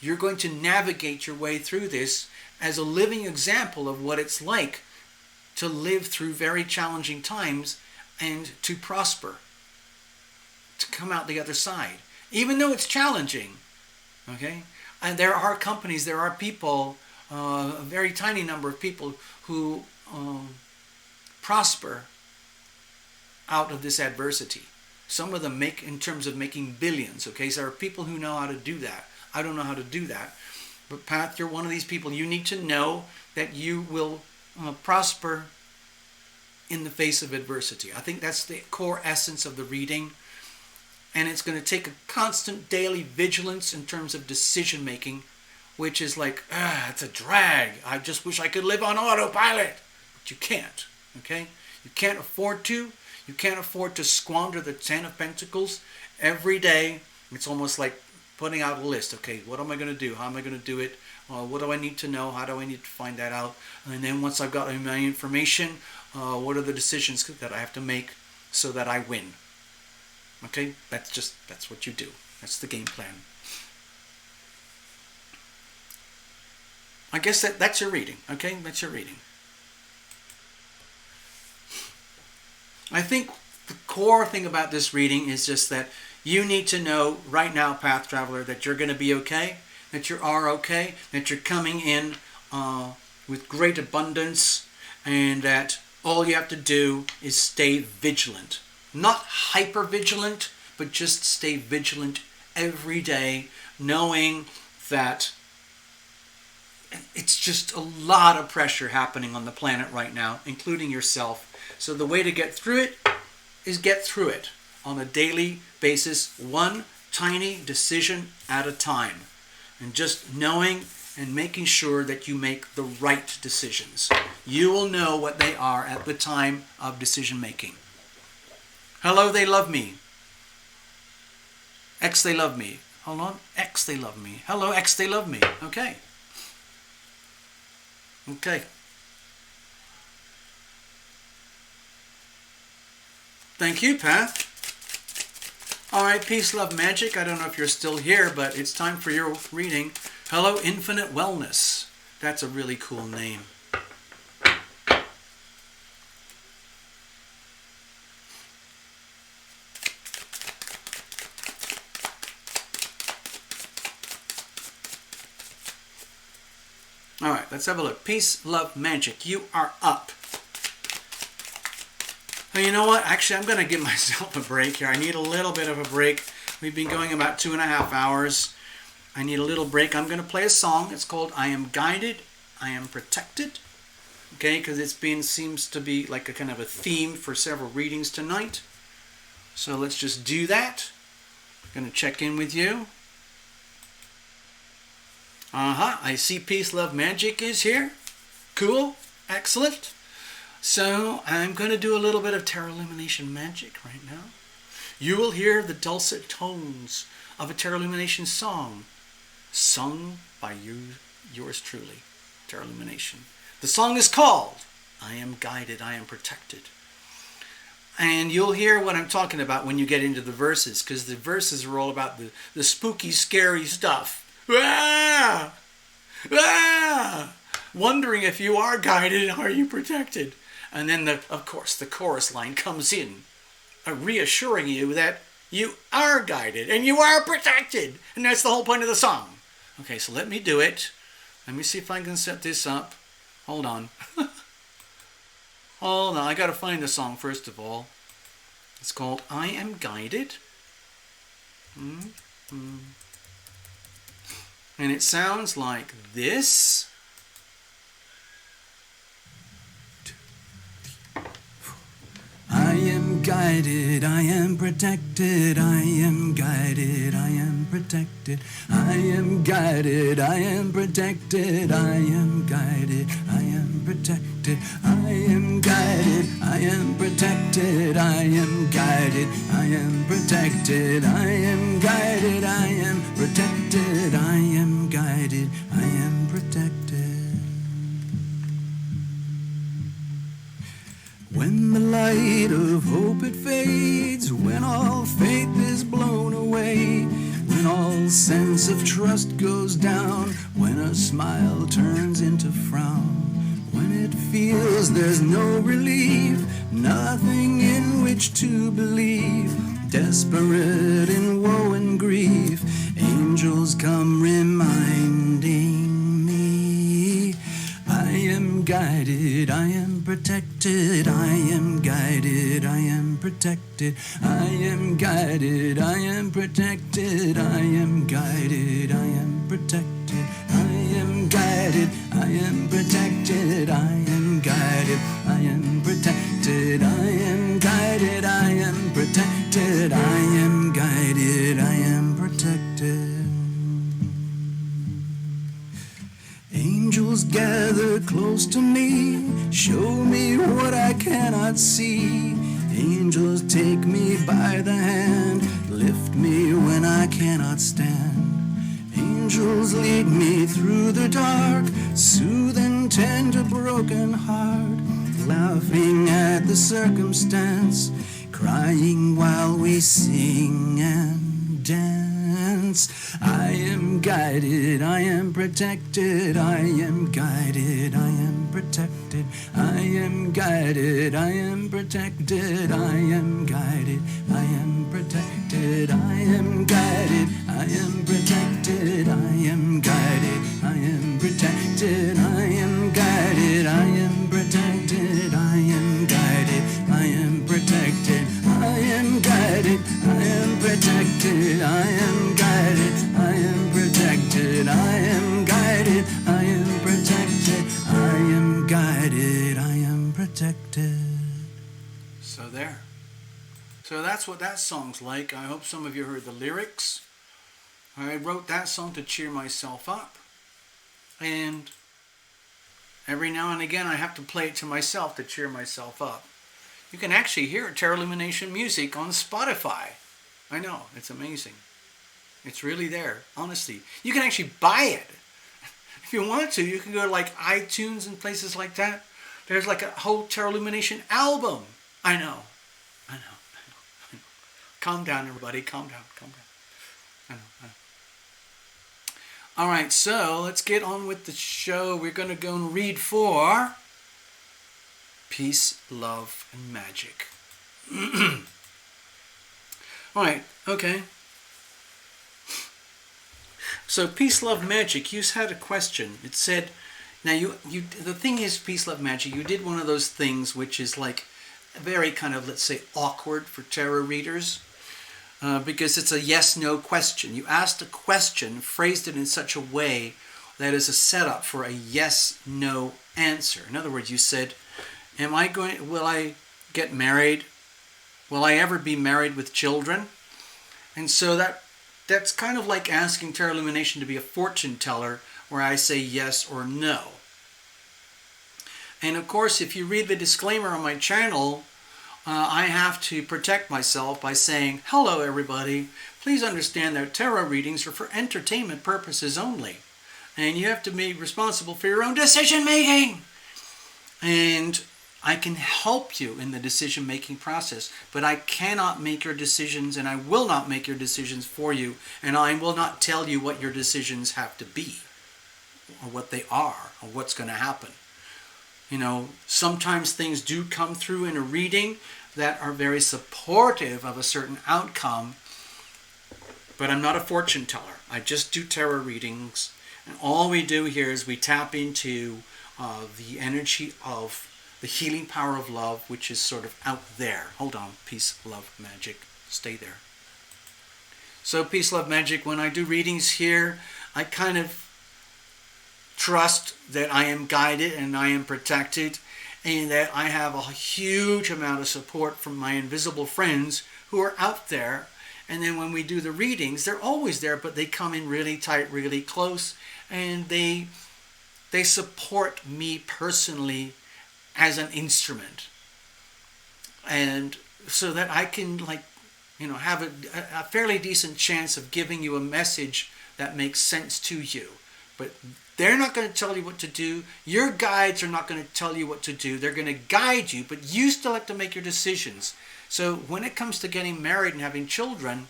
Speaker 1: you're going to navigate your way through this as a living example of what it's like to live through very challenging times and to prosper, to come out the other side. Even though it's challenging, Okay? And there are companies, there are people, a very tiny number of people who prosper out of this adversity. Some of them make in terms of making billions. Okay, so there are people who know how to do that. I don't know how to do that. But Pat, you're one of these people. You need to know that you will prosper in the face of adversity. I think that's the core essence of the reading. And it's going to take a constant daily vigilance in terms of decision making, which is like, it's a drag. I just wish I could live on autopilot. But you can't. Okay? You can't afford to. You can't afford to squander the Ten of Pentacles every day. It's almost like putting out a list. Okay, what am I going to do? How am I going to do it? What do I need to know? How do I need to find that out? And then once I've got my information, what are the decisions that I have to make so that I win? Okay, that's what you do. That's the game plan. I guess that's your reading. Okay, that's your reading. I think the core thing about this reading is just that you need to know right now, Path Traveler, that you're going to be okay, that you are okay, that you're coming in with great abundance, and that all you have to do is stay vigilant. Not hyper vigilant, but just stay vigilant every day, knowing that it's just a lot of pressure happening on the planet right now, including yourself. So the way to get through it is get through it on a daily basis, one tiny decision at a time. And just knowing and making sure that you make the right decisions. You will know what they are at the time of decision making. Hello, they love me. X, they love me. Hold on. X, they love me. Hello, X, they love me. Okay. Okay. Thank you, Pat. All right, peace, love, magic. I don't know if you're still here, but it's time for your reading. Hello, Infinite Wellness. That's a really cool name. All right, let's have a look. Peace, love, magic. You are up. Well, you know what? Actually, I'm going to give myself a break here. I need a little bit of a break. We've been going about 2.5 hours. I need a little break. I'm going to play a song. It's called I Am Guided, I Am Protected. Okay, because seems to be like a kind of a theme for several readings tonight. So let's just do that. I'm going to check in with you. I see Peace, Love, Magic is here. Cool. Excellent. So I'm going to do a little bit of tarot illumination magic right now. You will hear the dulcet tones of a tarot illumination song sung by yours truly, tarot illumination. The song is called I Am Guided, I Am Protected. And you'll hear what I'm talking about when you get into the verses, because the verses are all about the spooky, scary stuff. Ah! Ah! Wondering if you are guided, are you protected? And then, of course, the chorus line comes in, reassuring you that you are guided and you are protected. And that's the whole point of the song. Okay, so let me do it. Let me see if I can set this up. Hold on. Hold on, I got to find the song first of all. It's called I Am Guided. And it sounds like this. I am guided, I am protected, I am guided, I am protected, I am guided, I am protected, I am guided, I am protected, I am guided, I am protected, I am guided, I am protected, I am guided, I am protected, I am guided, I am protected. When the light of hope it fades, when all faith is blown away, when all sense of trust goes down, when a smile turns into frown, when it feels there's no relief, nothing in which to believe, desperate in woe and grief, aim
Speaker 2: Angels come reminding me I am guided, I am protected, I am guided, I am protected, I am guided, I am protected, I am guided, I am protected, I am guided, I am protected, I am guided, I am protected, I am guided, I am protected, I am guided, I am protected. Angels gather close to me, show me what I cannot see. Angels take me by the hand, lift me when I cannot stand. Angels lead me through the dark, soothe and tend a broken heart, laughing at the circumstance, crying while we sing and dance. I am guided, I am protected, I am guided, I am protected, I am guided, I am protected, I am guided, I am protected, I am guided, I am protected, I am guided, I am protected, I am guided, I am protected, I am guided, I am protected, I am guided, I am protected, I am guided, I am protected, I am guided, I am protected, I am guided, I am protected.
Speaker 1: So there. So that's what that song's like. I hope some of you heard the lyrics. I wrote that song to cheer myself up. And every now and again I have to play it to myself to cheer myself up. You can actually hear Terra Lumination music on Spotify. I know, it's amazing. It's really there, honestly. You can actually buy it. If you want to, you can go to like iTunes and places like that. There's like a whole Terra Lumination album. I know. Calm down, everybody. Calm down. I know. All right, so let's get on with the show. We're going to go and read for Peace, Love, and Magic. All right, okay. So Peace, Love, Magic, you had a question. It said, now the thing is, Peace, Love, Magic, you did one of those things which is like very kind of, let's say, awkward for tarot readers. Because it's a yes-no question. You asked a question, phrased it in such a way that is a setup for a yes-no answer. In other words, you said, will I get married? Will I ever be married with children? And so that's kind of like asking Terra Illumination to be a fortune teller where I say yes or no. And of course, if you read the disclaimer on my channel, I have to protect myself by saying, hello everybody, please understand that tarot readings are for entertainment purposes only. And you have to be responsible for your own decision making. And I can help you in the decision making process, but I cannot make your decisions, and I will not make your decisions for you, and I will not tell you what your decisions have to be, or what they are, or what's going to happen. You know, sometimes things do come through in a reading that are very supportive of a certain outcome, but I'm not a fortune teller. I just do tarot readings, and all we do here is we tap into the energy of the healing power of love, which is sort of out there. Hold on, Peace, Love, Magic. Stay there. So Peace, Love, Magic, when I do readings here, I kind of trust that I am guided and I am protected, and that I have a huge amount of support from my invisible friends who are out there. And then when we do the readings, they're always there, but they come in really tight, really close, and they support me personally as an instrument, and so that I can, like, you know, have a fairly decent chance of giving you a message that makes sense to you. But they're not going to tell you what to do. Your guides are not going to tell you what to do. They're going to guide you, but you still have to make your decisions. So when it comes to getting married and having children,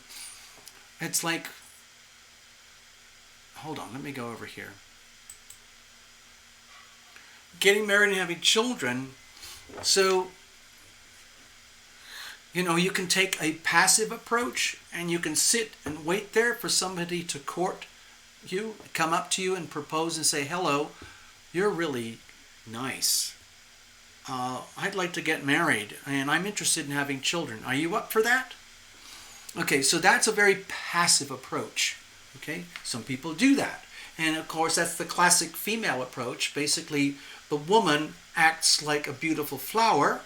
Speaker 1: it's like, hold on, let me go over here. Getting married and having children, so You can take a passive approach and you can sit and wait there for somebody to court you, come up to you and propose and say, hello, you're really nice. I'd like to get married and I'm interested in having children. Are you up for that? Okay, so that's a very passive approach. Okay, some people do that. And of course, that's the classic female approach. Basically, the woman acts like a beautiful flower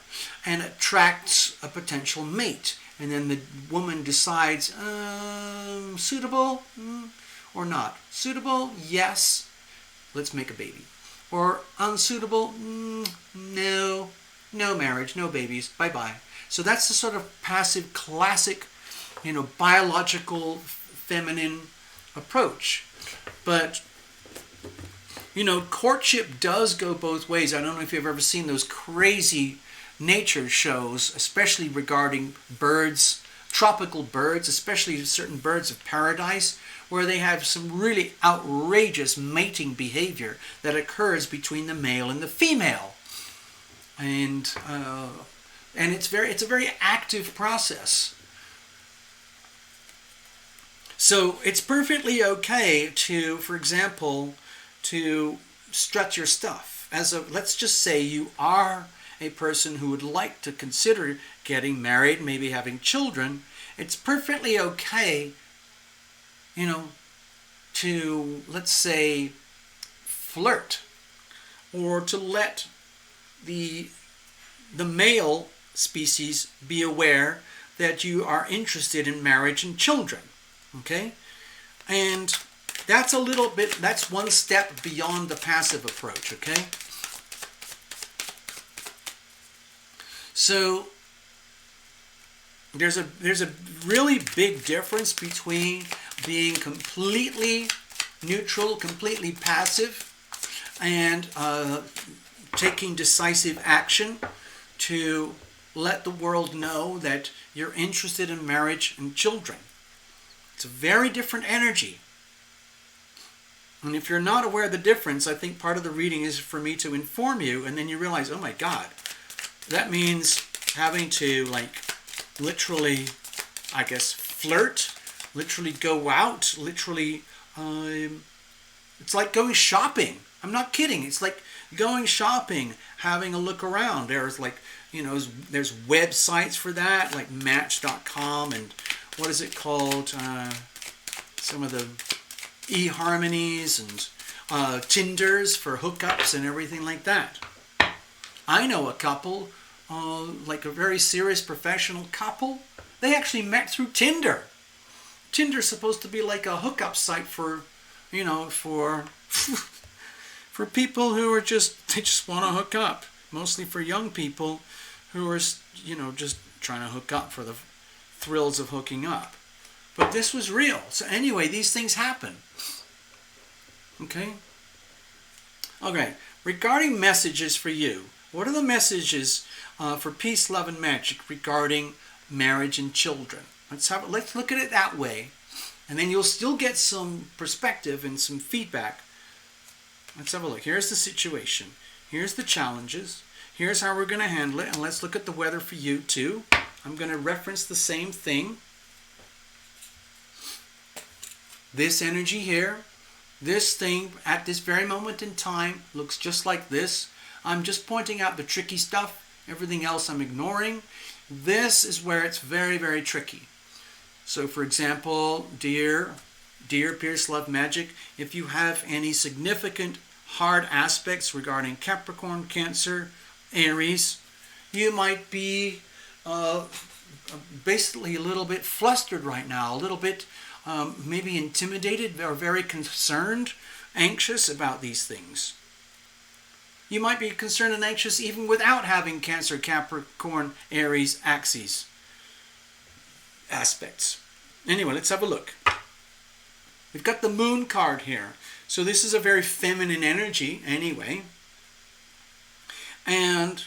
Speaker 1: and attracts a potential mate. And then the woman decides, suitable or not. Suitable, yes, let's make a baby. Or unsuitable, no marriage, no babies, bye-bye. So that's the sort of passive, classic, biological, feminine approach. But, courtship does go both ways. I don't know if you've ever seen those crazy nature shows, especially regarding birds, tropical birds, especially certain birds of paradise, where they have some really outrageous mating behavior that occurs between the male and the female. And it's a very active process. So it's perfectly okay to, for example, to strut your stuff. Let's just say you are a person who would like to consider getting married, maybe having children. It's perfectly okay, to, let's say, flirt, or to let the male species be aware that you are interested in marriage and children. Okay? And that's that's one step beyond the passive approach, okay? So there's a really big difference between being completely neutral, completely passive, and taking decisive action to let the world know that you're interested in marriage and children. It's a very different energy. And if you're not aware of the difference, I think part of the reading is for me to inform you, and then you realize, oh my God, that means having to literally, I guess, flirt, literally go out, literally, it's like going shopping. I'm not kidding. It's like going shopping, having a look around. There's there's websites for that, like Match.com and what is it called? Some of the eHarmonies and Tinders for hookups and everything like that. I know a couple, like a very serious professional couple. They actually met through Tinder. Tinder's supposed to be like a hookup site for, for for people who are just want to hook up. Mostly for young people who are, just trying to hook up for the thrills of hooking up. But this was real. So anyway, these things happen. Okay? Okay. Regarding messages for you, what are the messages for peace, love, and magic regarding marriage and children? Let's look at it that way, and then you'll still get some perspective and some feedback. Let's have a look. Here's the situation. Here's the challenges. Here's how we're going to handle it, and let's look at the weather for you too. I'm going to reference the same thing. This energy here, this thing at this very moment in time looks just like this. I'm just pointing out the tricky stuff. Everything else I'm ignoring. This is where it's very, very tricky. So for example, dear Pierce Love Magic, if you have any significant hard aspects regarding Capricorn, Cancer, Aries, you might be basically a little bit flustered right now, a little bit maybe intimidated or very concerned, anxious about these things. You might be concerned and anxious even without having Cancer, Capricorn, Aries, axes, aspects. Anyway, let's have a look. We've got the Moon card here. So this is a very feminine energy anyway. And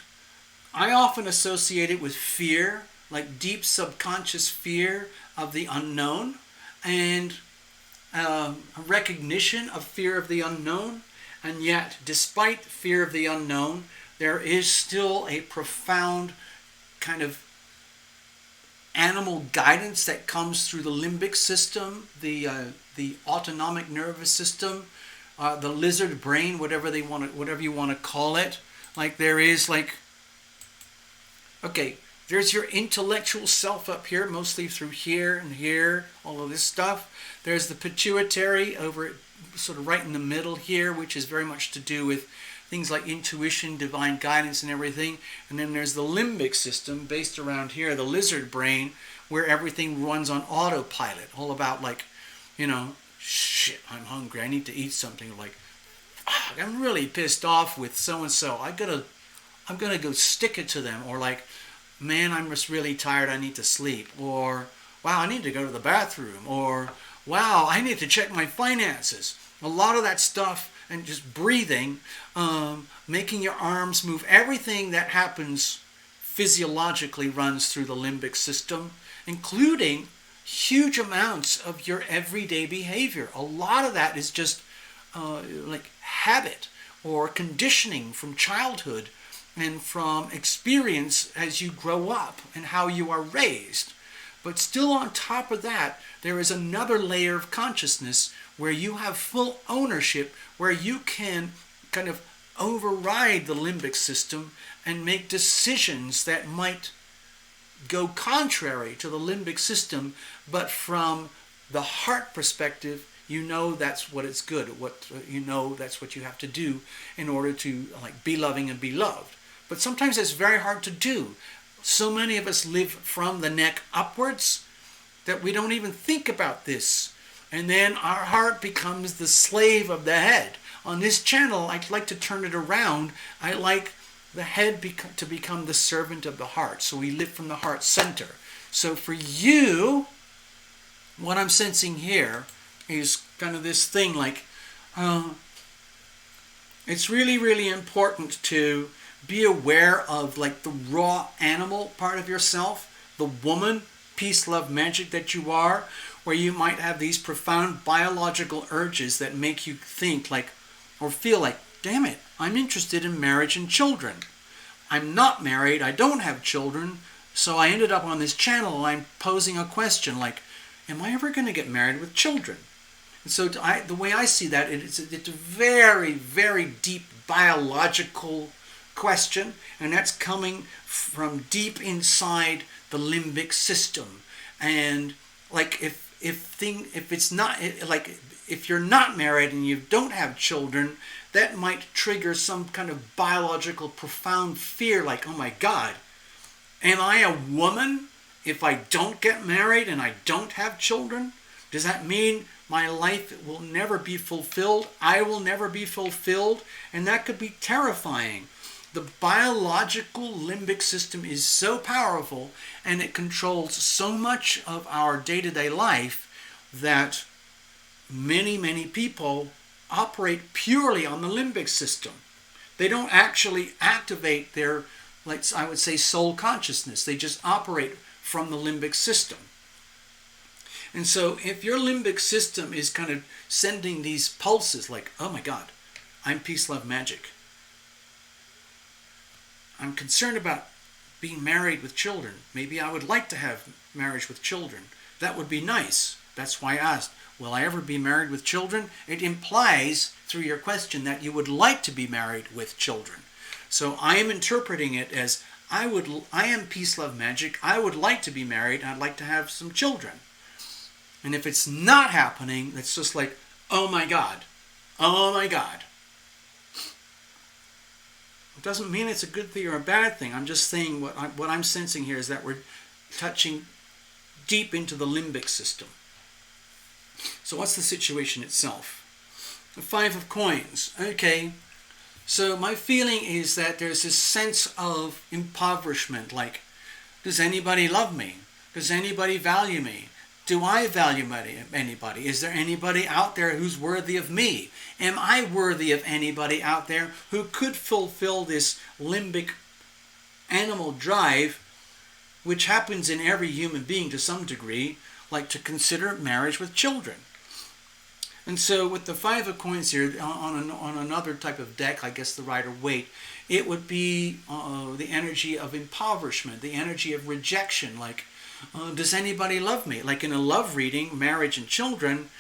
Speaker 1: I often associate it with fear, like deep subconscious fear of the unknown, and a recognition of fear of the unknown. And yet, despite fear of the unknown, there is still a profound kind of animal guidance that comes through the limbic system, the autonomic nervous system, the lizard brain, whatever you want to call it. Like there is okay, there's your intellectual self up here, mostly through here and here, all of this stuff. There's the pituitary over sort of right in the middle here, which is very much to do with things like intuition, divine guidance, and everything. And then there's the limbic system based around here, the lizard brain, where everything runs on autopilot. All about shit, I'm hungry, I need to eat something. Like, I'm really pissed off with so-and-so. I'm gonna go stick it to them. Or like, man, I'm just really tired, I need to sleep. Or, wow, I need to go to the bathroom. Or, wow, I need to check my finances. A lot of that stuff, and just breathing, making your arms move, everything that happens physiologically runs through the limbic system, including huge amounts of your everyday behavior. A lot of that is just like habit or conditioning from childhood and from experience as you grow up and how you are raised. But still on top of that, there is another layer of consciousness where you have full ownership, where you can kind of override the limbic system and make decisions that might go contrary to the limbic system, but from the heart perspective, you know that's what it's good, that's what you have to do in order to be loving and be loved. But sometimes it's very hard to do. So many of us live from the neck upwards that we don't even think about this. And then our heart becomes the slave of the head. On this channel, I'd like to turn it around. I like the head to become the servant of the heart. So we live from the heart center. So for you, what I'm sensing here is kind of this thing it's really, really important to be aware of the raw animal part of yourself, the woman, peace, love, magic that you are, where you might have these profound biological urges that make you think or feel like, damn it, I'm interested in marriage and children. I'm not married, I don't have children, so I ended up on this channel and I'm posing a question like, am I ever going to get married with children? And so the way I see that, it's a very, very deep biological question, and that's coming from deep inside the limbic system. And if you're not married and you don't have children, that might trigger some kind of biological profound fear, like, oh my God, am I a woman if I don't get married and I don't have children? Does that mean my life will never be fulfilled? I will never be fulfilled? And that could be terrifying. The biological limbic system is so powerful, and it controls so much of our day-to-day life that many, many people operate purely on the limbic system. They don't actually activate their, I would say, soul consciousness. They just operate from the limbic system. And so if your limbic system is kind of sending these pulses like, oh my God, I'm peace, love, magic. I'm concerned about being married with children. Maybe I would like to have marriage with children. That would be nice. That's why I asked, will I ever be married with children? It implies through your question that you would like to be married with children. So I am interpreting it as, I am peace, love, magic. I would like to be married. I'd like to have some children. And if it's not happening, it's just like, oh my God. Oh my God. It doesn't mean it's a good thing or a bad thing. I'm just saying what I'm sensing here is that we're touching deep into the limbic system. So what's the situation itself? The Five of Coins. Okay. So my feeling is that there's this sense of impoverishment. Like, does anybody love me? Does anybody value me? Do I value anybody? Is there anybody out there who's worthy of me? Am I worthy of anybody out there who could fulfill this limbic animal drive, which happens in every human being to some degree, like to consider marriage with children? And so with the Five of Coins here, on another type of deck, I guess the Rider-Waite, it would be the energy of impoverishment, the energy of rejection, like, Does anybody love me? Like in a love reading, marriage and children,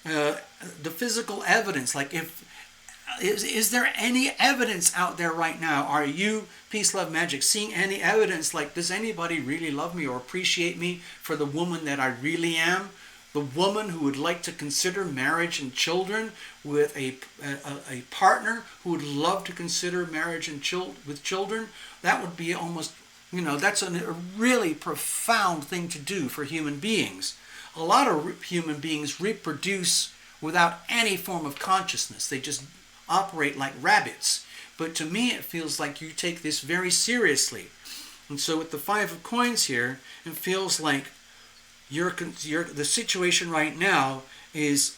Speaker 1: the physical evidence, like is there any evidence out there right now? Are you, Peace, Love, Magic, seeing any evidence like, does anybody really love me or appreciate me for the woman that I really am? The woman who would like to consider marriage and children with a partner who would love to consider marriage and with children? That would be almost, that's a really profound thing to do for human beings. A lot of human beings reproduce without any form of consciousness. They just operate like rabbits. But to me, it feels like you take this very seriously. And so with the Five of Coins here, it feels like the situation right now is,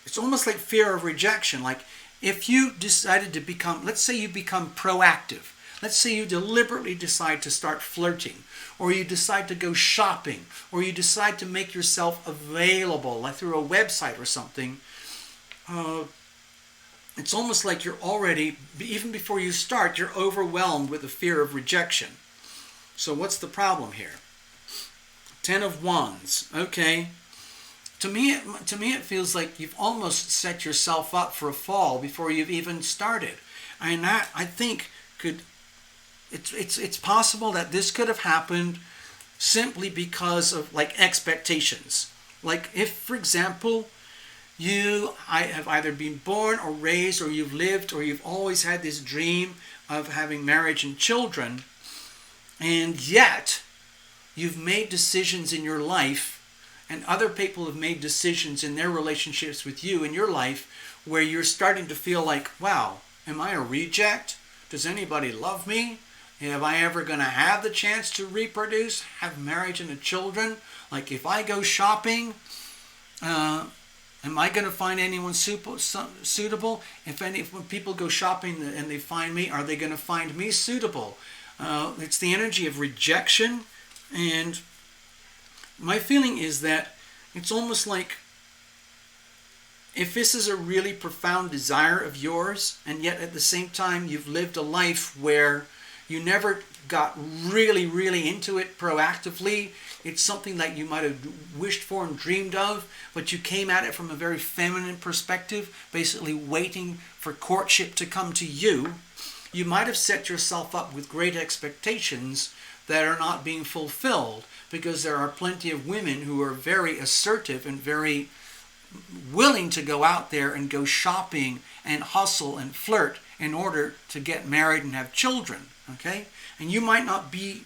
Speaker 1: it's almost like fear of rejection. Like if you decided to become, let's say you become proactive. Let's say you deliberately decide to start flirting, or you decide to go shopping, or you decide to make yourself available, like through a website or something. It's almost like you're already, even before you start, you're overwhelmed with the fear of rejection. So what's the problem here? Ten of Wands. Okay. To me, it feels like you've almost set yourself up for a fall before you've even started. And that, I think, it's possible that this could have happened simply because of like expectations. Like if, for example, I have either been born or raised, or you've lived, or you've always had this dream of having marriage and children, and yet you've made decisions in your life, and other people have made decisions in their relationships with you in your life, where you're starting to feel like, wow, am I a reject? Does anybody love me? Am I ever going to have the chance to reproduce, have marriage and children? Like if I go shopping, am I going to find anyone suitable? When people go shopping and they find me, are they going to find me suitable? It's the energy of rejection. And my feeling is that it's almost like, if this is a really profound desire of yours, and yet at the same time you've lived a life where you never got really, really into it proactively, it's something that you might have wished for and dreamed of, but you came at it from a very feminine perspective, basically waiting for courtship to come to you, you might have set yourself up with great expectations that are not being fulfilled, because there are plenty of women who are very assertive and very willing to go out there and go shopping and hustle and flirt in order to get married and have children, okay? And you might not be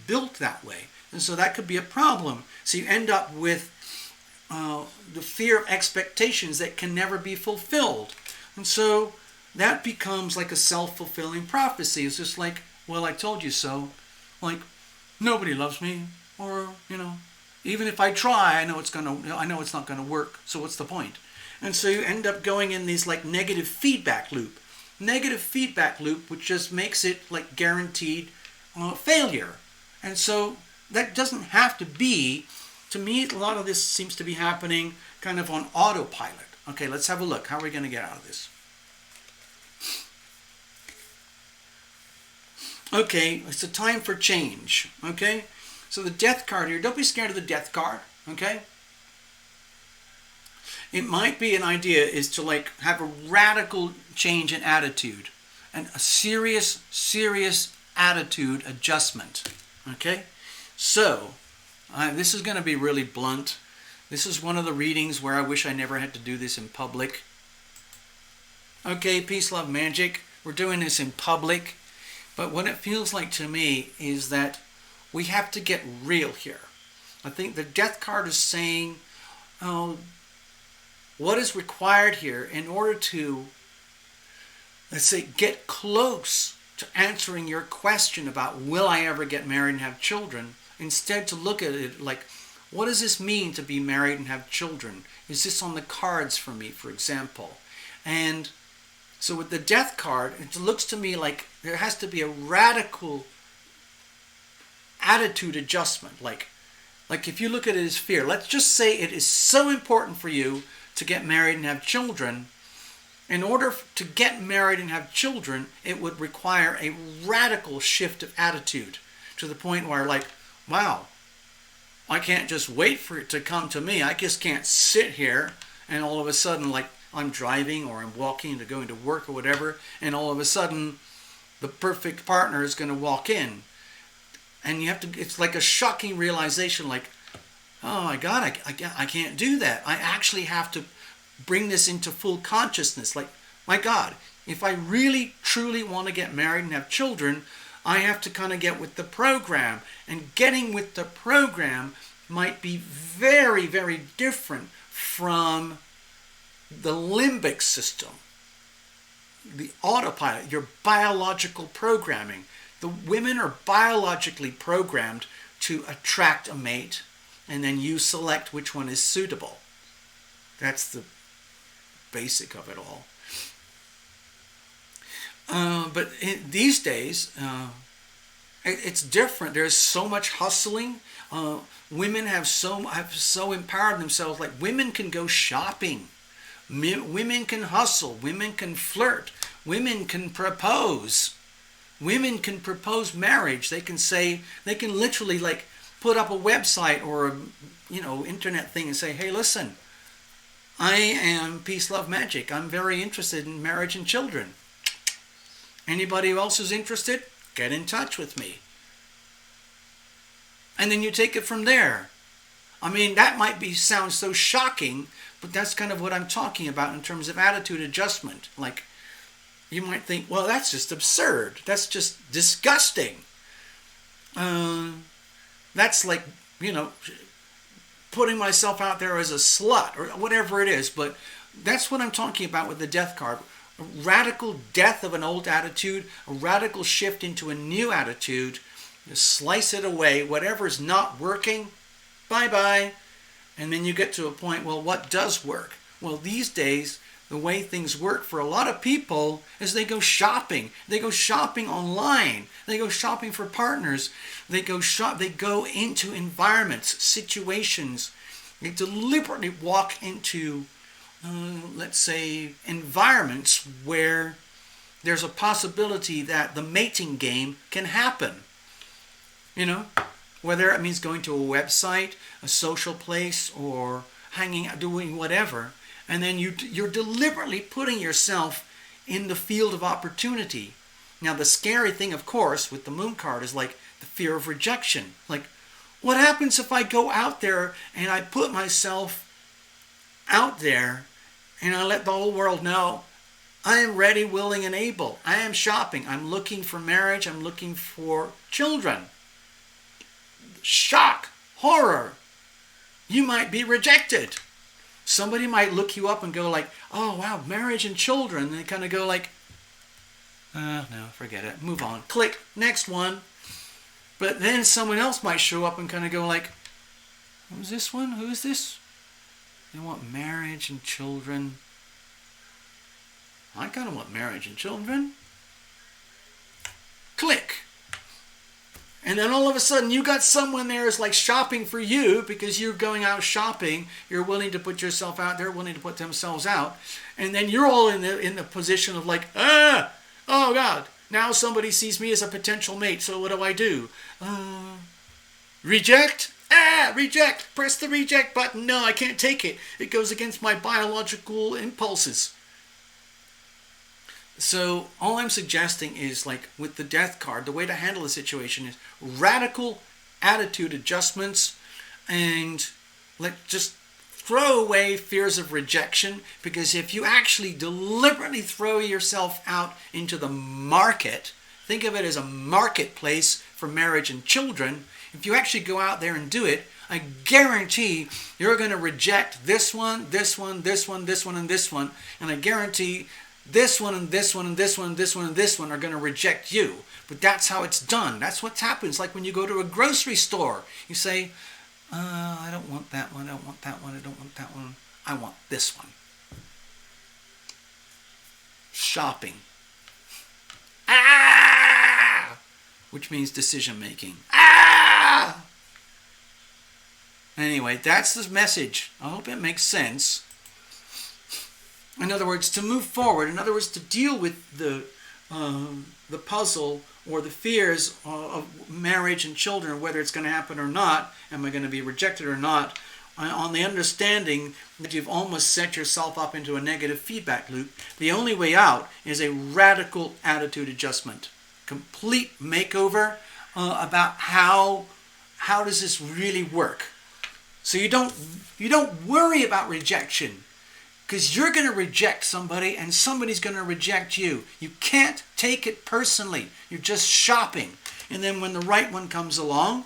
Speaker 1: built that way. And so that could be a problem. So you end up with the fear of expectations that can never be fulfilled. And so that becomes like a self-fulfilling prophecy. It's just like, well, I told you so. Like, nobody loves me. Or, even if I try, I know it's not gonna work. So what's the point? And so you end up going in these like negative feedback loop, which just makes it like guaranteed failure. And so that doesn't have to be. To me, a lot of this seems to be happening kind of on autopilot. Okay, let's have a look. How are we going to get out of this? Okay, it's a time for change. Okay, so the Death card here. Don't be scared of the Death card. Okay. It might be an idea is to like have a radical change in attitude and a serious attitude adjustment. Okay, so this is going to be really blunt. This is one of the readings where I wish I never had to do this in public. Okay, peace, love, magic. We're doing this in public. But what it feels like to me is that we have to get real here. I think the Death card is saying, what is required here in order to, let's say, get close to answering your question about will I ever get married and have children, instead to look at it like, what does this mean to be married and have children? Is this on the cards for me, for example? And so with the Death card, it looks to me like there has to be a radical attitude adjustment. Like if you look at it as fear, let's just say it is so important for you to get married and have children. In order to get married and have children, it would require a radical shift of attitude to the point where like, wow, I can't just wait for it to come to me. I just can't sit here and all of a sudden, like I'm driving or I'm walking to going to work or whatever, and all of a sudden the perfect partner is going to walk in. And you have to, it's like a shocking realization, like, oh my God, I can't do that. I actually have to bring this into full consciousness. Like, my God, if I really, truly want to get married and have children, I have to kind of get with the program. And getting with the program might be very, very different from the limbic system, the autopilot, your biological programming. The women are biologically programmed to attract a mate, and then you select which one is suitable. That's the basic of it all. But these days, it's different. There's so much hustling. Women have so empowered themselves. Like, women can go shopping. Women can hustle. Women can flirt. Women can propose. Women can propose marriage. They can literally like put up a website or a internet thing and say, hey, listen, I am Peace, Love, Magic. I'm very interested in marriage and children. Anybody else who's interested, get in touch with me. And then you take it from there. I mean, that might sound so shocking, but that's kind of what I'm talking about in terms of attitude adjustment. Like, you might think, well, that's just absurd. That's just disgusting. That's like, putting myself out there as a slut or whatever it is. But that's what I'm talking about with the death card. A radical death of an old attitude, a radical shift into a new attitude. You slice it away. Whatever's not working, bye-bye. And then you get to a point, well, what does work? Well, these days, the way things work for a lot of people is they go shopping. They go shopping online. They go shopping for partners. They go into environments, situations. They deliberately walk into, let's say, environments where there's a possibility that the mating game can happen. Whether it means going to a website, a social place, or hanging out, doing whatever. And then you're deliberately putting yourself in the field of opportunity. Now, the scary thing, of course, with the moon card is like the fear of rejection. Like, what happens if I go out there and I put myself out there and I let the whole world know I am ready, willing, and able. I am shopping. I'm looking for marriage. I'm looking for children. Shock, horror. You might be rejected. Somebody might look you up and go like, oh, wow, marriage and children. And they kind of go like, no, forget it. Move on. Click. Next one. But then someone else might show up and kind of go like, who's this one? Who is this? They want marriage and children. I kind of want marriage and children. Click. And then all of a sudden you got someone there who's like shopping for you because you're going out shopping. You're willing to put yourself out there, willing to put themselves out. And then you're all in the position of like, oh God, now somebody sees me as a potential mate. So what do? Reject? Reject. Press the reject button. No, I can't take it. It goes against my biological impulses. So all I'm suggesting is, like with the death card, the way to handle the situation is radical attitude adjustments, and just throw away fears of rejection, because if you actually deliberately throw yourself out into the market, think of it as a marketplace for marriage and children. If you actually go out there and do it, I guarantee you're going to reject this one, this one, this one, this one, and this one, and I guarantee this one and this one and this one and this one and this one are going to reject you. But that's how it's done. That's what happens. Like when you go to a grocery store, you say, I don't want that one, I don't want that one, I don't want that one, I want this one. Shopping. Which means decision making. Anyway, that's the message. I hope it makes sense. In other words, to move forward, in other words, to deal with the puzzle or the fears of marriage and children, whether it's going to happen or not, am I going to be rejected or not, on the understanding that you've almost set yourself up into a negative feedback loop, the only way out is a radical attitude adjustment. Complete makeover about how does this really work. So you don't worry about rejection, because you're going to reject somebody and somebody's going to reject you. You can't take it personally. You're just shopping. And then when the right one comes along,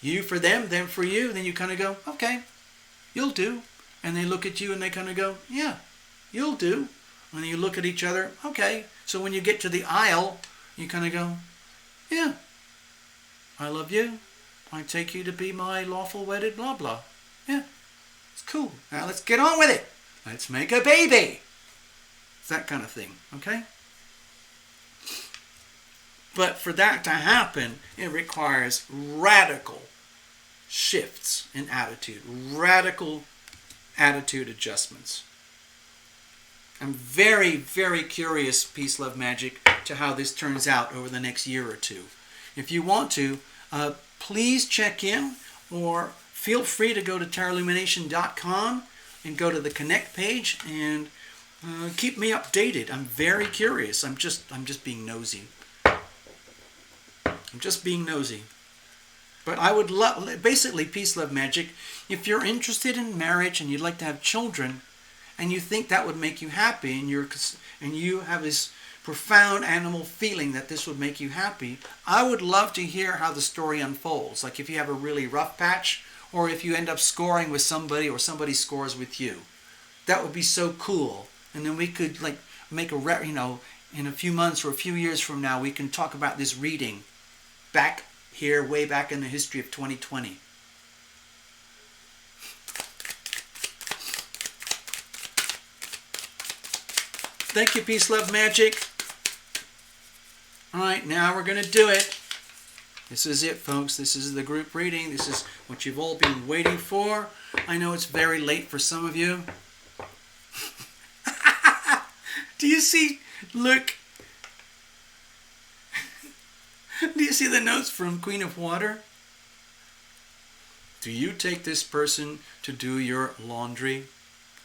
Speaker 1: you for them for you, then you kind of go, okay, you'll do. And they look at you and they kind of go, yeah, you'll do. And you look at each other, okay. So when you get to the aisle, you kind of go, yeah, I love you. I take you to be my lawful wedded blah blah. Yeah, it's cool. Now let's get on with it. Let's make a baby. It's that kind of thing, okay? But for that to happen, it requires radical shifts in attitude, radical attitude adjustments. I'm very, very curious, Peace, Love, Magic, to how this turns out over the next year or two. If you want to, please check in, or feel free to go to tarotlumination.com and go to the Connect page and keep me updated. I'm very curious. I'm just being nosy. I'm just being nosy. But I would love, basically, Peace, Love, Magic, if you're interested in marriage and you'd like to have children, and you think that would make you happy, and you have this profound animal feeling that this would make you happy, I would love to hear how the story unfolds. Like if you have a really rough patch, or if you end up scoring with somebody, or somebody scores with you. That would be so cool. And then we could like make in a few months or a few years from now, we can talk about this reading back here, way back in the history of 2020. Thank you, Peace, Love, Magic. All right, now we're going to do it. This is it, folks. This is the group reading. This is what you've all been waiting for. I know it's very late for some of you. Do you see? Look. Do you see the notes from Queen of Water? Do you take this person to do your laundry?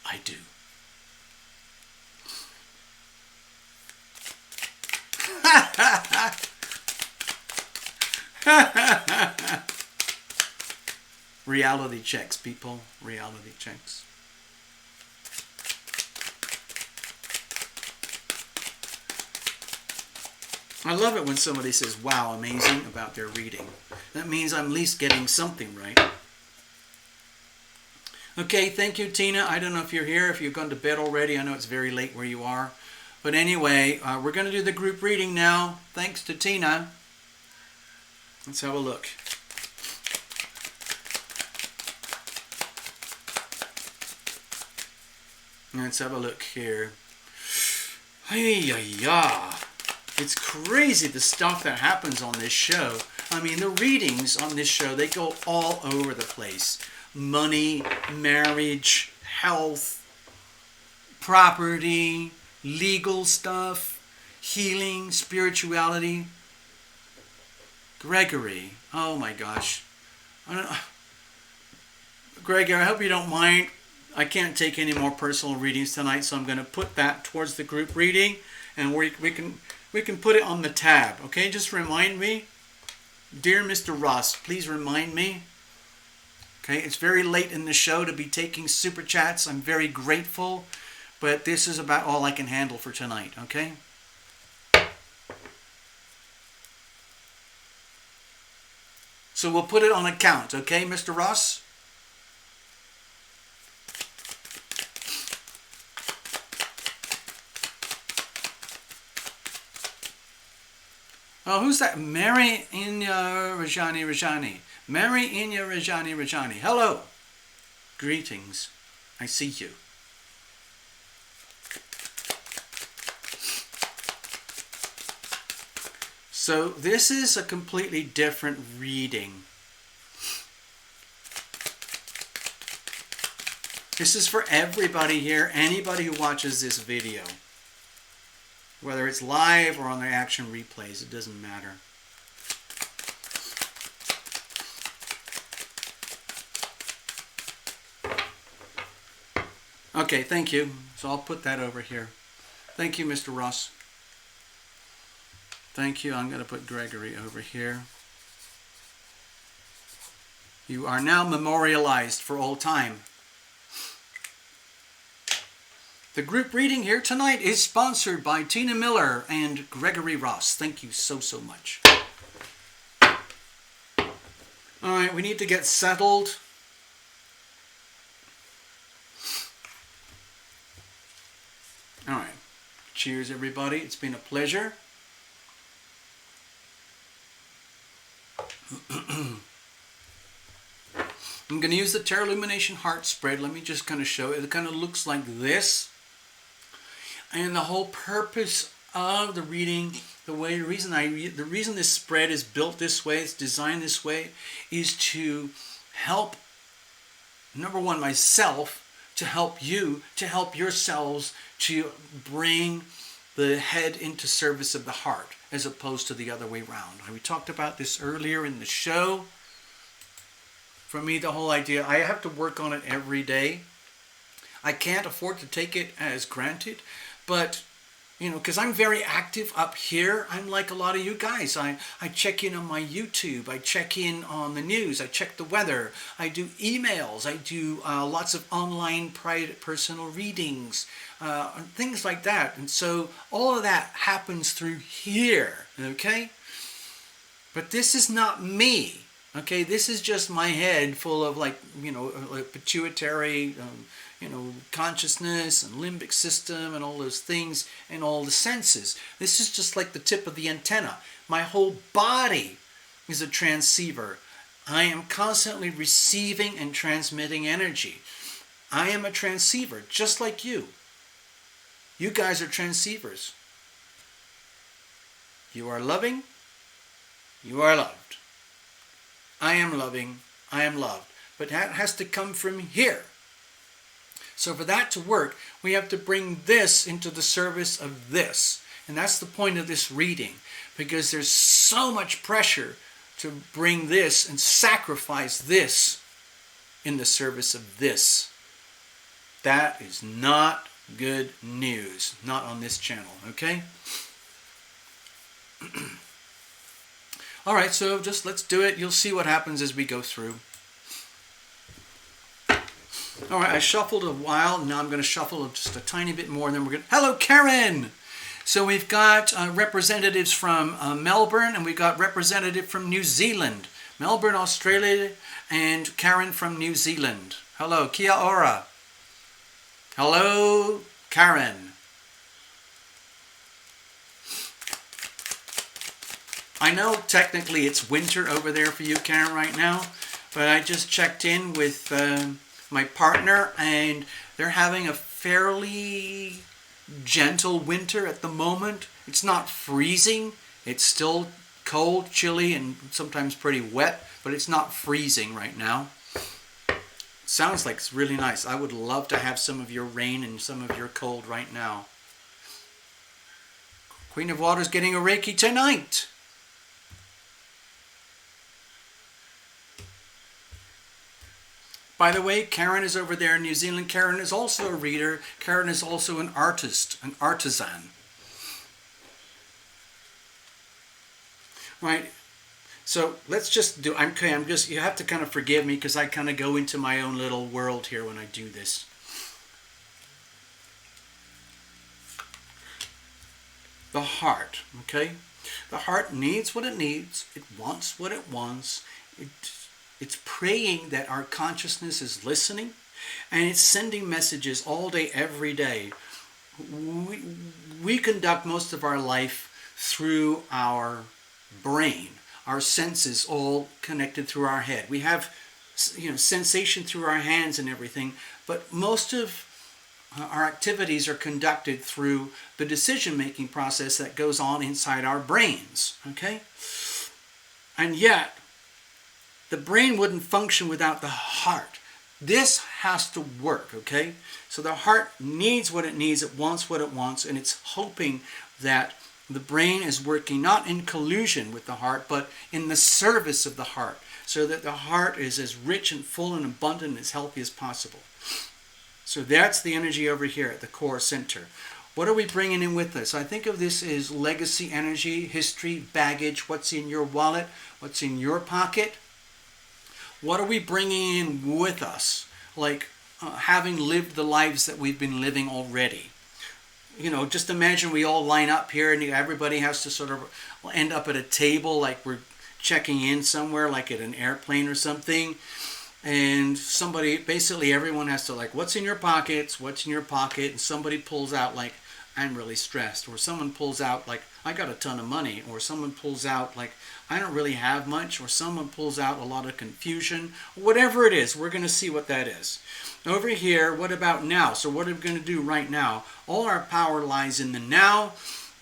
Speaker 1: I do. Reality checks, people. Reality checks. I love it when somebody says, wow, amazing, about their reading. That means I'm at least getting something right. Okay, thank you, Tina. I don't know if you're here, if you've gone to bed already. I know it's very late where you are. But anyway, we're going to do the group reading now. Thanks to Tina. Let's have a look. Let's have a look here. Hey-ya-ya. It's crazy the stuff that happens on this show. I mean, the readings on this show, they go all over the place. Money, marriage, health, property, legal stuff, healing, spirituality. Gregory, oh my gosh. Gregory, I hope you don't mind. I can't take any more personal readings tonight, so I'm going to put that towards the group reading, and we can put it on the tab, okay? Just remind me. Dear Mr. Ross, please remind me. Okay, it's very late in the show to be taking super chats. I'm very grateful, but this is about all I can handle for tonight, okay? So we'll put it on account, okay, Mr. Ross? Oh, who's that? Mary Inya Rajani. Mary Inya Rajani. Hello. Greetings. I see you. So this is a completely different reading. This is for everybody here, anybody who watches this video. Whether it's live or on the action replays, it doesn't matter. Okay, thank you. So I'll put that over here. Thank you, Mr. Ross. Thank you. I'm going to put Gregory over here. You are now memorialized for all time. The group reading here tonight is sponsored by Tina Miller and Gregory Ross. Thank you so, so much. All right, we need to get settled. All right. Cheers, everybody. It's been a pleasure. I'm going to use the Terra Illumination Heart Spread. Let me just kind of show it. It kind of looks like this. And the whole purpose of the reading, the reason this spread is built this way, it's designed this way, is to help, number one, myself, to help you, to help yourselves, to bring the head into service of the heart, as opposed to the other way around. We talked about this earlier in the show. For me, the whole idea, I have to work on it every day. I can't afford to take it as granted, but, you know, because I'm very active up here. I'm like a lot of you guys. I check in on my YouTube. I check in on the news. I check the weather. I do emails. I do lots of online private personal readings, things like that. And so all of that happens through here, okay? But this is not me. Okay, this is just my head full of, like, you know, like pituitary, you know, consciousness and limbic system and all those things and all the senses. This is just like the tip of the antenna. My whole body is a transceiver. I am constantly receiving and transmitting energy. I am a transceiver, just like you. You guys are transceivers. You are loving. You are loved. I am loving, I am loved. But that has to come from here. So for that to work, we have to bring this into the service of this. And that's the point of this reading. Because there's so much pressure to bring this and sacrifice this in the service of this. That is not good news. Not on this channel, okay? All right, so just let's do it. You'll see what happens as we go through. All right, I shuffled a while. Now I'm going to shuffle just a tiny bit more, and then we're going to... Hello, Karen! So we've got representatives from Melbourne, and we've got representative from New Zealand. Melbourne, Australia, and Karen from New Zealand. Hello, kia ora. Hello, Karen. I know technically it's winter over there for you, Karen, right now, but I just checked in with my partner, and they're having a fairly gentle winter at the moment. It's not freezing. It's still cold, chilly, and sometimes pretty wet, but it's not freezing right now. Sounds like it's really nice. I would love to have some of your rain and some of your cold right now. Queen of Water's getting a Reiki tonight. By the way, Karen is over there in New Zealand. Karen is also a reader. Karen is also an artist, an artisan. Right? So let's just do, you have to kind of forgive me because I kind of go into my own little world here when I do this. The heart, okay? The heart needs what it needs. It wants what it wants. It's praying that our consciousness is listening, and it's sending messages all day, every day. We conduct most of our life through our brain, our senses all connected through our head. We have, you know, sensation through our hands and everything, but most of our activities are conducted through the decision-making process that goes on inside our brains, okay? And yet, the brain wouldn't function without the heart. This has to work, okay? So the heart needs what it needs, it wants what it wants, and it's hoping that the brain is working not in collusion with the heart, but in the service of the heart, so that the heart is as rich and full and abundant and as healthy as possible. So that's the energy over here at the core center. What are we bringing in with us? I think of this as legacy energy, history, baggage, what's in your wallet, what's in your pocket. What are we bringing in with us? Like having lived the lives that we've been living already. You know, just imagine we all line up here and everybody has to sort of end up at a table like we're checking in somewhere, like at an airplane or something. And somebody, basically everyone has to like, what's in your pockets? What's in your pocket? And somebody pulls out like, I'm really stressed. Or someone pulls out like, I got a ton of money. Or someone pulls out like, I don't really have much. Or someone pulls out a lot of confusion. Whatever it is, we're going to see what that is. Over here, what about now? So what are we going to do right now? All our power lies in the now.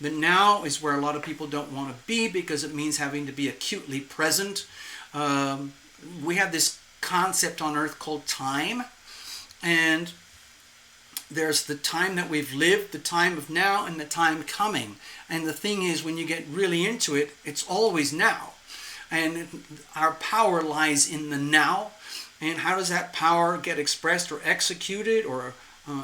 Speaker 1: The now is where a lot of people don't want to be because it means having to be acutely present. We have this concept on earth called time, and there's the time that we've lived, the time of now, and the time coming. And the thing is, when you get really into it, it's always now. And our power lies in the now. And how does that power get expressed or executed or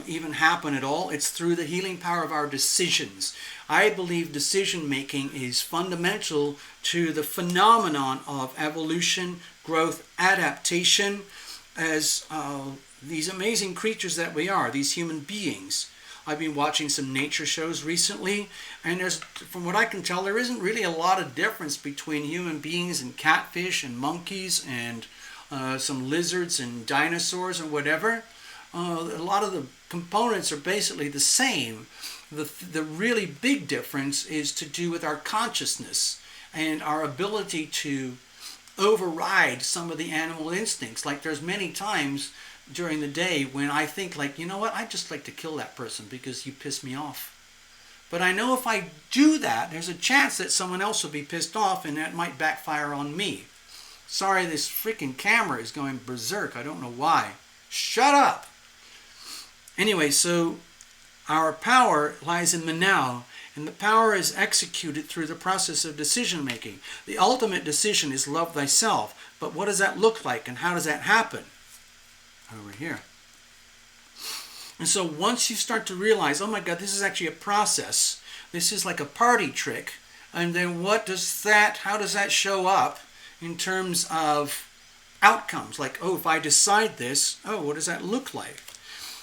Speaker 1: even happen at all? It's through the healing power of our decisions. I believe decision making is fundamental to the phenomenon of evolution, growth, adaptation as these amazing creatures that we are, these human beings. I've been watching some nature shows recently, and from what I can tell, there isn't really a lot of difference between human beings and catfish and monkeys and some lizards and dinosaurs or whatever. A lot of the components are basically the same. The really big difference is to do with our consciousness and our ability to override some of the animal instincts. Like there's many times during the day when I think like, you know what, I'd just like to kill that person because you pissed me off. But I know if I do that, there's a chance that someone else will be pissed off and that might backfire on me. Sorry, this freaking camera is going berserk. I don't know why. Shut up! Anyway, so our power lies in the now, and the power is executed through the process of decision making. The ultimate decision is love thyself. But what does that look like, and how does that happen? Over here. And so once you start to realize, oh my God, this is actually a process. This is like a party trick. And then how does that show up in terms of outcomes? Like, oh, if I decide this, oh, what does that look like?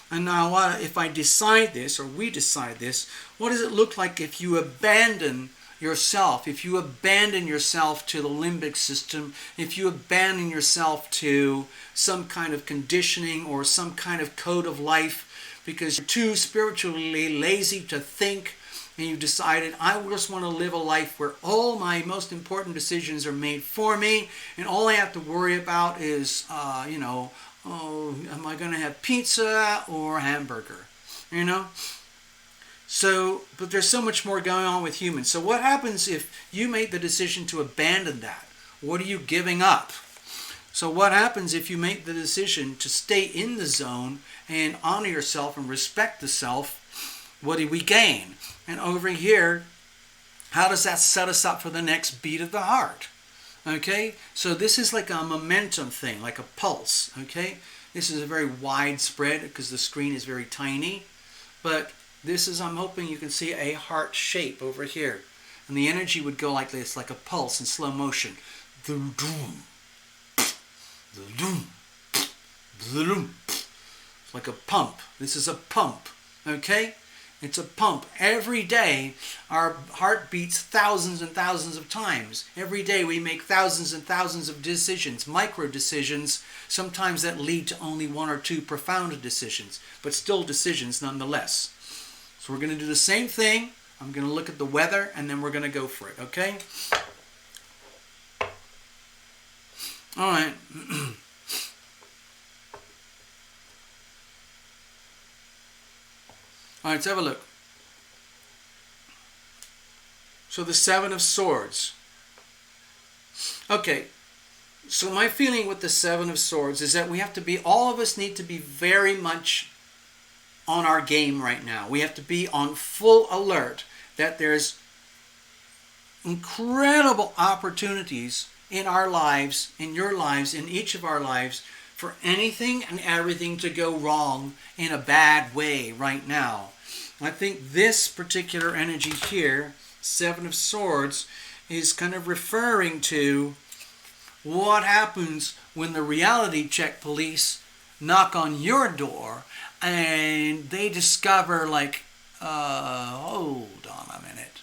Speaker 1: And now if I decide this, or we decide this, what does it look like if you abandon yourself? If you abandon yourself to the limbic system, if you abandon yourself to some kind of conditioning or some kind of code of life because you're too spiritually lazy to think, and you've decided, I just want to live a life where all my most important decisions are made for me, and all I have to worry about is, am I going to have pizza or hamburger? You know? So, but there's so much more going on with humans. So what happens if you make the decision to abandon that? What are you giving up? So what happens if you make the decision to stay in the zone and honor yourself and respect the self? What do we gain? And over here, how does that set us up for the next beat of the heart? Okay, so this is like a momentum thing, like a pulse. Okay, this is a very widespread because the screen is very tiny, but this is, I'm hoping you can see a heart shape over here, and the energy would go like this, like a pulse in slow motion. It's like a pump. This is a pump. Okay. It's a pump. Every day, our heart beats thousands and thousands of times. Every day we make thousands and thousands of decisions, micro decisions, sometimes that lead to only one or two profound decisions, but still decisions nonetheless. So we're going to do the same thing. I'm going to look at the weather, and then we're going to go for it, okay? All right. All right, let's have a look. So the Seven of Swords. Okay, so my feeling with the Seven of Swords is that we have to be, all of us need to be very much on our game right now. We have to be on full alert that there's incredible opportunities in our lives, in your lives, in each of our lives, for anything and everything to go wrong in a bad way right now. I think this particular energy here, Seven of Swords, is kind of referring to what happens when the reality check police knock on your door and they discover, like, hold on a minute.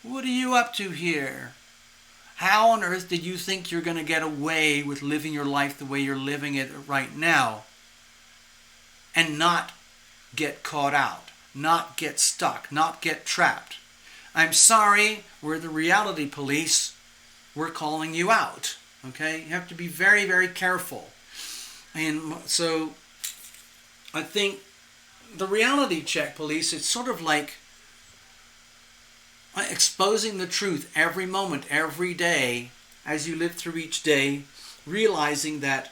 Speaker 1: What are you up to here? How on earth did you think you're going to get away with living your life the way you're living it right now and not get caught out, not get stuck, not get trapped? I'm sorry, we're the reality police. We're calling you out. Okay? You have to be very, very careful. And so I think the reality check police, it's sort of like exposing the truth every moment, every day, as you live through each day, realizing that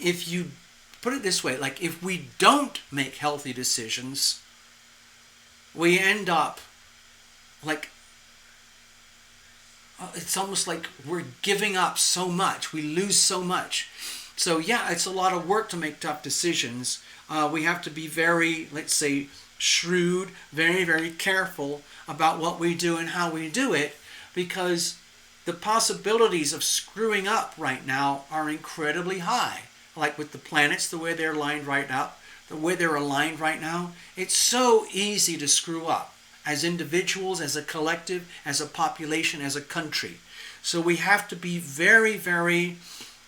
Speaker 1: if you, put it this way, like if we don't make healthy decisions, we end up like, it's almost like we're giving up so much. We lose so much. So yeah, it's a lot of work to make tough decisions. We have to be very, let's say, shrewd, very, very careful about what we do and how we do it, because the possibilities of screwing up right now are incredibly high. Like with the planets, the way they're aligned right now, it's so easy to screw up as individuals, as a collective, as a population, as a country. So we have to be very, very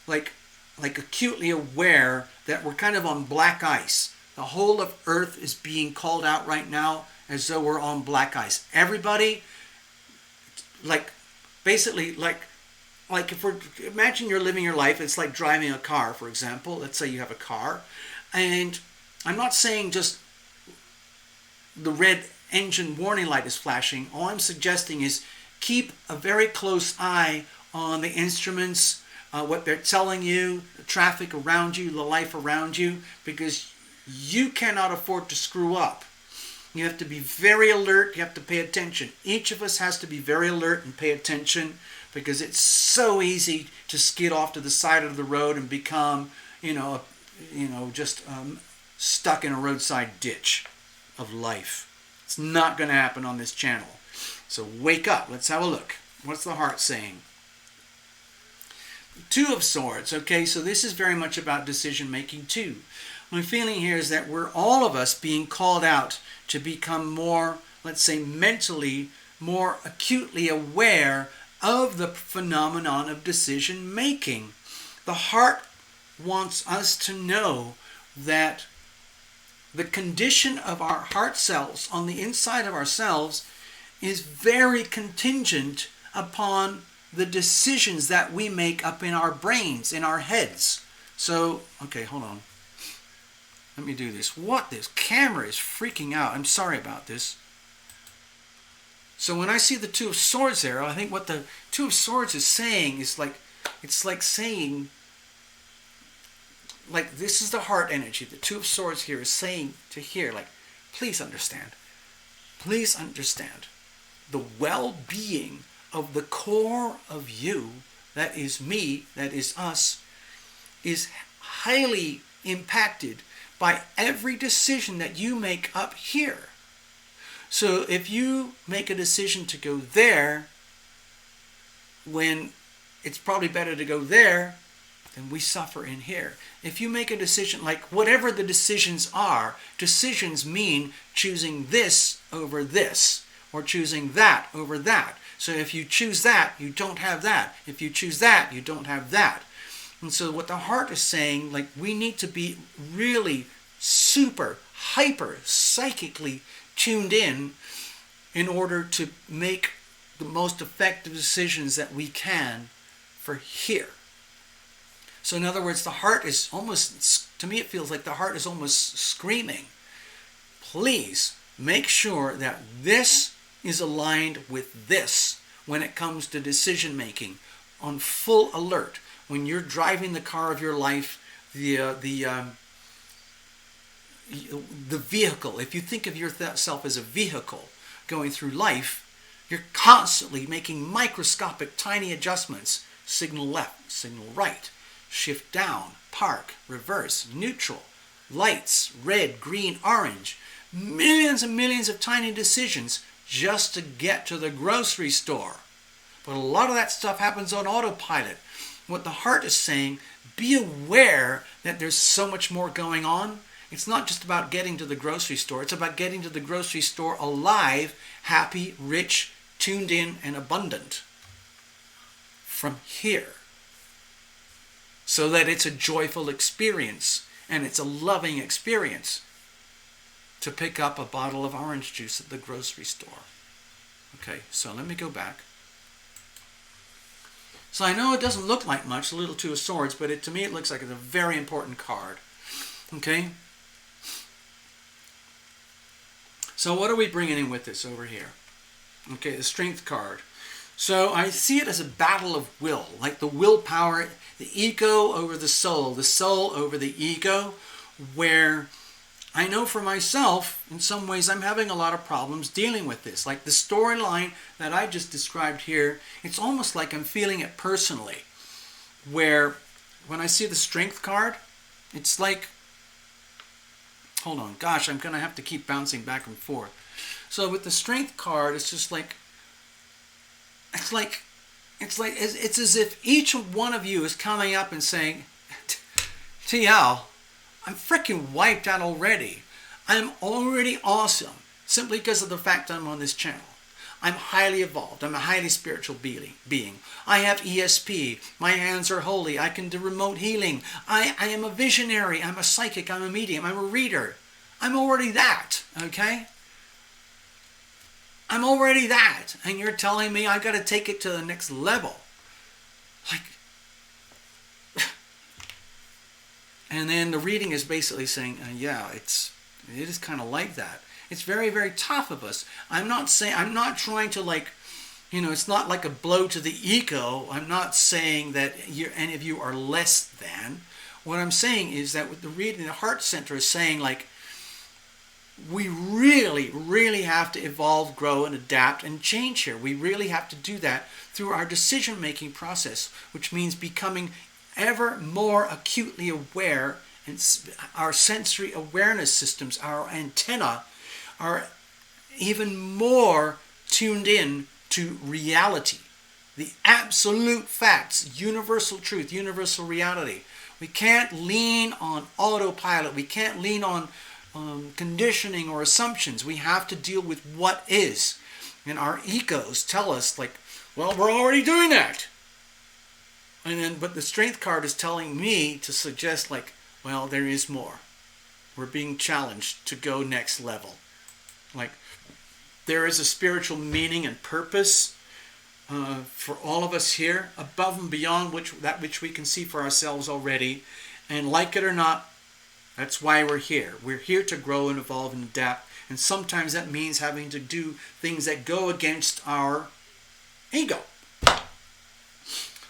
Speaker 1: like acutely aware that we're kind of on black ice. The whole of Earth is being called out right now as though we're on black ice. Everybody, basically, if imagine you're living your life, it's like driving a car, for example. Let's say you have a car, and I'm not saying just the red engine warning light is flashing. All I'm suggesting is keep a very close eye on the instruments, what they're telling you, the traffic around you, the life around you, because you cannot afford to screw up. You have to be very alert. You have to pay attention. Each of us has to be very alert and pay attention, because it's so easy to skid off to the side of the road and become, just stuck in a roadside ditch of life. It's not going to happen on this channel. So wake up. Let's have a look. What's the heart saying? Two of Swords. Okay, so this is very much about decision making too. My feeling here is that we're all of us being called out to become more, let's say, mentally, more acutely aware of the phenomenon of decision making. The heart wants us to know that the condition of our heart cells on the inside of ourselves is very contingent upon the decisions that we make up in our brains, in our heads. So, okay, hold on. Let me do this. This camera is freaking out. I'm sorry about this. So when I see the Two of Swords there, I think what the Two of Swords is saying is it's like saying, this is the heart energy. The Two of Swords here is saying to here, please understand. Please understand. The well-being of the core of you, that is me, that is us, is highly impacted by every decision that you make up here. So if you make a decision to go there when it's probably better to go there, then we suffer in here. If you make a decision, whatever the decisions are, decisions mean choosing this over this, or choosing that over that. So if you choose that, you don't have that. If you choose that, you don't have that. And so what the heart is saying, we need to be really super, hyper, psychically tuned in order to make the most effective decisions that we can for here. So in other words, the heart is almost, to me it feels like the heart is almost screaming, please make sure that this is aligned with this when it comes to decision making, on full alert. When you're driving the car of your life, the vehicle, if you think of yourself as a vehicle, going through life, you're constantly making microscopic tiny adjustments. Signal left, signal right, shift down, park, reverse, neutral, lights, red, green, orange. Millions and millions of tiny decisions just to get to the grocery store. But a lot of that stuff happens on autopilot. What the heart is saying, be aware that there's so much more going on. It's not just about getting to the grocery store. It's about getting to the grocery store alive, happy, rich, tuned in, and abundant. From here. So that it's a joyful experience and it's a loving experience to pick up a bottle of orange juice at the grocery store. Okay, so let me go back. So I know it doesn't look like much, a little two of swords, but to me it looks like it's a very important card. Okay? So what are we bringing in with this over here? Okay, the strength card. So I see it as a battle of will, like the willpower, the ego over the soul over the ego, where I know for myself, in some ways, I'm having a lot of problems dealing with this. Like the storyline that I just described here, it's almost like I'm feeling it personally, where when I see the strength card, it's like, hold on, gosh, I'm going to have to keep bouncing back and forth. So with the strength card, it's just like, it's as if each one of you is coming up and saying, TL, I'm freaking wiped out already. I'm already awesome simply because of the fact I'm on this channel. I'm highly evolved. I'm a highly spiritual being. I have ESP. My hands are holy. I can do remote healing. I am a visionary. I'm a psychic. I'm a medium. I'm a reader. I'm already that, okay? I'm already that. And you're telling me I've got to take it to the next level. Like, and then the reading is basically saying, yeah, it is kind of like that. It's very, very tough of us. I'm not trying to it's not like a blow to the ego. I'm not saying that any of you are less than. What I'm saying is that with the reading, the heart center is saying like, we really, really have to evolve, grow, and adapt and change here. We really have to do that through our decision-making process, which means becoming ever more acutely aware, and our sensory awareness systems, our antenna, are even more tuned in to reality. The absolute facts, universal truth, universal reality. We can't lean on autopilot. We can't lean on conditioning or assumptions. We have to deal with what is. And our egos tell us like, well, we're already doing that. But the strength card is telling me to suggest like, well, there is more. We're being challenged to go next level. Like, there is a spiritual meaning and purpose for all of us here, above and beyond that which we can see for ourselves already. And like it or not, that's why we're here. We're here to grow and evolve and adapt. And sometimes that means having to do things that go against our ego.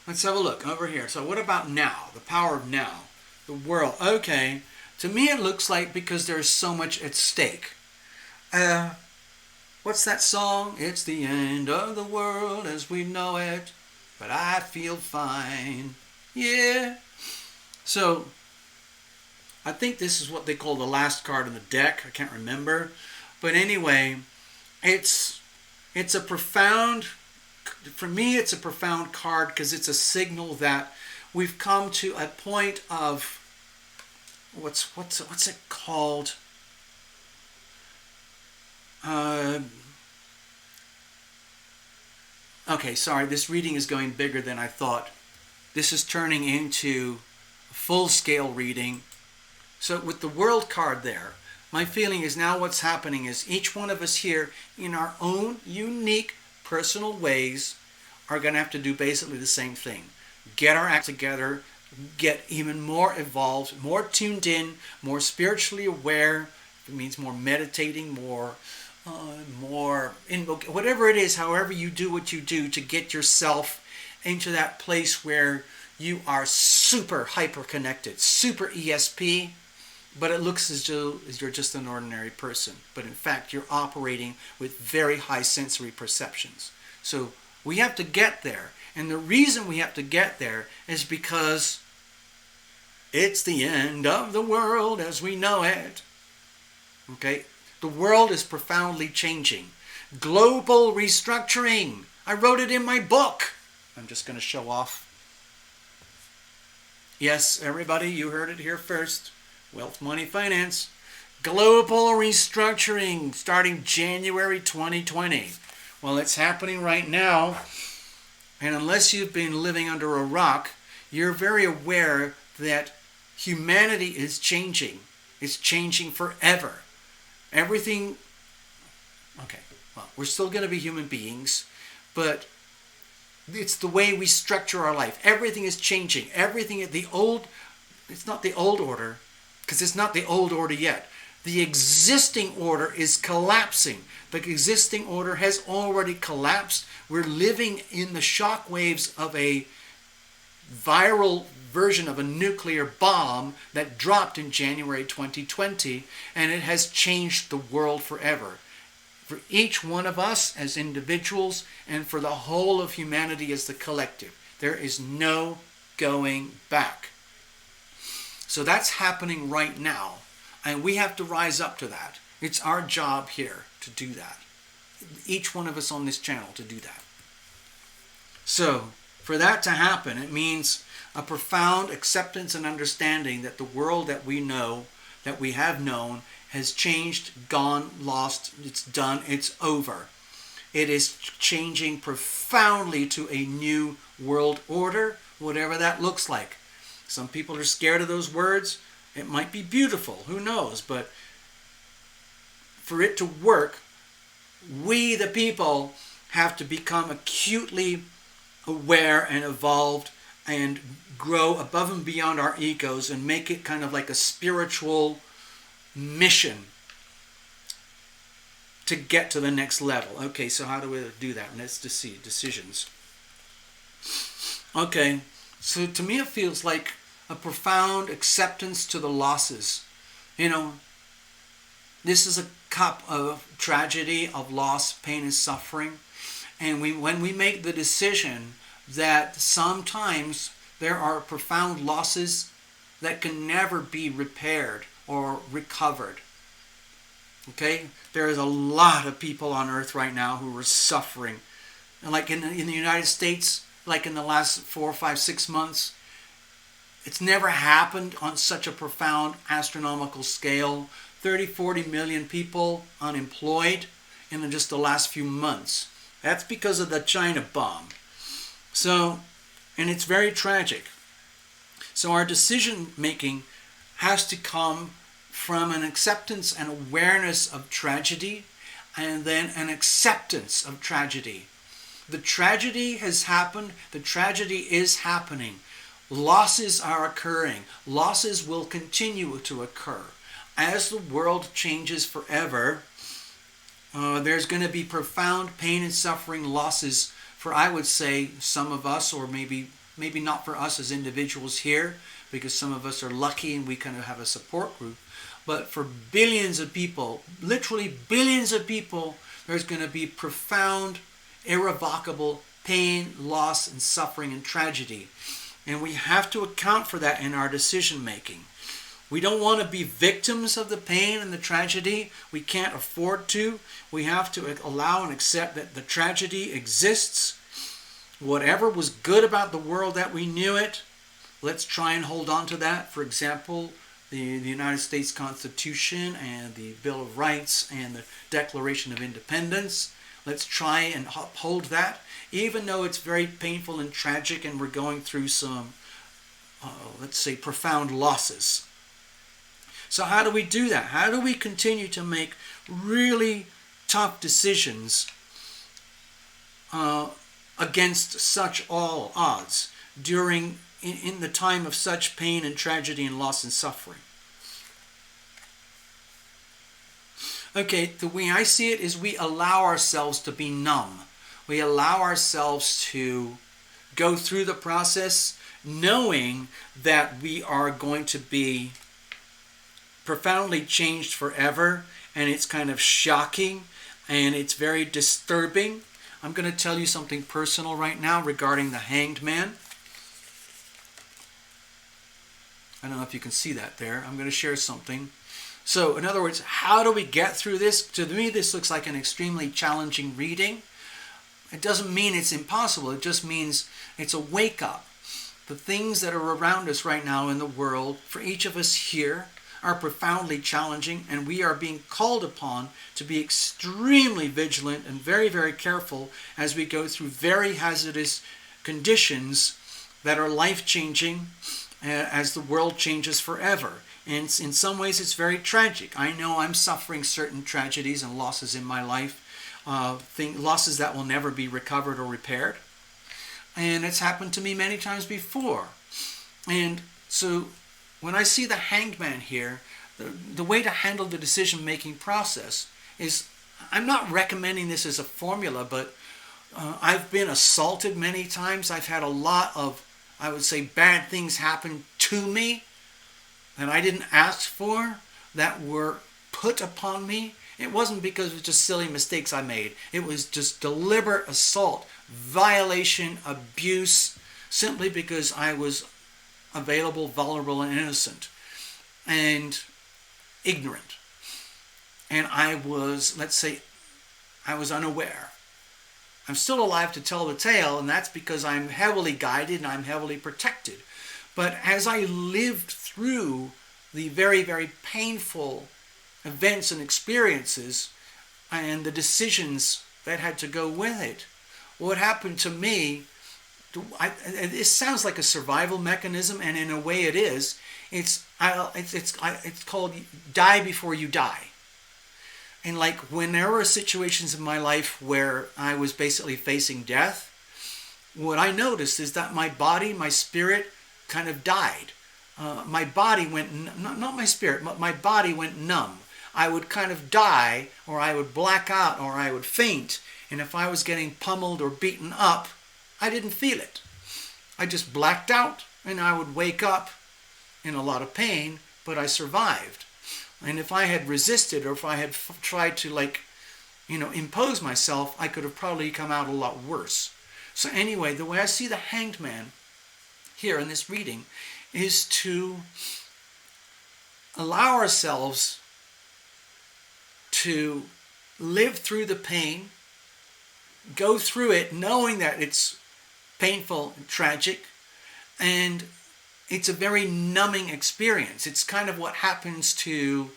Speaker 1: Let's have a look over here. So what about now? The power of now. The world. Okay. To me it looks like because there's so much at stake. What's that song? It's the end of the world as we know it, but I feel fine. Yeah. So I think this is what they call the last card in the deck. I can't remember. But anyway, it's a profound, for me it's a profound card because it's a signal that we've come to a point of, what's it called? Okay, sorry, this reading is going bigger than I thought. This is turning into a full-scale reading. So with the world card there, my feeling is now what's happening is each one of us here in our own unique personal ways are going to have to do basically the same thing. Get our act together, get even more evolved, more tuned in, more spiritually aware. It means more meditating, more whatever it is, however you do what you do to get yourself into that place where you are super hyper connected, super ESP, but it looks as though you're just an ordinary person. But in fact, you're operating with very high sensory perceptions. So we have to get there. And the reason we have to get there is because it's the end of the world as we know it. Okay? The world is profoundly changing. Global restructuring. I wrote it in my book. I'm just going to show off. Yes, everybody, you heard it here first. Wealth, Money, Finance. Global restructuring starting January 2020. Well, it's happening right now. And unless you've been living under a rock, you're very aware that humanity is changing. It's changing forever. Everything, okay, well, we're still going to be human beings, but it's the way we structure our life. Everything is changing. Everything, it's not the old order, because it's not the old order yet. The existing order is collapsing. The existing order has already collapsed. We're living in the shock waves of a viral version of a nuclear bomb that dropped in January 2020, and it has changed the world forever. For each one of us as individuals, and for the whole of humanity as the collective. There is no going back. So that's happening right now, and we have to rise up to that. It's our job here to do that. Each one of us on this channel to do that. So, for that to happen, it means a profound acceptance and understanding that the world that we know, that we have known, has changed, gone, lost, it's done, it's over. It is changing profoundly to a new world order, whatever that looks like. Some people are scared of those words. It might be beautiful, who knows, but for it to work, we the people have to become acutely aware and evolved and grow above and beyond our egos and make it kind of like a spiritual mission to get to the next level. Okay, so how do we do that? Let's just see. Decisions. Okay, so to me it feels like a profound acceptance to the losses. You know, this is a cup of tragedy, of loss, pain, and suffering. And when we make the decision that sometimes there are profound losses that can never be repaired or recovered. Okay? There is a lot of people on earth right now who are suffering. And like in the United States, like in the last 4, 5, 6 months, it's never happened on such a profound astronomical scale. 30, 40 million people unemployed in just the last few months. That's because of the China bomb. So, and it's very tragic. So our decision making has to come from an acceptance and awareness of tragedy, and then an acceptance of tragedy. The tragedy has happened. The tragedy is happening. Losses are occurring. Losses will continue to occur. As the world changes forever, there's going to be profound pain and suffering, losses for, I would say, some of us, or maybe not for us as individuals here, because some of us are lucky and we kind of have a support group. But for billions of people, literally billions of people, there's going to be profound, irrevocable pain, loss, and suffering and tragedy. And we have to account for that in our decision making. We don't want to be victims of the pain and the tragedy. We can't afford to. We have to allow and accept that the tragedy exists. Whatever was good about the world that we knew it, let's try and hold on to that. For example, the United States Constitution and the Bill of Rights and the Declaration of Independence. Let's try and uphold that, even though it's very painful and tragic and we're going through some, let's say, profound losses. So how do we do that? How do we continue to make really tough decisions against such all odds in the time of such pain and tragedy and loss and suffering? Okay, the way I see it is we allow ourselves to be numb. We allow ourselves to go through the process knowing that we are going to be profoundly changed forever, and it's kind of shocking, and it's very disturbing. I'm going to tell you something personal right now regarding the Hanged Man. I don't know if you can see that there. I'm going to share something. So, in other words, how do we get through this? To me, this looks like an extremely challenging reading. It doesn't mean it's impossible. It just means it's a wake-up. The things that are around us right now in the world, for each of us here, are profoundly challenging, and we are being called upon to be extremely vigilant and very, very careful as we go through very hazardous conditions that are life-changing as the world changes forever. And in some ways it's very tragic. I know I'm suffering certain tragedies and losses in my life, losses that will never be recovered or repaired. And it's happened to me many times before. And so when I see the Hanged Man here, the way to handle the decision-making process is, I'm not recommending this as a formula, but I've been assaulted many times. I've had a lot of, I would say, bad things happen to me that I didn't ask for, that were put upon me. It wasn't because it was just silly mistakes I made. It was just deliberate assault, violation, abuse, simply because I was available, vulnerable, and innocent, and ignorant. And I was, let's say, I was unaware. I'm still alive to tell the tale, and that's because I'm heavily guided and I'm heavily protected. But as I lived through the very, very painful events and experiences and the decisions that had to go with it, what happened to me, it sounds like a survival mechanism, and in a way it is. It's called die before you die. And like when there were situations in my life where I was basically facing death, what I noticed is that my body, my spirit kind of died. My body went, not my spirit, but my body went numb. I would kind of die, or I would black out, or I would faint. And if I was getting pummeled or beaten up, I didn't feel it. I just blacked out, and I would wake up in a lot of pain, but I survived. And if I had resisted, or if I had tried to impose myself, I could have probably come out a lot worse. So anyway, the way I see the Hanged Man here in this reading is to allow ourselves to live through the pain, go through it knowing that it's painful and tragic, and it's a very numbing experience. It's kind of what happens to,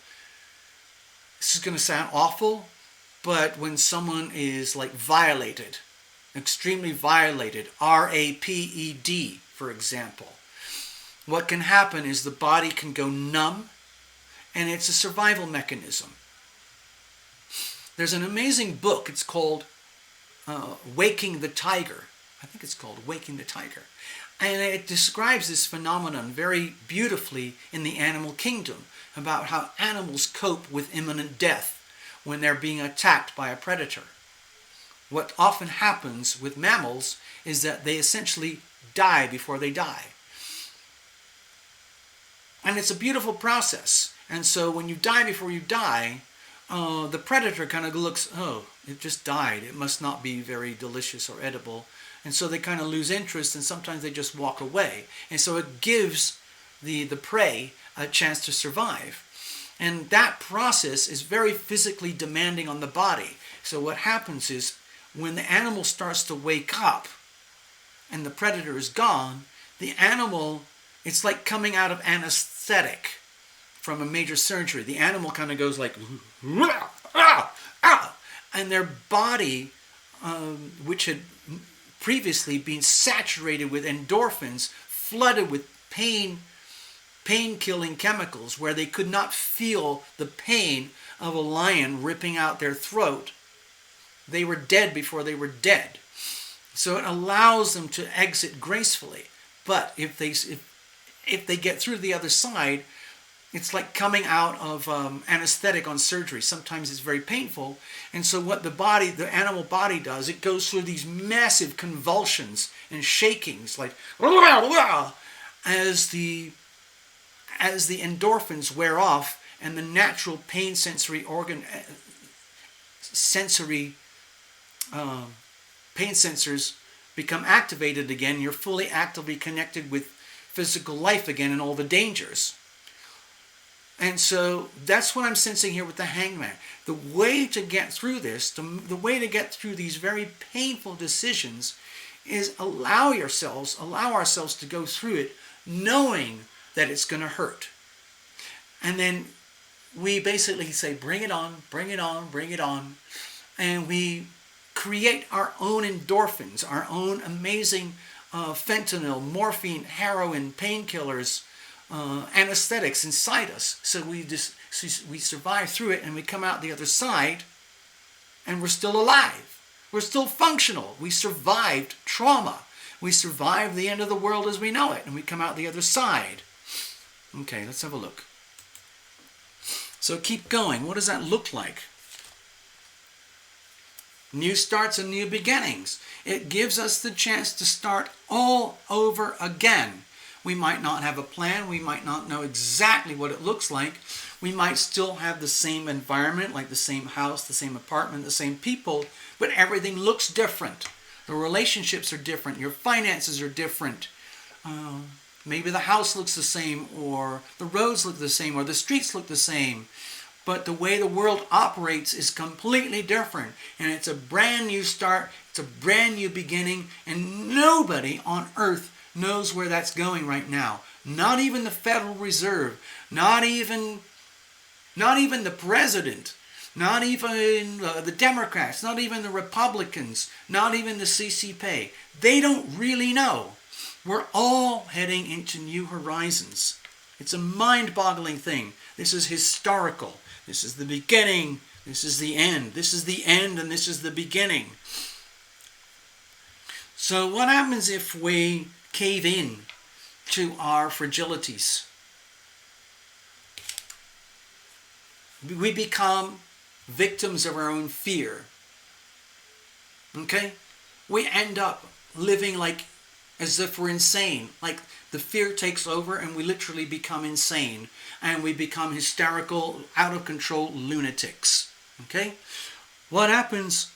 Speaker 1: this is going to sound awful, but when someone is like violated, extremely violated, RAPED, for example, what can happen is the body can go numb, and it's a survival mechanism. There's an amazing book. It's called Waking the Tiger. I think it's called Waking the Tiger. And it describes this phenomenon very beautifully in the animal kingdom, about how animals cope with imminent death when they're being attacked by a predator. What often happens with mammals is that they essentially die before they die. And it's a beautiful process. And so when you die before you die, the predator kind of looks, oh, it just died. It must not be very delicious or edible. And so they kind of lose interest, and sometimes they just walk away. And so it gives the prey a chance to survive. And that process is very physically demanding on the body. So what happens is, when the animal starts to wake up and the predator is gone, the animal, it's like coming out of anesthetic from a major surgery. The animal kind of goes like, and their body, which had previously been saturated with endorphins, flooded with pain-killing chemicals, where they could not feel the pain of a lion ripping out their throat. They were dead before they were dead. So it allows them to exit gracefully. But if they get through the other side, it's like coming out of anesthetic on surgery. Sometimes it's very painful. And so what the animal body does, it goes through these massive convulsions and shakings, like as the endorphins wear off and the natural pain sensory pain sensors become activated again. You're fully actively connected with physical life again and all the dangers. And so that's what I'm sensing here with the Hangman. The way to get through this, the way to get through these very painful decisions, is allow ourselves to go through it knowing that it's going to hurt. And then we basically say, bring it on, bring it on, bring it on. And we create our own endorphins, our own amazing fentanyl, morphine, heroin, painkillers, anesthetics inside us. So we survive through it, and we come out the other side, and we're still alive. We're still functional. We survived trauma. We survived the end of the world as we know it, and we come out the other side. Okay, let's have a look. So keep going. What does that look like? New starts and new beginnings. It gives us the chance to start all over again. We might not have a plan. We might not know exactly what it looks like. We might still have the same environment, like the same house, the same apartment, the same people, but everything looks different. The relationships are different. Your finances are different. Maybe the house looks the same, or the roads look the same, or the streets look the same. But the way the world operates is completely different. And it's a brand new start. It's a brand new beginning. And nobody on earth knows where that's going right now. Not even the Federal Reserve. Not even the president. Not even the Democrats. Not even the Republicans. Not even the CCP. They don't really know. We're all heading into new horizons. It's a mind-boggling thing. This is historical. This is the beginning. This is the end. This is the end, and this is the beginning. So what happens if we cave in to our fragilities? We become victims of our own fear. Okay? We end up living like as if we're insane. Like the fear takes over and we literally become insane. And we become hysterical, out of control lunatics. Okay? What happens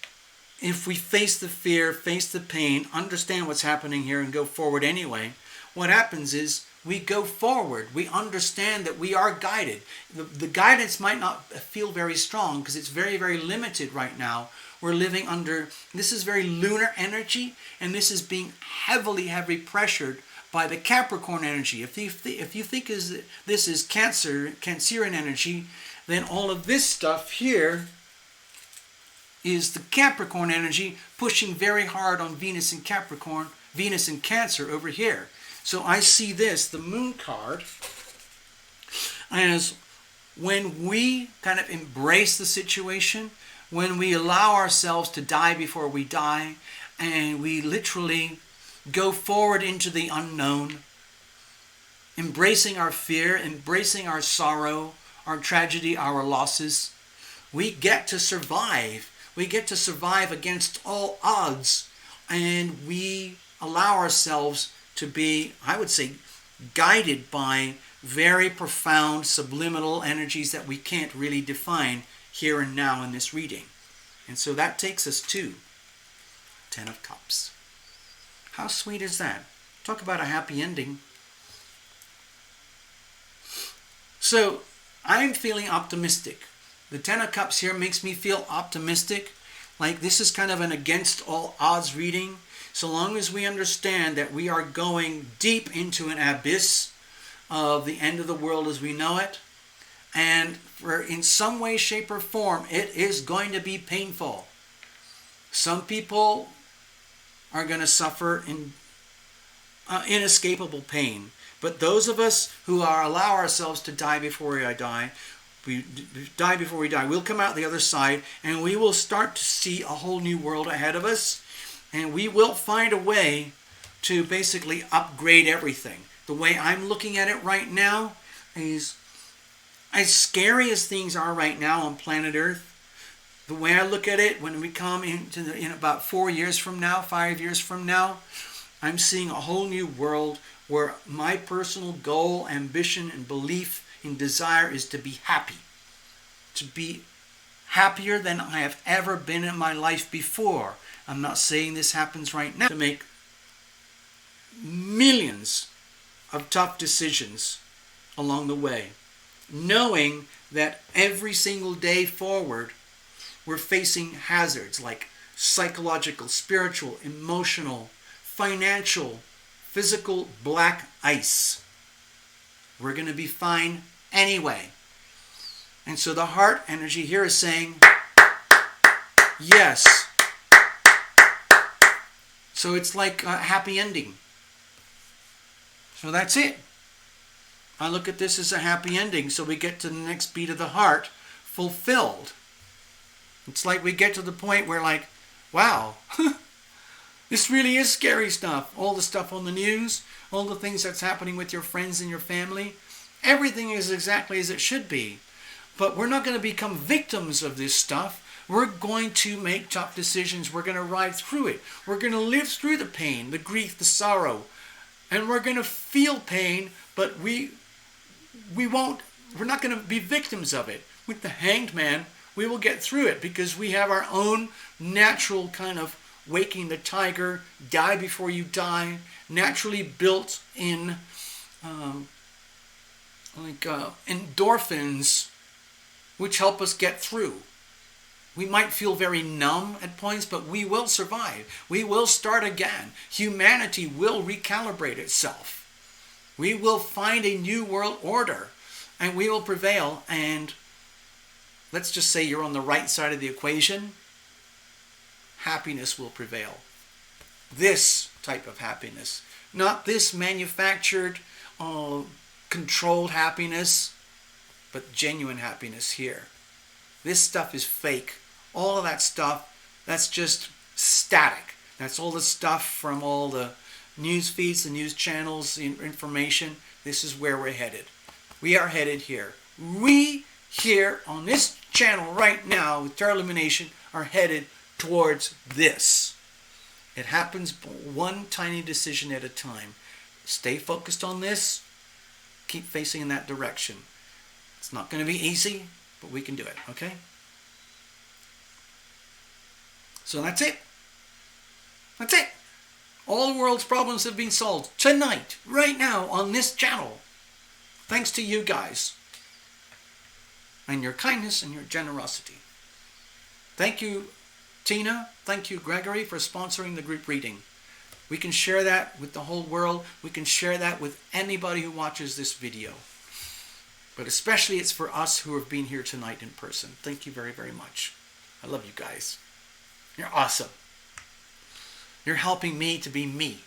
Speaker 1: if we face the fear, face the pain, understand what's happening here and go forward anyway? What happens is we go forward. We understand that we are guided. The guidance might not feel very strong because it's very, very limited right now. We're living under, this is very lunar energy, and this is being heavily pressured by the Capricorn energy. If you think this is Cancerian energy, then all of this stuff here is the Capricorn energy pushing very hard on Venus and Capricorn, Venus and Cancer over here. So I see this, the Moon card, as when we kind of embrace the situation, when we allow ourselves to die before we die, and we literally go forward into the unknown, embracing our fear, embracing our sorrow, our tragedy, our losses, we get to survive. We get to survive against all odds, and we allow ourselves to be, I would say, guided by very profound subliminal energies that we can't really define here and now in this reading. And so that takes us to Ten of Cups. How sweet is that? Talk about a happy ending. So I'm feeling optimistic. The Ten of Cups here makes me feel optimistic. Like this is kind of an against all odds reading. So long as we understand that we are going deep into an abyss of the end of the world as we know it, and for in some way, shape, or form, it is going to be painful. Some people are going to suffer in inescapable pain. But those of us who allow ourselves to die before we die before we die, we'll come out the other side, and we will start to see a whole new world ahead of us. And we will find a way to basically upgrade everything. The way I'm looking at it right now is, as scary as things are right now on planet Earth, the way I look at it, when we come in about 4 years from now, 5 years from now, I'm seeing a whole new world where my personal goal, ambition, and belief and desire is to be happy. To be happier than I have ever been in my life before. I'm not saying this happens right now. To make millions of tough decisions along the way. Knowing that every single day forward, we're facing hazards like psychological, spiritual, emotional, financial, physical black ice. We're going to be fine anyway. And so the heart energy here is saying, yes. So it's like a happy ending. So that's it. I look at this as a happy ending. So we get to the next beat of the heart fulfilled. It's like we get to the point where like, wow, this really is scary stuff. All the stuff on the news, all the things that's happening with your friends and your family. Everything is exactly as it should be. But we're not going to become victims of this stuff. We're going to make tough decisions. We're going to ride through it. We're going to live through the pain, the grief, the sorrow. And we're going to feel pain, but we're not going to be victims of it. With the Hanged Man, we will get through it because we have our own natural kind of waking the tiger, die before you die, naturally built in endorphins, which help us get through. We might feel very numb at points, but we will survive. We will start again. Humanity will recalibrate itself. We will find a new world order, and we will prevail. And let's just say you're on the right side of the equation. Happiness will prevail. This type of happiness. Not this manufactured, controlled happiness, but genuine happiness here. This stuff is fake. All of that stuff, that's just static. That's all the stuff from all the news feeds, the news channels, the information. This is where we're headed. We are headed here. We here on this channel right now with Tarot Illumination are headed towards this. It happens one tiny decision at a time. Stay focused on this. Keep facing in that direction. It's not going to be easy, but we can do it, okay? So that's it. That's it. All the world's problems have been solved tonight, right now, on this channel. Thanks to you guys. And your kindness and your generosity. Thank you, Tina. Thank you, Gregory, for sponsoring the group reading. We can share that with the whole world. We can share that with anybody who watches this video. But especially it's for us who have been here tonight in person. Thank you very, very much. I love you guys. You're awesome. You're helping me to be me.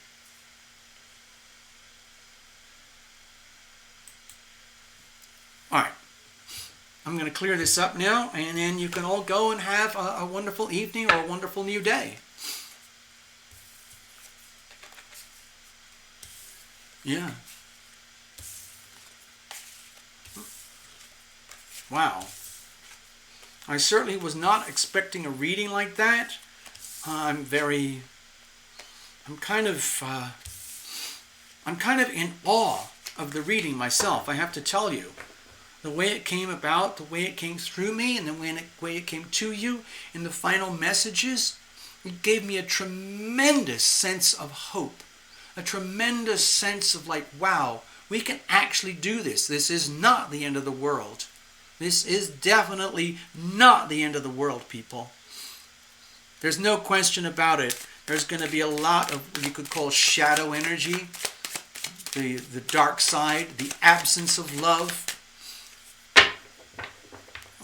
Speaker 1: All right. I'm going to clear this up now, and then you can all go and have a wonderful evening or a wonderful new day. Yeah. Wow. I certainly was not expecting a reading like that. I'm kind of in awe of the reading myself, I have to tell you. The way it came about, the way it came through me, and the way it came to you in the final messages, it gave me a tremendous sense of hope. A tremendous sense of like, wow, we can actually do this. This is not the end of the world. This is definitely not the end of the world, people. There's no question about it. There's going to be a lot of what you could call shadow energy, the dark side, the absence of love.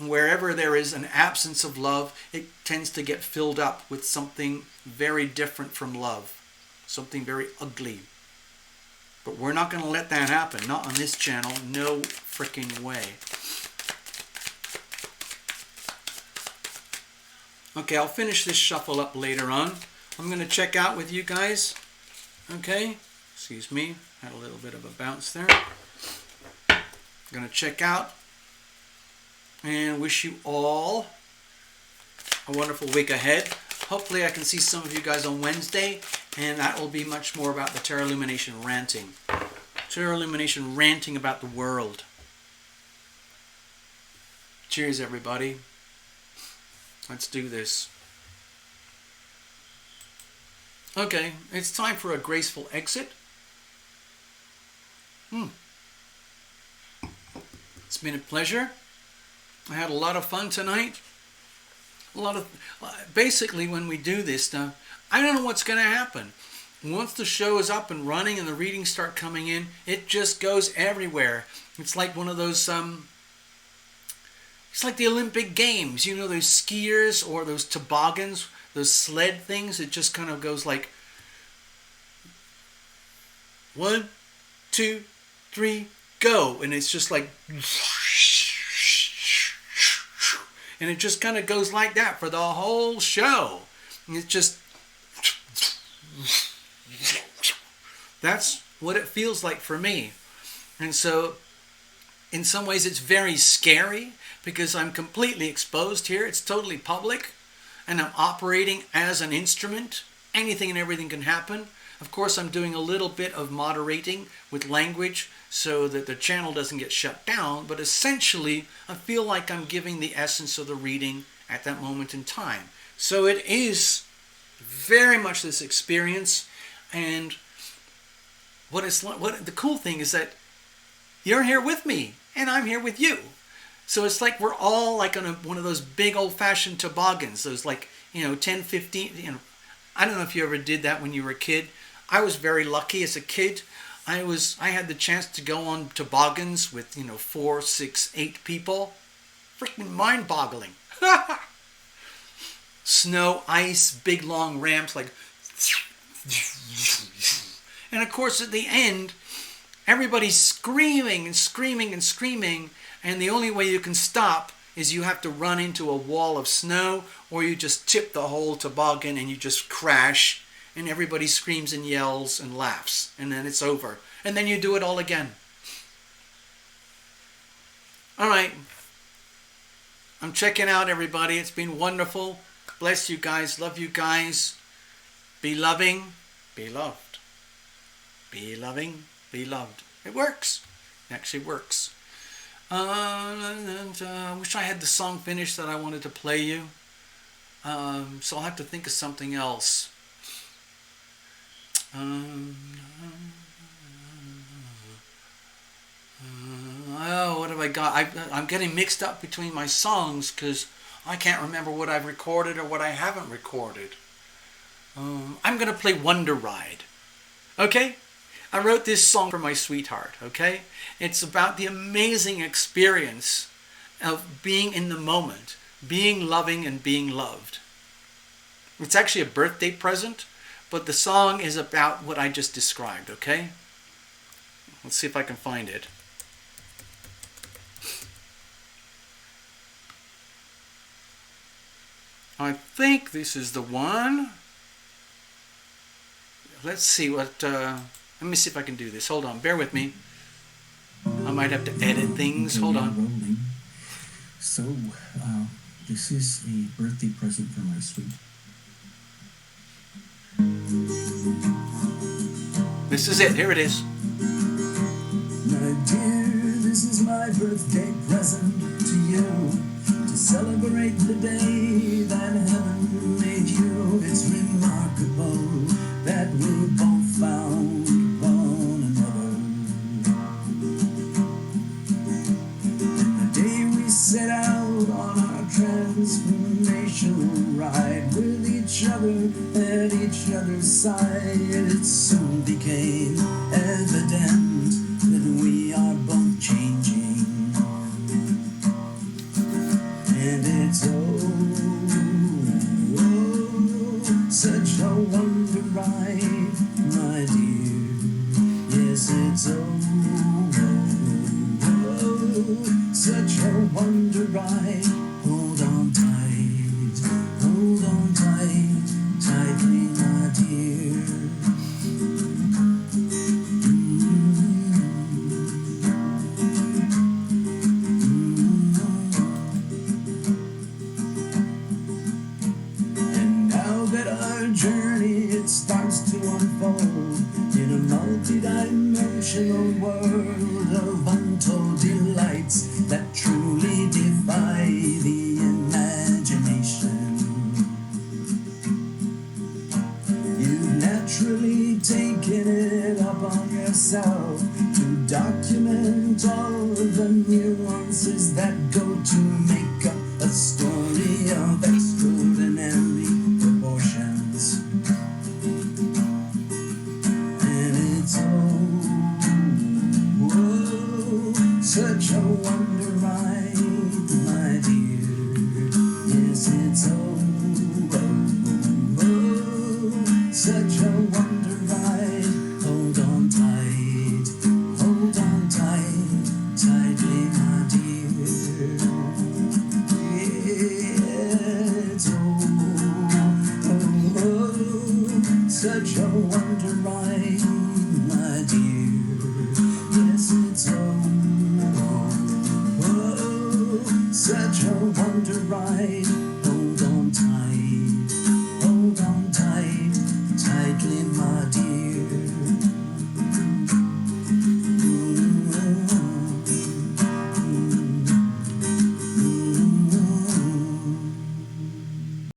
Speaker 1: Wherever there is an absence of love, it tends to get filled up with something very different from love, something very ugly. But we're not going to let that happen. Not on this channel. No freaking way. Okay, I'll finish this shuffle up later on. I'm going to check out with you guys. Okay, excuse me, had a little bit of a bounce there. I'm going to check out and wish you all a wonderful week ahead. Hopefully I can see some of you guys on Wednesday, and that will be much more about the Tarot Illumination ranting. Tarot Illumination ranting about the world. Cheers, everybody. Let's do this. Okay, it's time for a graceful exit. It's been a pleasure. I had a lot of fun tonight. Basically, when we do this stuff, I don't know what's going to happen. Once the show is up and running and the readings start coming in, it just goes everywhere. It's like one of those, it's like the Olympic Games, you know, those skiers or those toboggans, those sled things. It just kind of goes like 1, 2, 3, go. And it's just like, and it just kind of goes like that for the whole show. And it's just, that's what it feels like for me. And so, in some ways, it's very scary because I'm completely exposed here. It's totally public. And I'm operating as an instrument. Anything and everything can happen. Of course, I'm doing a little bit of moderating with language so that the channel doesn't get shut down. But essentially, I feel like I'm giving the essence of the reading at that moment in time. So it is very much this experience. And the cool thing is that you're here with me and I'm here with you. So it's like we're all like on one of those big old-fashioned toboggans, those 10, 15, I don't know if you ever did that when you were a kid. I was very lucky as a kid. I had the chance to go on toboggans with, 4, 6, 8 people. Freaking mind-boggling. Snow, ice, big long ramps, like. And of course at the end, everybody's screaming and screaming and screaming, and the only way you can stop is you have to run into a wall of snow, or you just tip the whole toboggan and you just crash, and everybody screams and yells and laughs, and then it's over. And then you do it all again. All right. I'm checking out, everybody. It's been wonderful. Bless you guys. Love you guys. Be loving. Be loved. Be loving. Be loved. It works. It actually works. I wish I had the song finished that I wanted to play you. So I'll have to think of something else. What have I got? I'm getting mixed up between my songs because I can't remember what I've recorded or what I haven't recorded. I'm going to play Wonder Ride. Okay? I wrote this song for my sweetheart, okay? It's about the amazing experience of being in the moment, being loving and being loved. It's actually a birthday present, but the song is about what I just described, okay? Let's see if I can find it. I think this is the one. Let's see what... let me see if I can do this. Hold on, bear with me. I might have to edit things. Hold on.
Speaker 2: So, this is a birthday present for my sweet.
Speaker 1: This is it. Here it is.
Speaker 2: My dear, this is my birthday present to you, to celebrate the day that heaven made you. It's remarkable that we both found one another. The day we set out on our transformational ride with each other at each other's side, it soon became evident that we are both changing. And it's such a wonder ride, my dear. Yes, it's such a wonder ride. Hold on tight, tightly, my dear. And now that our journey, it starts to unfold in a multi-dimensional world of untold delights that truly defy and all the nuances that go to make up a story of extraordinary proportions. And it's such a wonder ride, my dear. Yes, it's such a wonder ride. Hold on tight, tightly, my dear. It's such a wonder ride, my dear.